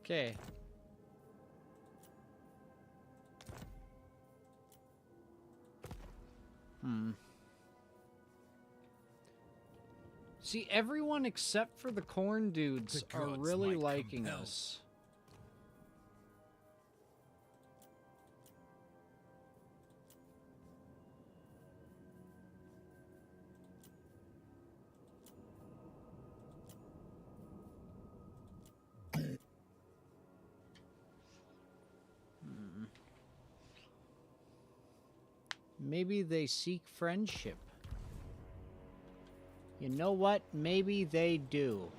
Okay. See, everyone except for the corn dudes The are gods really might liking compel. us. Maybe they seek friendship. You know what? Maybe they do.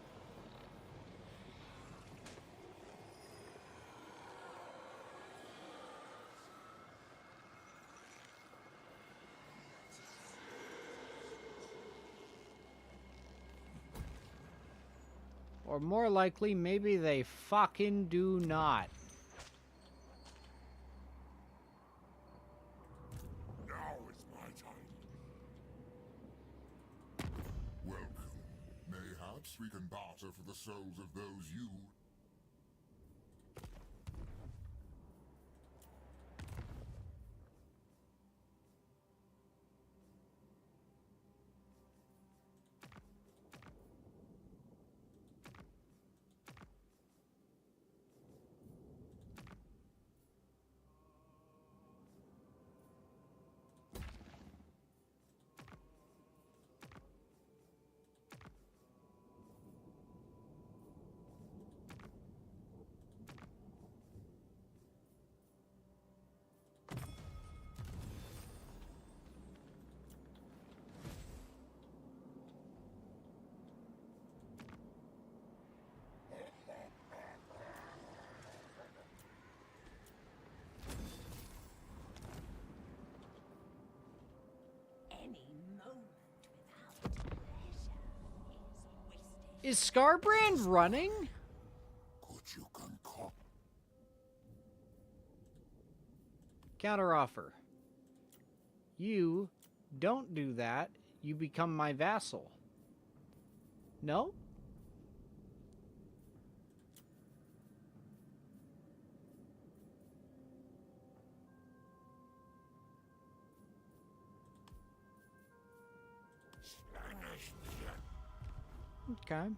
Or more likely, maybe they fucking do not. Now is my time. Welcome. Mayhaps we can barter for the souls of those you... Is Scarbrand running? Could you concoct... Counteroffer. You don't do that. You become my vassal. No? Okay.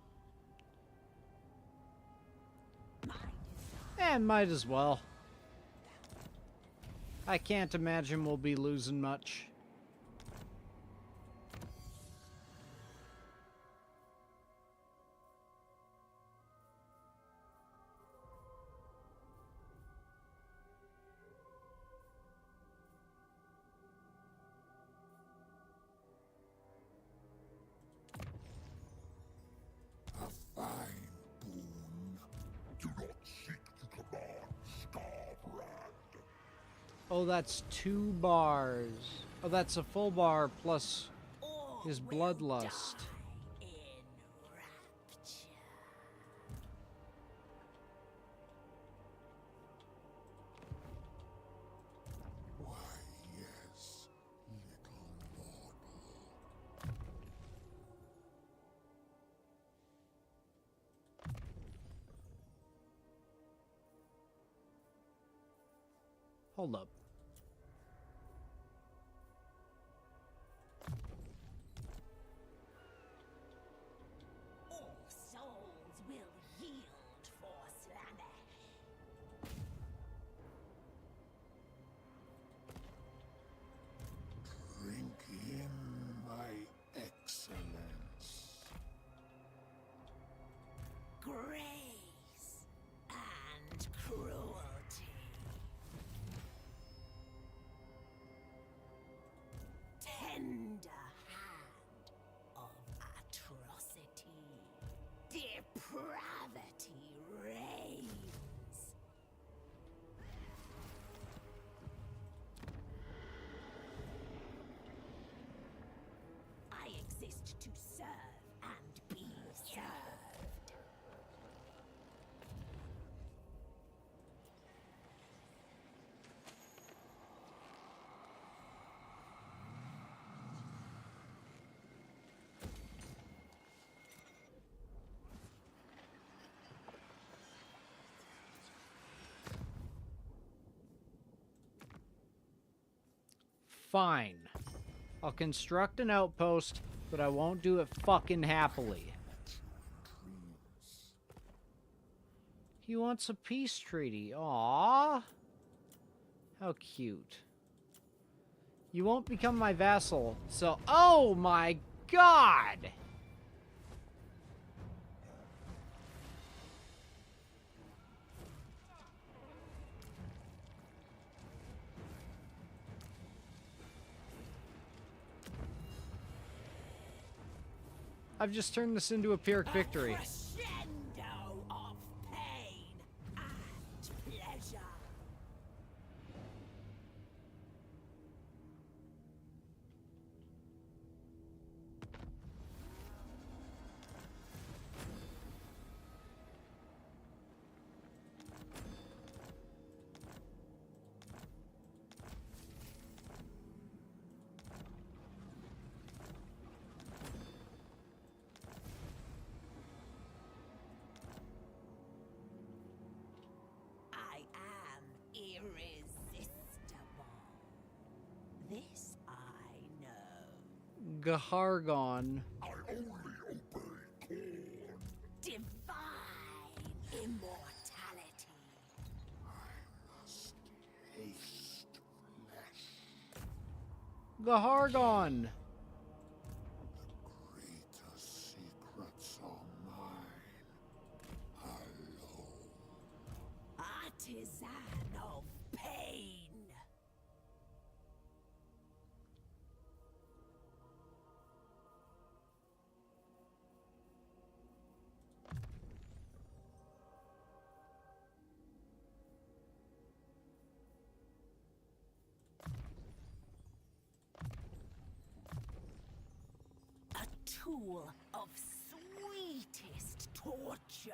And might as well. I can't imagine we'll be losing much. Fine boon. Do not seek to command Scarbrand. Oh, that's 2 bars. Oh, that's a full bar plus his bloodlust. Why, yes, little mortal. Hold up. All souls will yield for Slanesh. Drink in my excellence. Grace and cruelty. Tender hand of atrocity. Depravity reigns. I exist to serve and be served. Fine. I'll construct an outpost but I won't do it fucking happily. He wants a peace treaty. Aww. How cute. You won't become my vassal, so... Oh my god! I've just turned this into a Pyrrhic victory. Crescendo of pain and pleasure. I am irresistible. This I know. Gahargon. I only obey Korn. Divine immortality. Taste flesh. Gahargon. Greater secrets are mine. Alone. Artisan of pain. A tool of sweetest torture.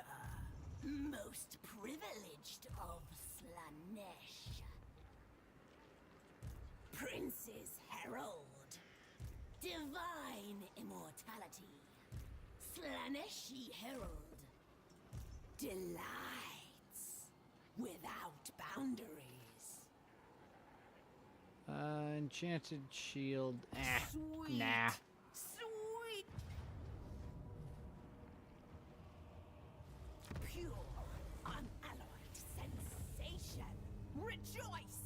Most privileged of Slanesh. Prince's herald. Divine immortality. Slaneshi herald. Delights without boundaries. Enchanted shield. Sweet. Nah. Sweet. Pure, unalloyed sensation. Rejoice.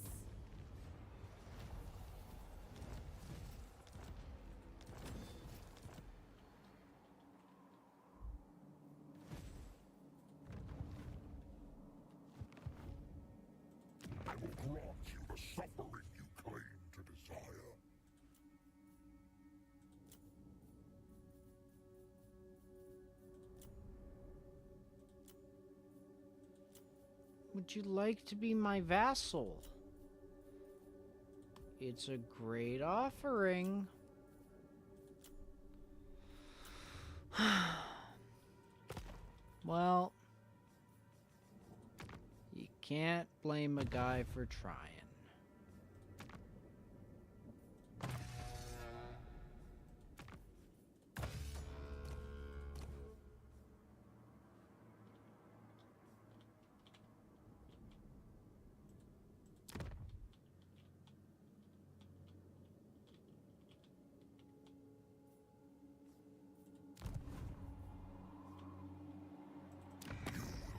I will grant you the suffering you claim to desire. Would you like to be my vassal? It's a great offering. Well, you can't blame a guy for trying.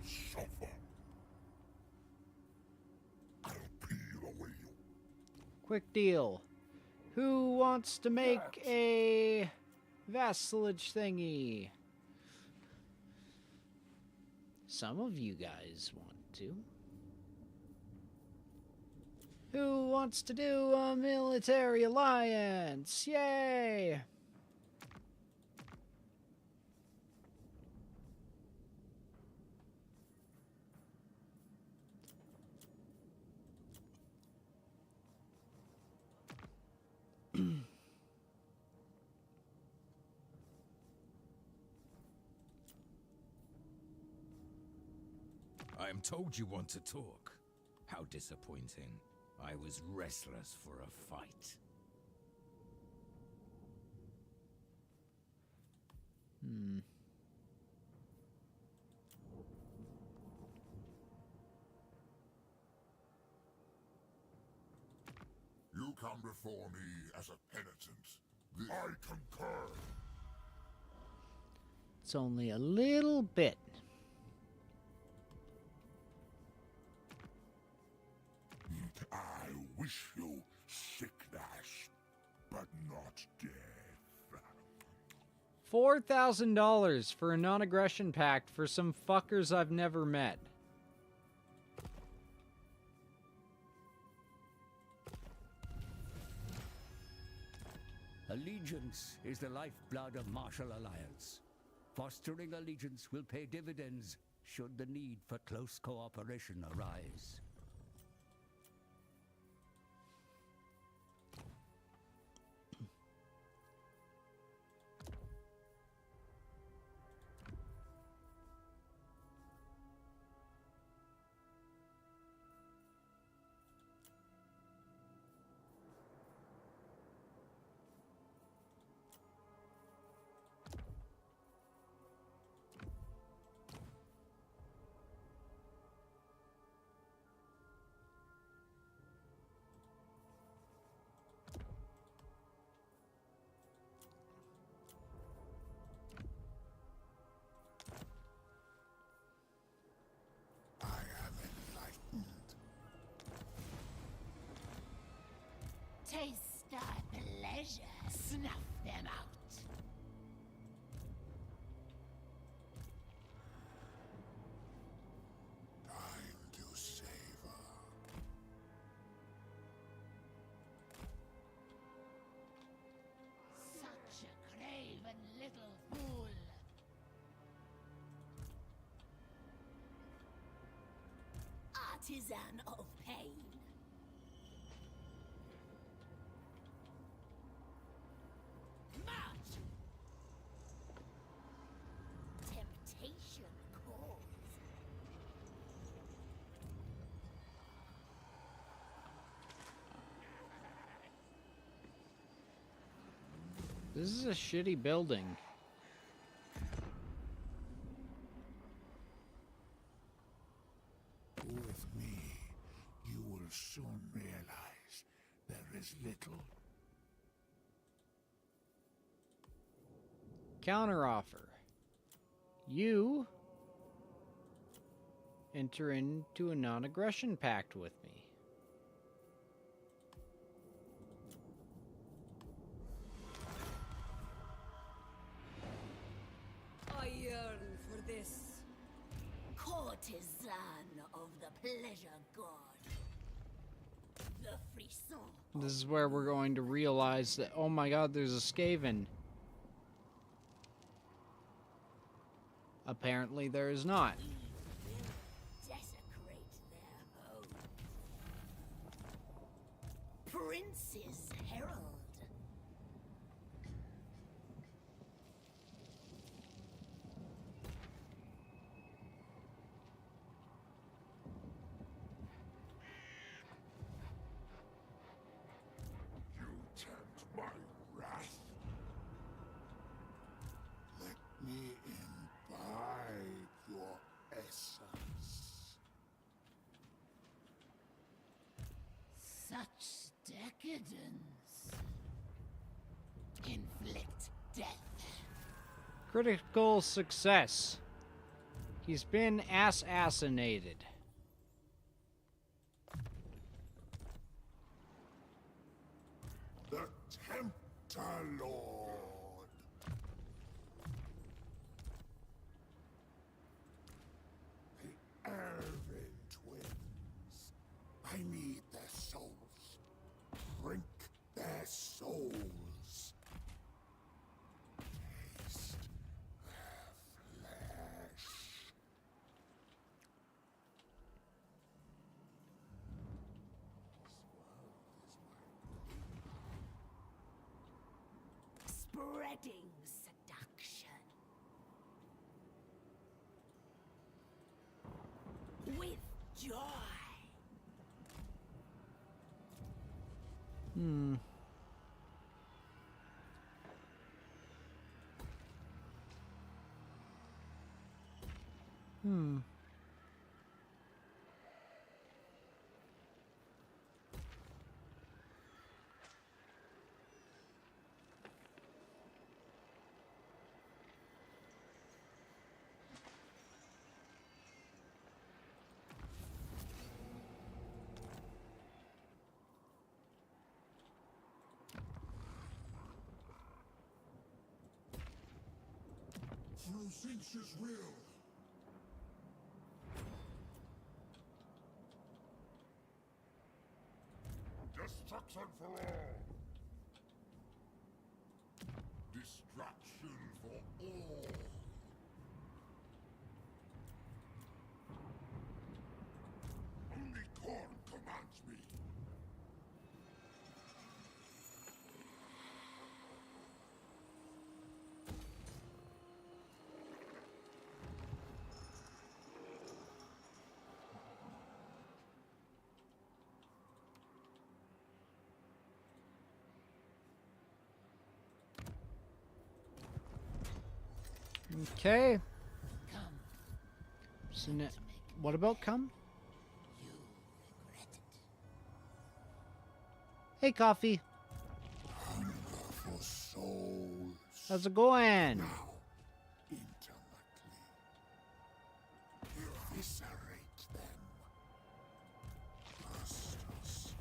Suffer. I'll peel away your Quick deal. Who wants to make a vassalage thingy? Some of you guys want to. Who wants to do a military alliance? Yay! I am told you want to talk. How disappointing. I was restless for a fight. You come before me as a penitent. I concur. It's only a little bit. I wish you sickness, but not death. $4,000 for a non-aggression pact for some fuckers I've never met. Allegiance is the lifeblood of martial alliance. Fostering allegiance will pay dividends should the need for close cooperation arise. Taste our pleasure. Snuff them out. Time to savor. Such a craven little fool. Artisan of pain. March! Temptation calls. This is a shitty building. With me, you will soon realize there is little. Counteroffer. You enter into a non-aggression pact with me. I yearn for this. Courtesan of the pleasure god. The frisson. This is where we're going to realize that, oh my god, there's a Skaven. Apparently there is not. Desecrate their home. Prince's herald. You tempt my wrath. Let me imbibe your essence. Such decadence. Inflict death. Critical success. He's been assassinated. The Tempter Lord. The Elven twins. I need their souls. Drink their souls. Taste their flesh. Spreading seduction. With joy. Hmm. Hmm. sinks his will. Destruction for all. Distraction for all. Only Korn commands me. Okay. So what about come? Hey, Coffee. Hunger for souls. How's it going? Intimately. Eviscerate them. Justice.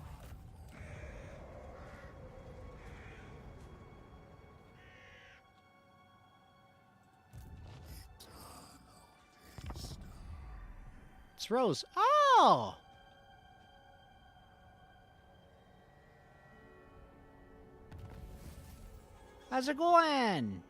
It's Rose. Oh! How's it going?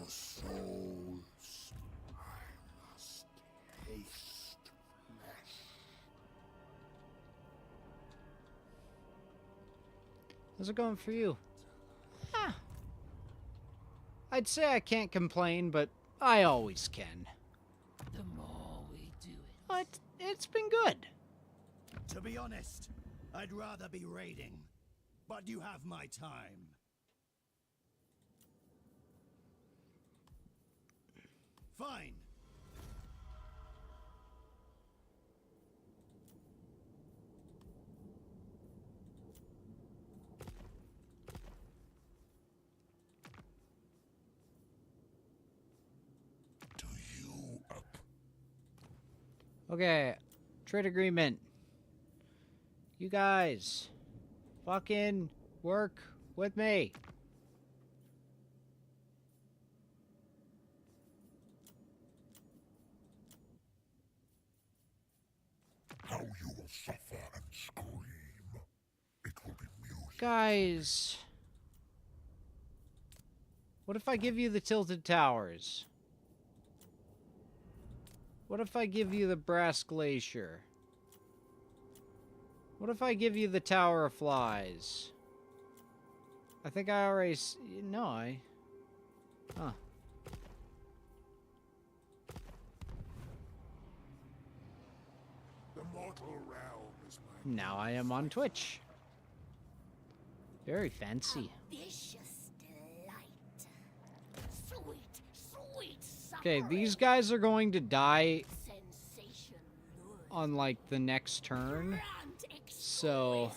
Souls. I must taste flesh. How's it going for you? Ah. I'd say I can't complain, but I always can. The more we do it. But it's been good. To be honest, I'd rather be raiding. But you have my time. Fine. To you up. Okay, trade agreement. You guys, fucking work with me. How you will suffer and scream. It will be music. Guys, what if I give you the Tilted Towers? What if I give you the Brass Glacier? What if I give you the Tower of Flies? I think I already... No, I... Huh. The mortal realm is my... Now I am on Twitch. Very fancy. Vicious delight. Sweet, sweet Okay, these guys are going to die on, like, the next turn. So...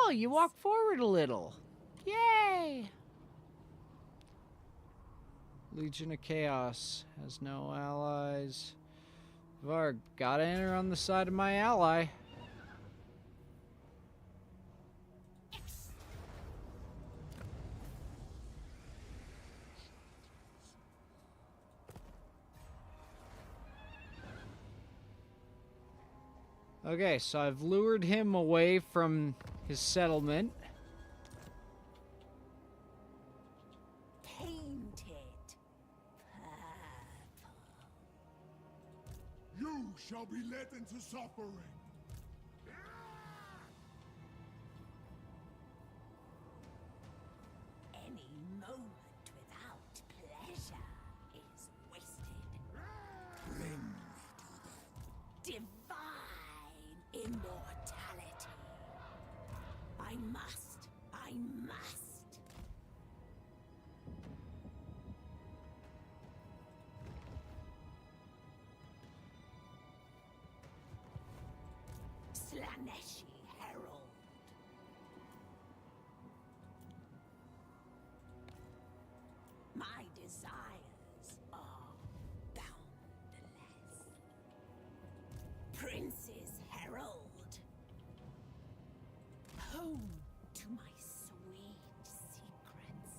Oh, you walk forward a little. Yay! Legion of Chaos has no allies. Varg, gotta enter on the side of my ally. Okay, so I've lured him away from his settlement. Painted purple. You shall be led into suffering. Any moment without pleasure is wasted. Bring Divine immortality. I must. Slaneshi Herald. My desires are boundless. Prince's Herald. Home to my sweet secrets.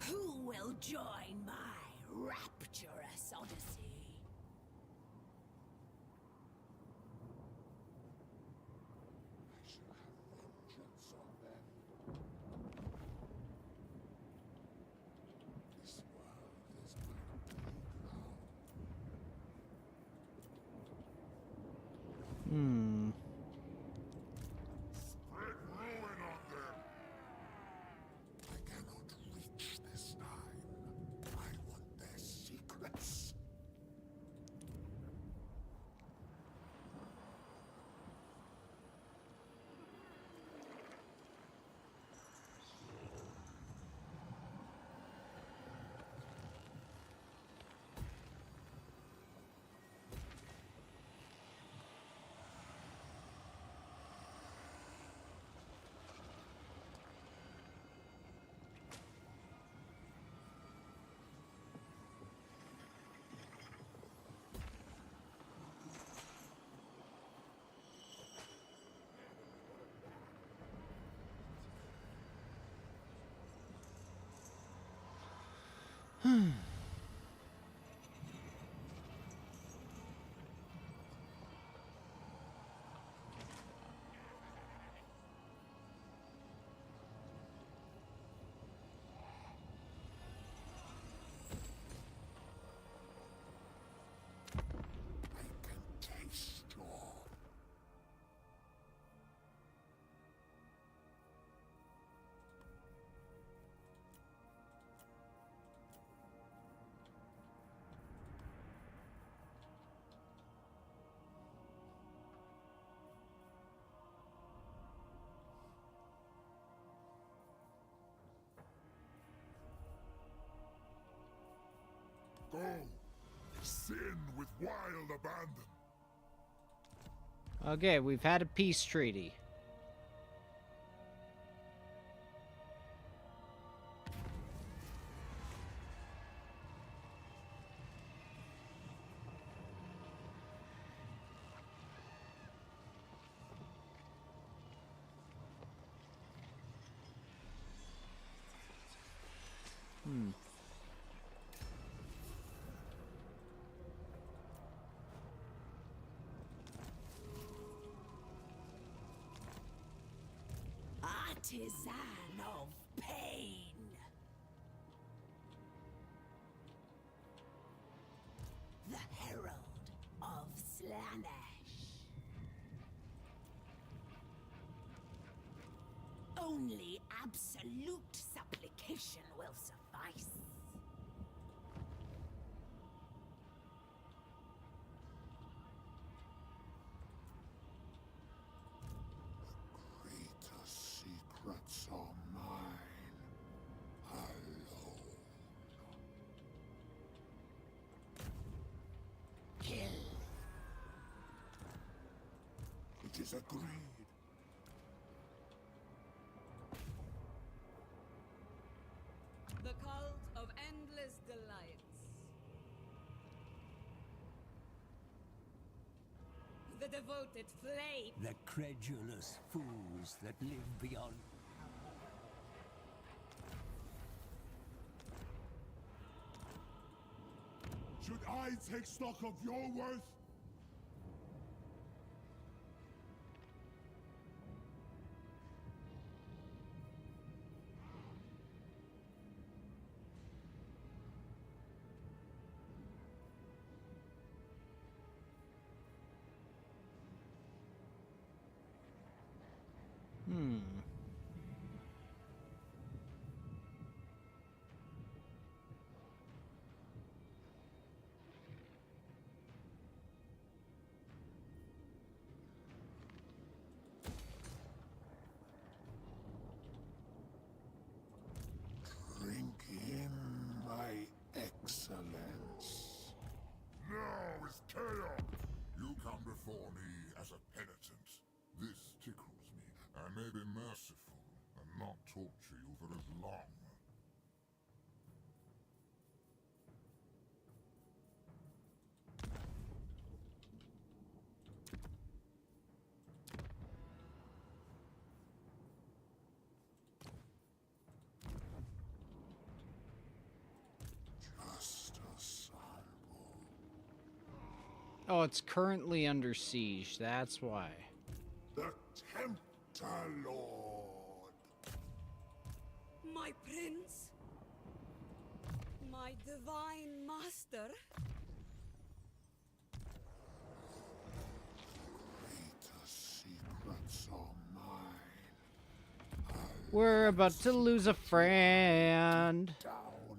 Who will join my rapturous odyssey? I shall have vengeance on them. This world is my playground. Spread ruin on them. I cannot reach this time. I want their secrets. I can taste your Go! Sin with wild abandon. Okay, we've had a peace treaty. Artisan of pain. The Herald of Slanesh. Only absolute supplication will suffice. Greater secrets are mine alone. is agreed. The cult of endless delights. The devoted flame. The credulous fools that live beyond. Should I take stock of your worth? Drink in my excellence. Now is chaos! You come before me as a penitent. This tickles me. I may be merciful and not torture you for as long. Oh, it's currently under siege. That's why. The Tempter Lord. My prince. My divine master. Greater secrets are mine. We're about to lose a friend.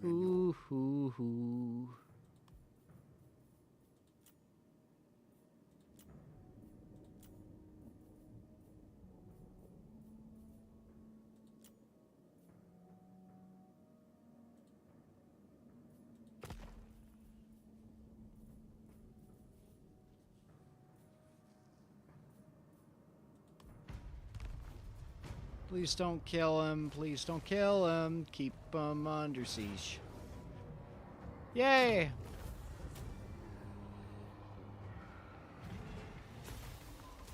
Ooh, hoo, hoo. Please don't kill him. Please don't kill him. Keep him under siege. Yay!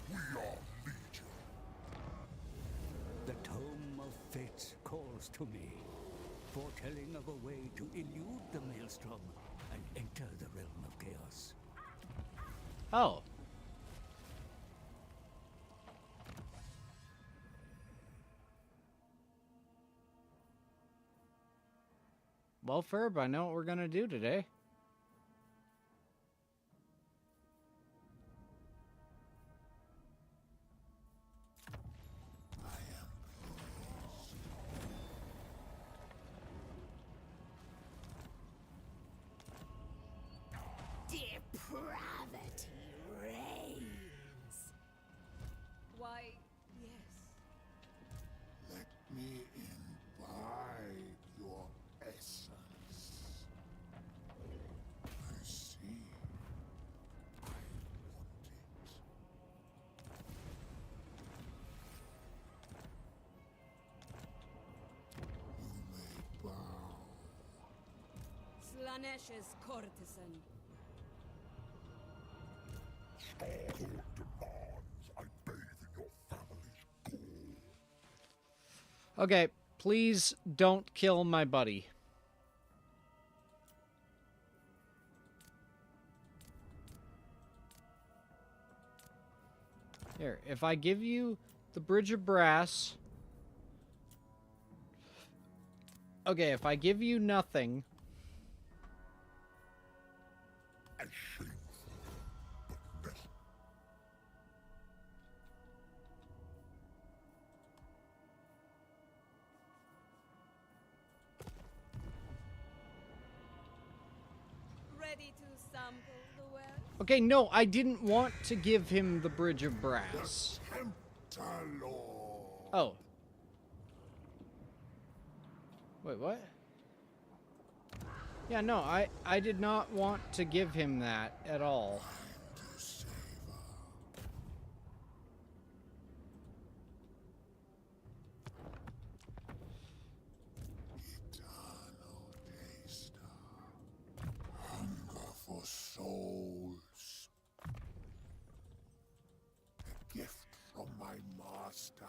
We are legion. The Tome of Fates calls to me, foretelling of a way to elude the maelstrom and enter the realm of chaos. Oh. Well, Ferb, I know what we're gonna do today. Depravity reigns. Why, yes. Let me imbibe your essence. I see. I want it. You may bow. Slanesh's courtesan. Starlord demands I bathe in your family's gore. Okay, please don't kill my buddy. Here, if I give you the Bridge of Brass... Okay, if I give you nothing... Ready to sample the well? Okay, no, I didn't want to give him the Bridge of Brass. Oh. Wait, what? Yeah, no, I did not want to give him that at all. my master.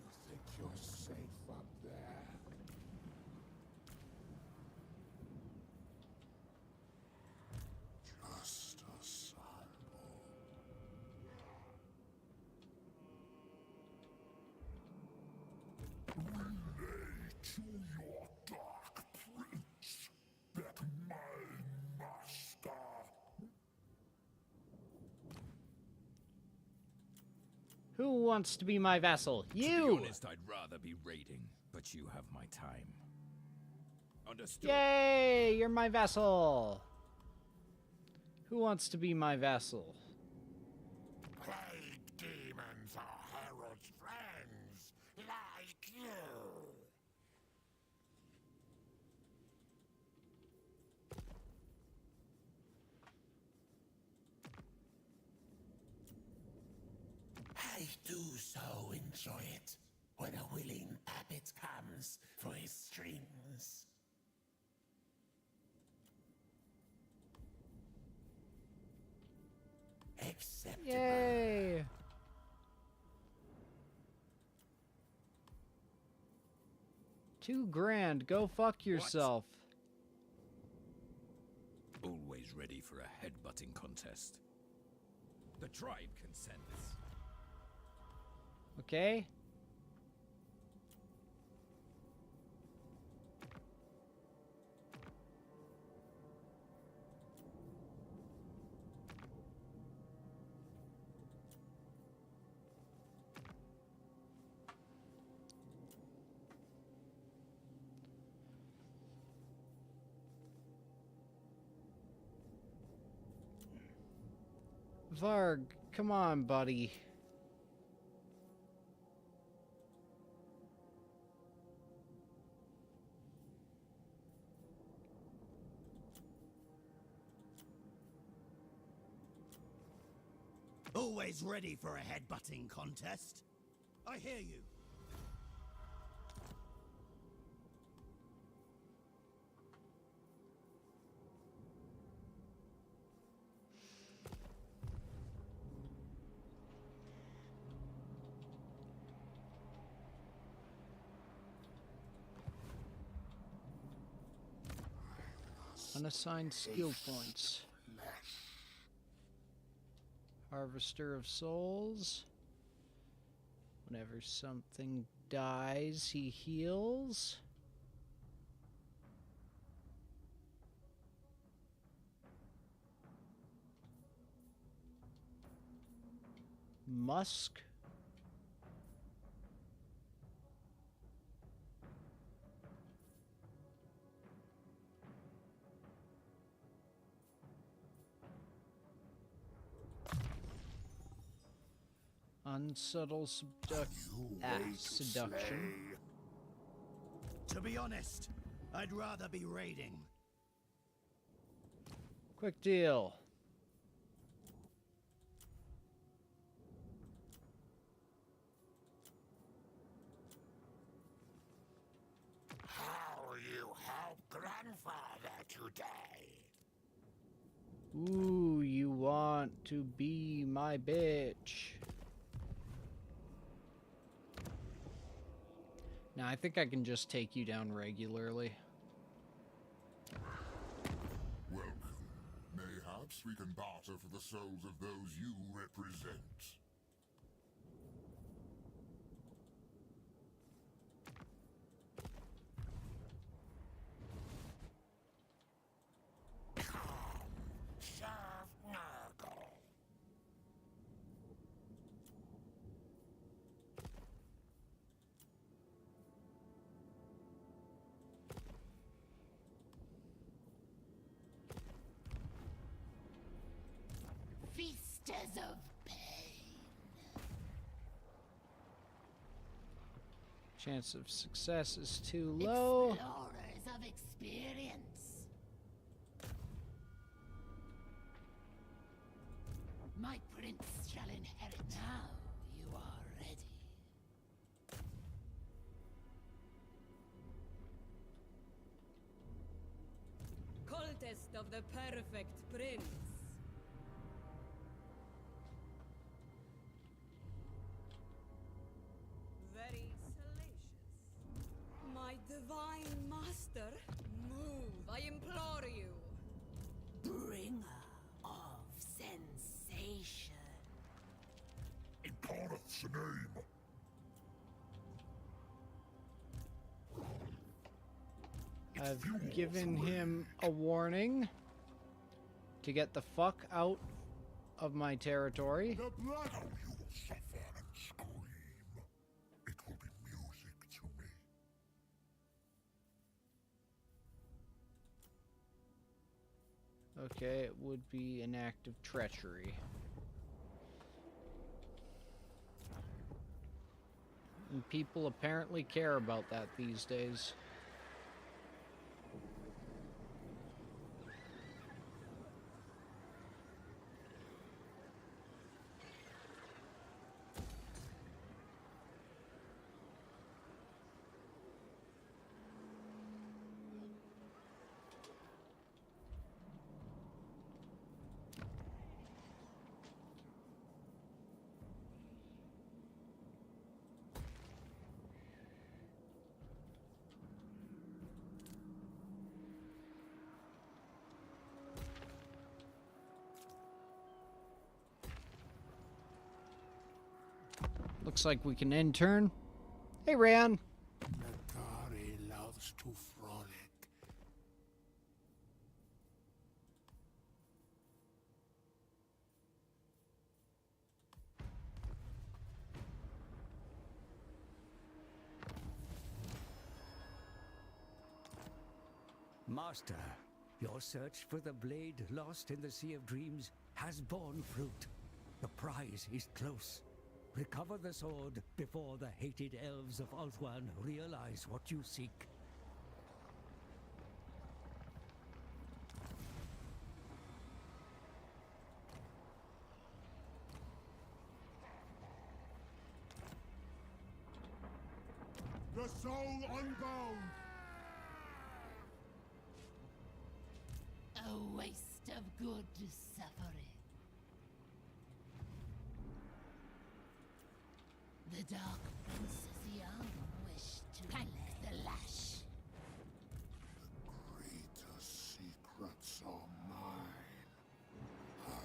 You think you're safe up there? Just a sample. Relay to your dark prince that my master. Who wants to be my vassal? To You! be honest, I'd rather be raiding, but you have my time. Understood. Yay! You're my vassal! Who wants to be my vassal? Plague demons are Harold's friends, like you. I do so enjoy it when a willing puppet comes for his strings. Acceptable. Yay! $2,000. Go fuck yourself. Always ready for a headbutting contest. The tribe consents. Okay. Varg, come on, buddy. Always ready for a headbutting contest. I hear you. Unassigned skill points. Harvester of Souls. Whenever something dies, he heals. Musk. Unsubtle seduction. To be honest, I'd rather be raiding. Quick deal. How you help grandfather today? Ooh, you want to be my bitch. Now, I think I can just take you down regularly. Welcome. Mayhaps we can barter for the souls of those you represent. Feasters of pain. Chance of success is too low. Explorers of experience. My prince shall inherit. Now you are ready. finest of the perfect prince. Very salacious. My divine master, move, I implore you. Bringer of sensation. Incarnate's the name. I've given him a warning to get the fuck out of my territory. The blood. How you will suffer and scream. It will be music to me. Okay, it would be an act of treachery. And people apparently care about that these days. Looks like we can intern. Hey, Ryan. Natari loves to frolic. Master, your search for the blade lost in the Sea of Dreams has borne fruit. The prize is close. Recover the sword before the hated elves of Ulthuan realize what you seek. The soul unbound. A waste of good suffering. The Dark Princess Young wished to pack the lash. The greater secrets are mine. Alone.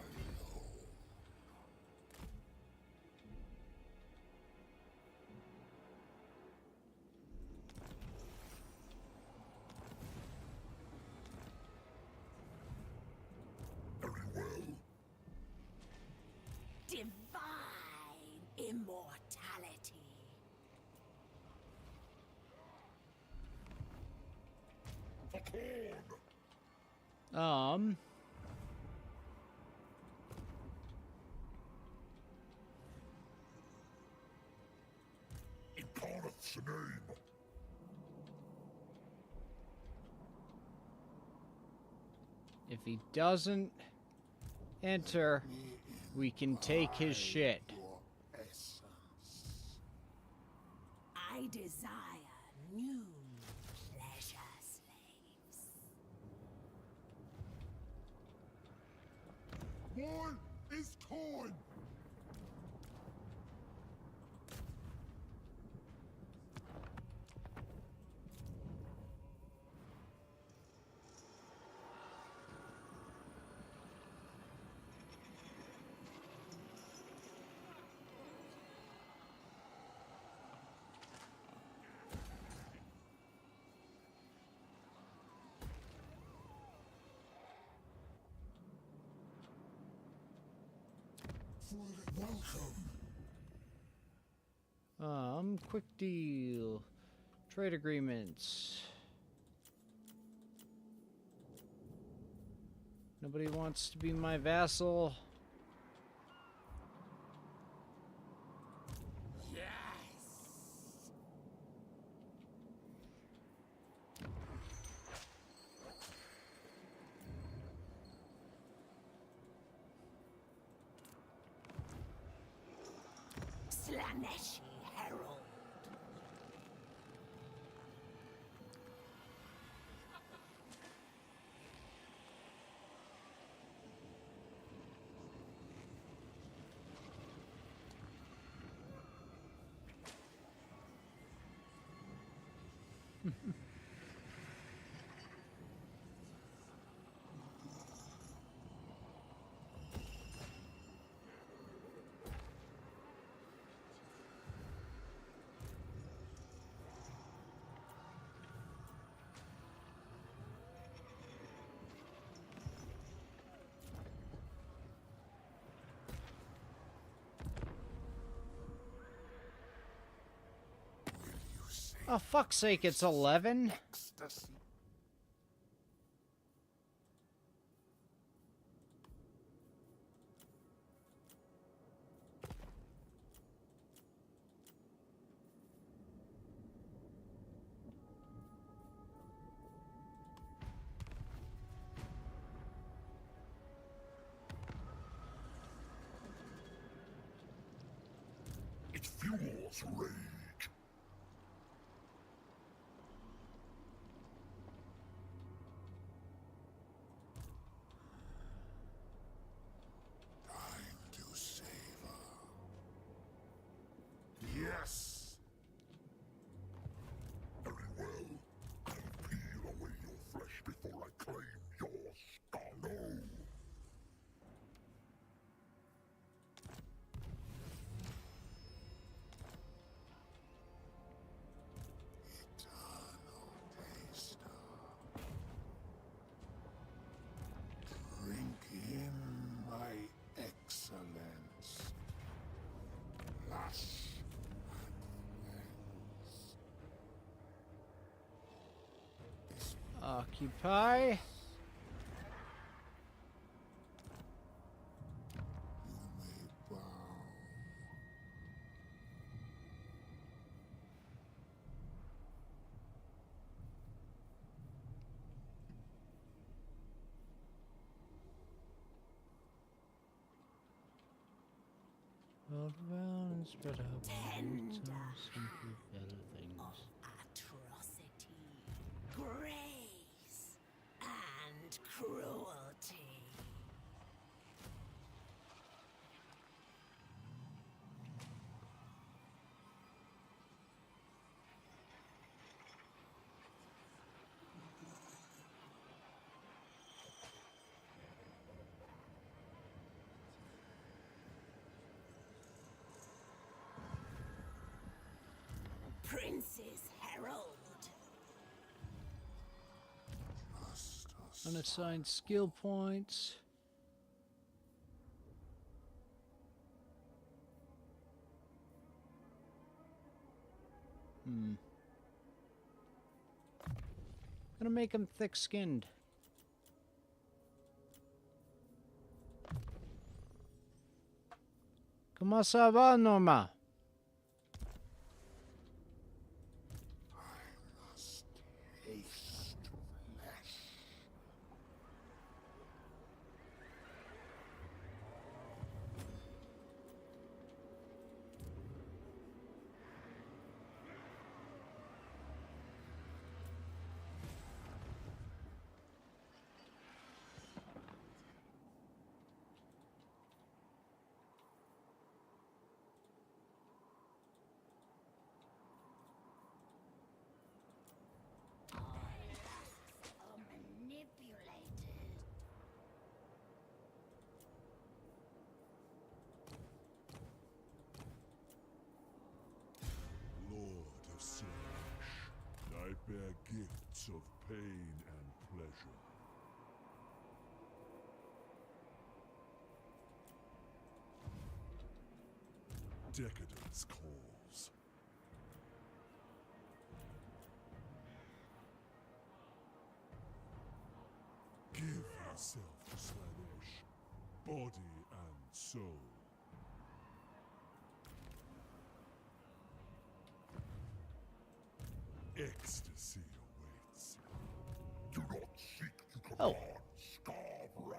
Very well. Divine immortality. Incarnate's the name. If he doesn't enter, we can take his shit. I desire new pleasure slaves. What is time? Welcome. Quick deal. Trade agreements. Nobody wants to be my vassal. Slaneshi Herald. Oh, fuck's sake, it's 11? Ecstasy. It fuels rage. Time to savor. Yes. Very well. I'll peel away your flesh before I claim your skull. No. Eternal taster. Drink in my excellence. Lush and Occupy. you may bow. Roll around and spread out. Tender Simple better things. atrocity, grace, and cruelty. Prince's Herald. Unassigned skill points. Gonna make him thick-skinned. Comment ça va, Norma? Taste flesh. Are manipulated. Lord of Slash, I bear gifts of pain and pleasure. Decadence calls. Give yourself to Slanesh, body and soul. Ecstasy awaits. Do not seek to command Scarbrand.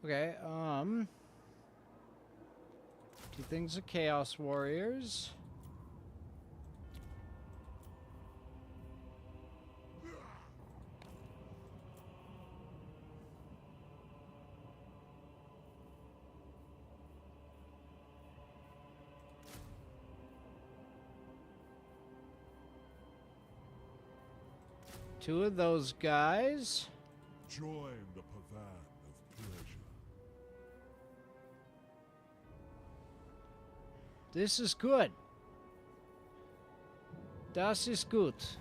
Okay, two things of Chaos Warriors. 2 of those guys. Join the Pavan of pleasure. This is good. Das ist gut.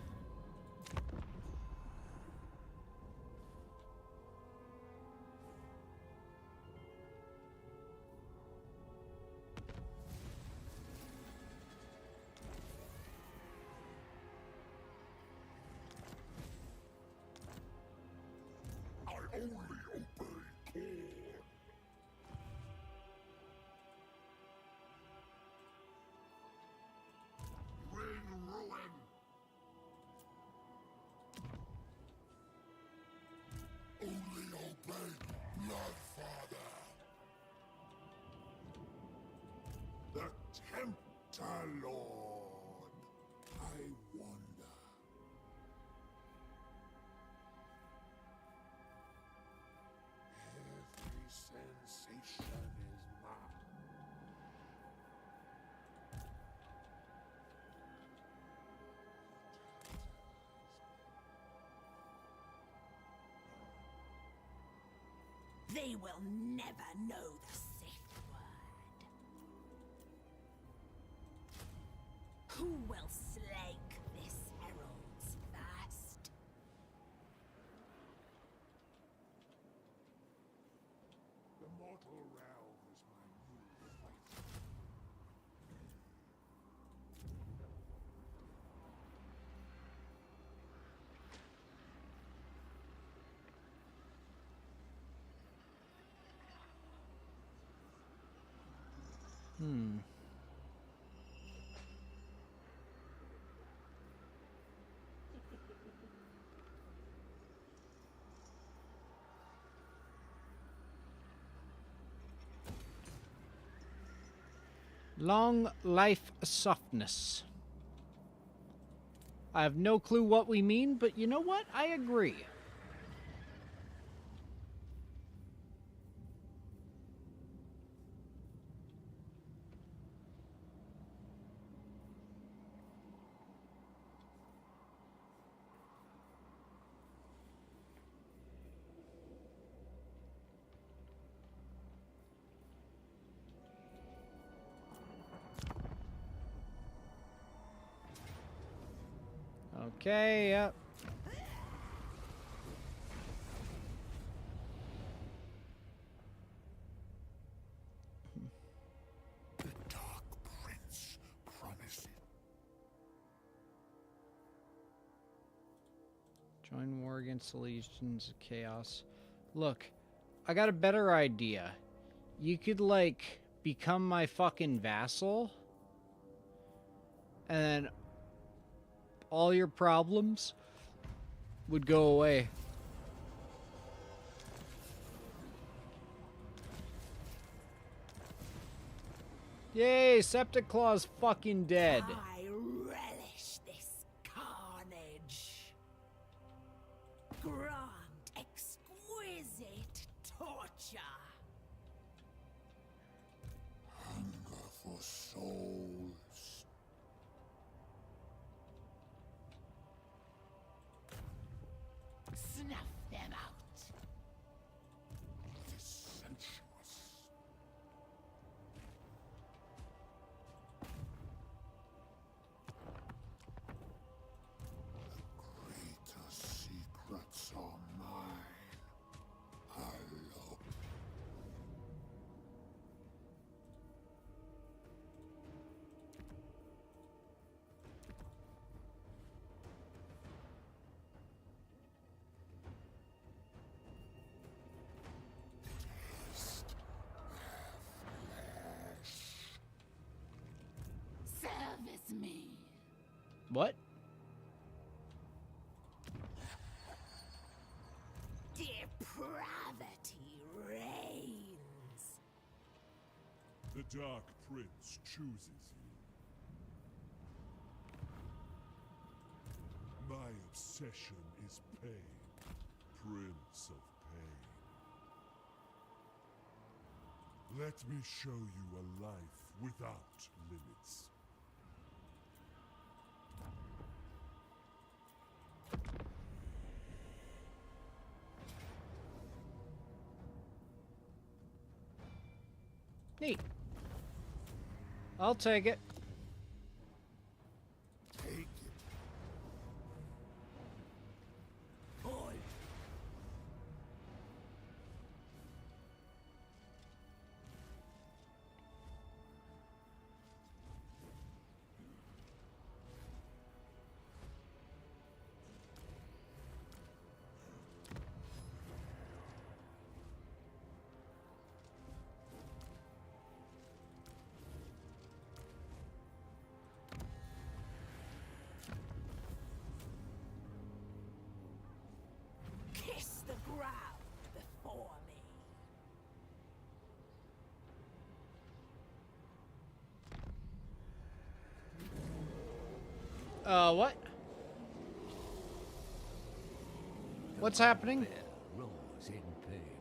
I only obey call. Bring ruin. Only obey Bloodfather. The Tempter Lord. I wonder. Every sensation is mine. They will never know the Sith word. Who will slake this herald's thirst? The mortal realm is my new fight. Long life softness. I have no clue what we mean, but you know what? I agree. Okay, yep. The Dark Prince promised it. Join war against the legions of chaos. Look, I got a better idea. You could, like, become my fucking vassal. And then all your problems would go away. Yay, Septic Claw's fucking dead. I relish this carnage. Grant exquisite torture. Hunger for souls. Snuff them out. It is sensuous. The greater secrets are mine. Hello. Taste their flesh. Service me. What? Depravity reigns. The Dark Prince chooses you. My obsession is pain, Prince of Pain. Let me show you a life without limits. Neat. I'll take it. Take it. Boy. Kiss the ground before me. What? What's happening? Roars in pain.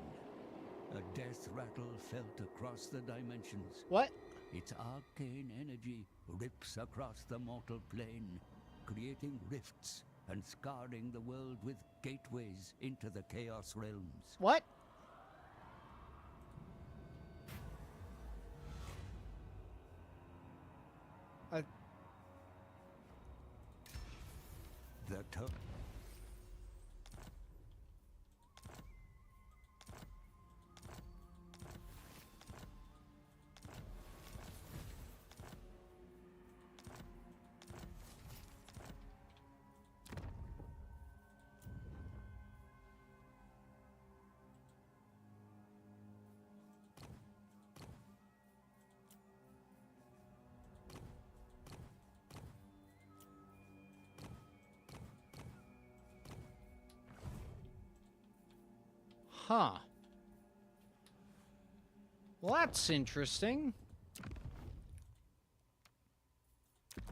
A death rattle felt across the dimensions. What? Its arcane energy rips across the mortal plane, creating rifts and scarring the world with gateways into the Chaos Realms. What? The Huh. Well, that's interesting.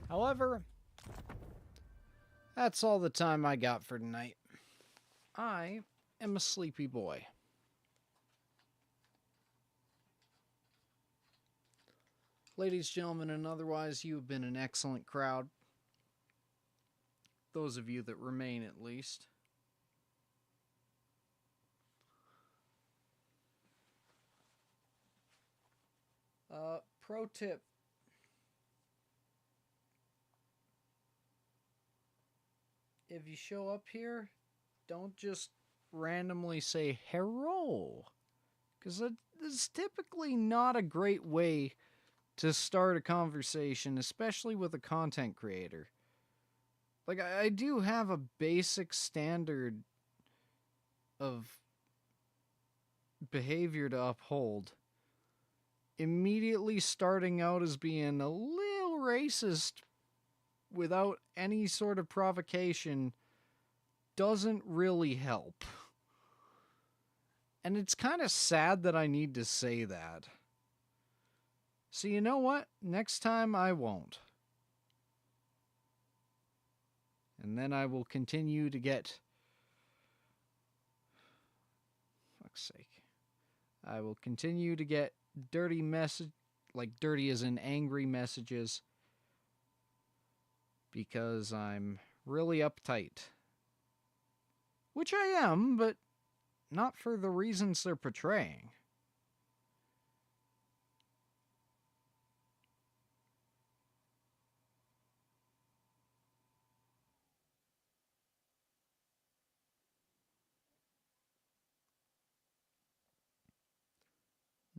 However, that's all the time I got for tonight. I am a sleepy boy. Ladies, gentlemen, and otherwise, you have been an excellent crowd. Those of you that remain, at least. Pro tip. If you show up here, don't just randomly say hello, because that is typically not a great way to start a conversation, especially with a content creator. Like, I do have a basic standard of behavior to uphold. Immediately starting out as being a little racist without any sort of provocation doesn't really help. And it's kind of sad that I need to say that. So you know what? Next time I won't. And then I will continue to get... Fuck's sake. I will continue to get dirty message, like dirty as in angry messages, because I'm really uptight. Which I am, but not for the reasons they're portraying.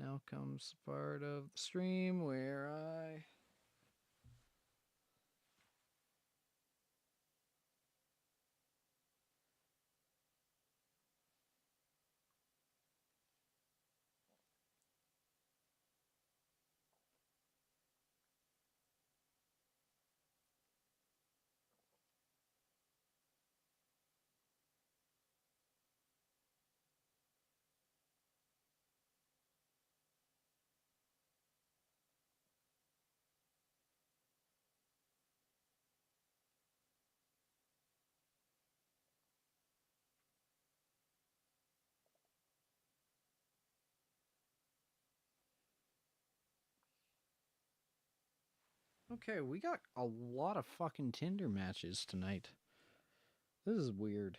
Now comes the part of the stream where I... Okay, we got a lot of fucking Tinder matches tonight. This is weird.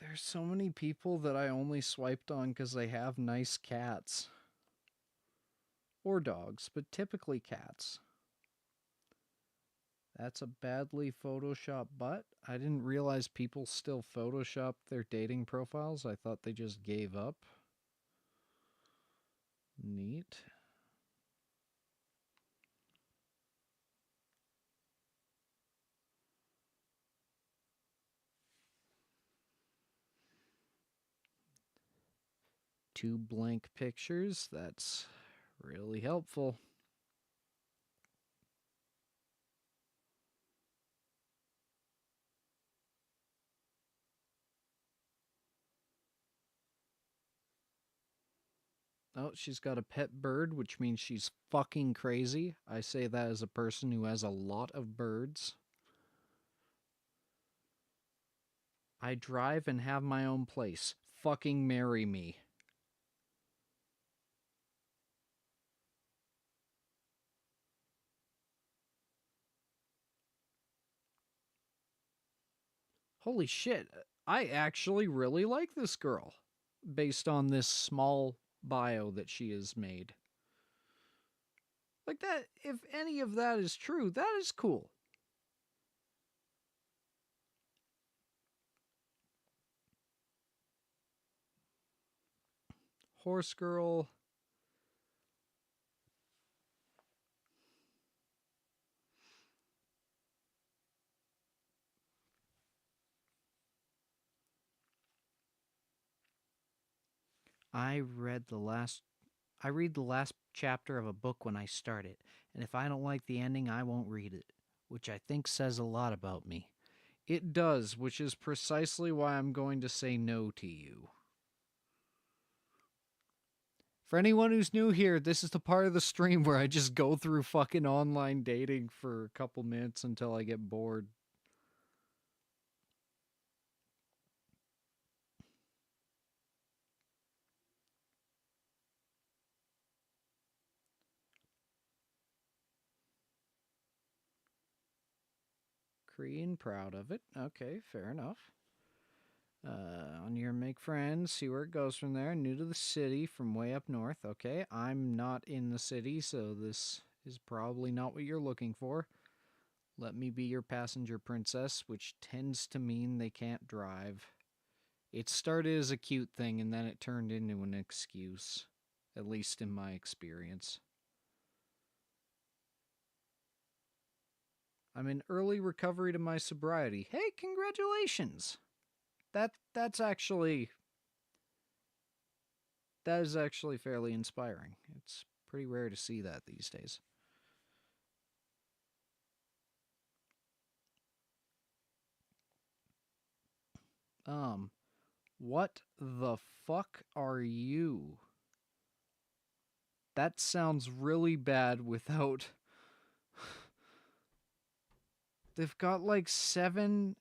There's so many people that I only swiped on because they have nice cats. Or dogs, but typically cats. That's a badly photoshopped butt. I didn't realize people still Photoshop their dating profiles. I thought they just gave up. Neat. Two blank pictures. That's really helpful. Oh, she's got a pet bird, which means she's fucking crazy. I say that as a person who has a lot of birds. I drive and have my own place. Fucking marry me. Holy shit, I actually really like this girl, based on this small bio that she has made. Like that, if any of that is true, that is cool. Horse girl. I read the last chapter of a book when I start it, and if I don't like the ending, I won't read it, which I think says a lot about me. It does, which is precisely why I'm going to say no to you. For anyone who's new here, this is the part of the stream where I just go through fucking online dating for a couple minutes until I get bored. Korean, proud of it. Okay, fair enough. On your make friends, see where it goes from there. New to the city from way up north. Okay, I'm not in the city, so this is probably not what you're looking for. Let me be your passenger princess, which tends to mean they can't drive. It started as a cute thing, and then it turned into an excuse. At least in my experience. I'm in early recovery to my sobriety. Hey, congratulations! That is actually fairly inspiring. It's pretty rare to see that these days. What the fuck are you? That sounds really bad without... They've got like 7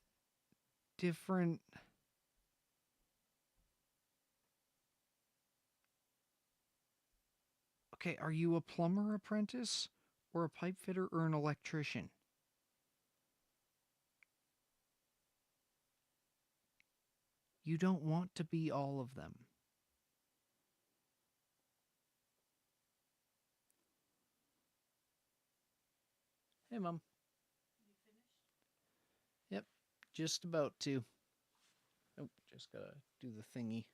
different... Okay, are you a plumber apprentice? Or a pipe fitter or an electrician? You don't want to be all of them. Hey, Mom. You finished? Yep, just about to. Oh, just gotta do the thingy.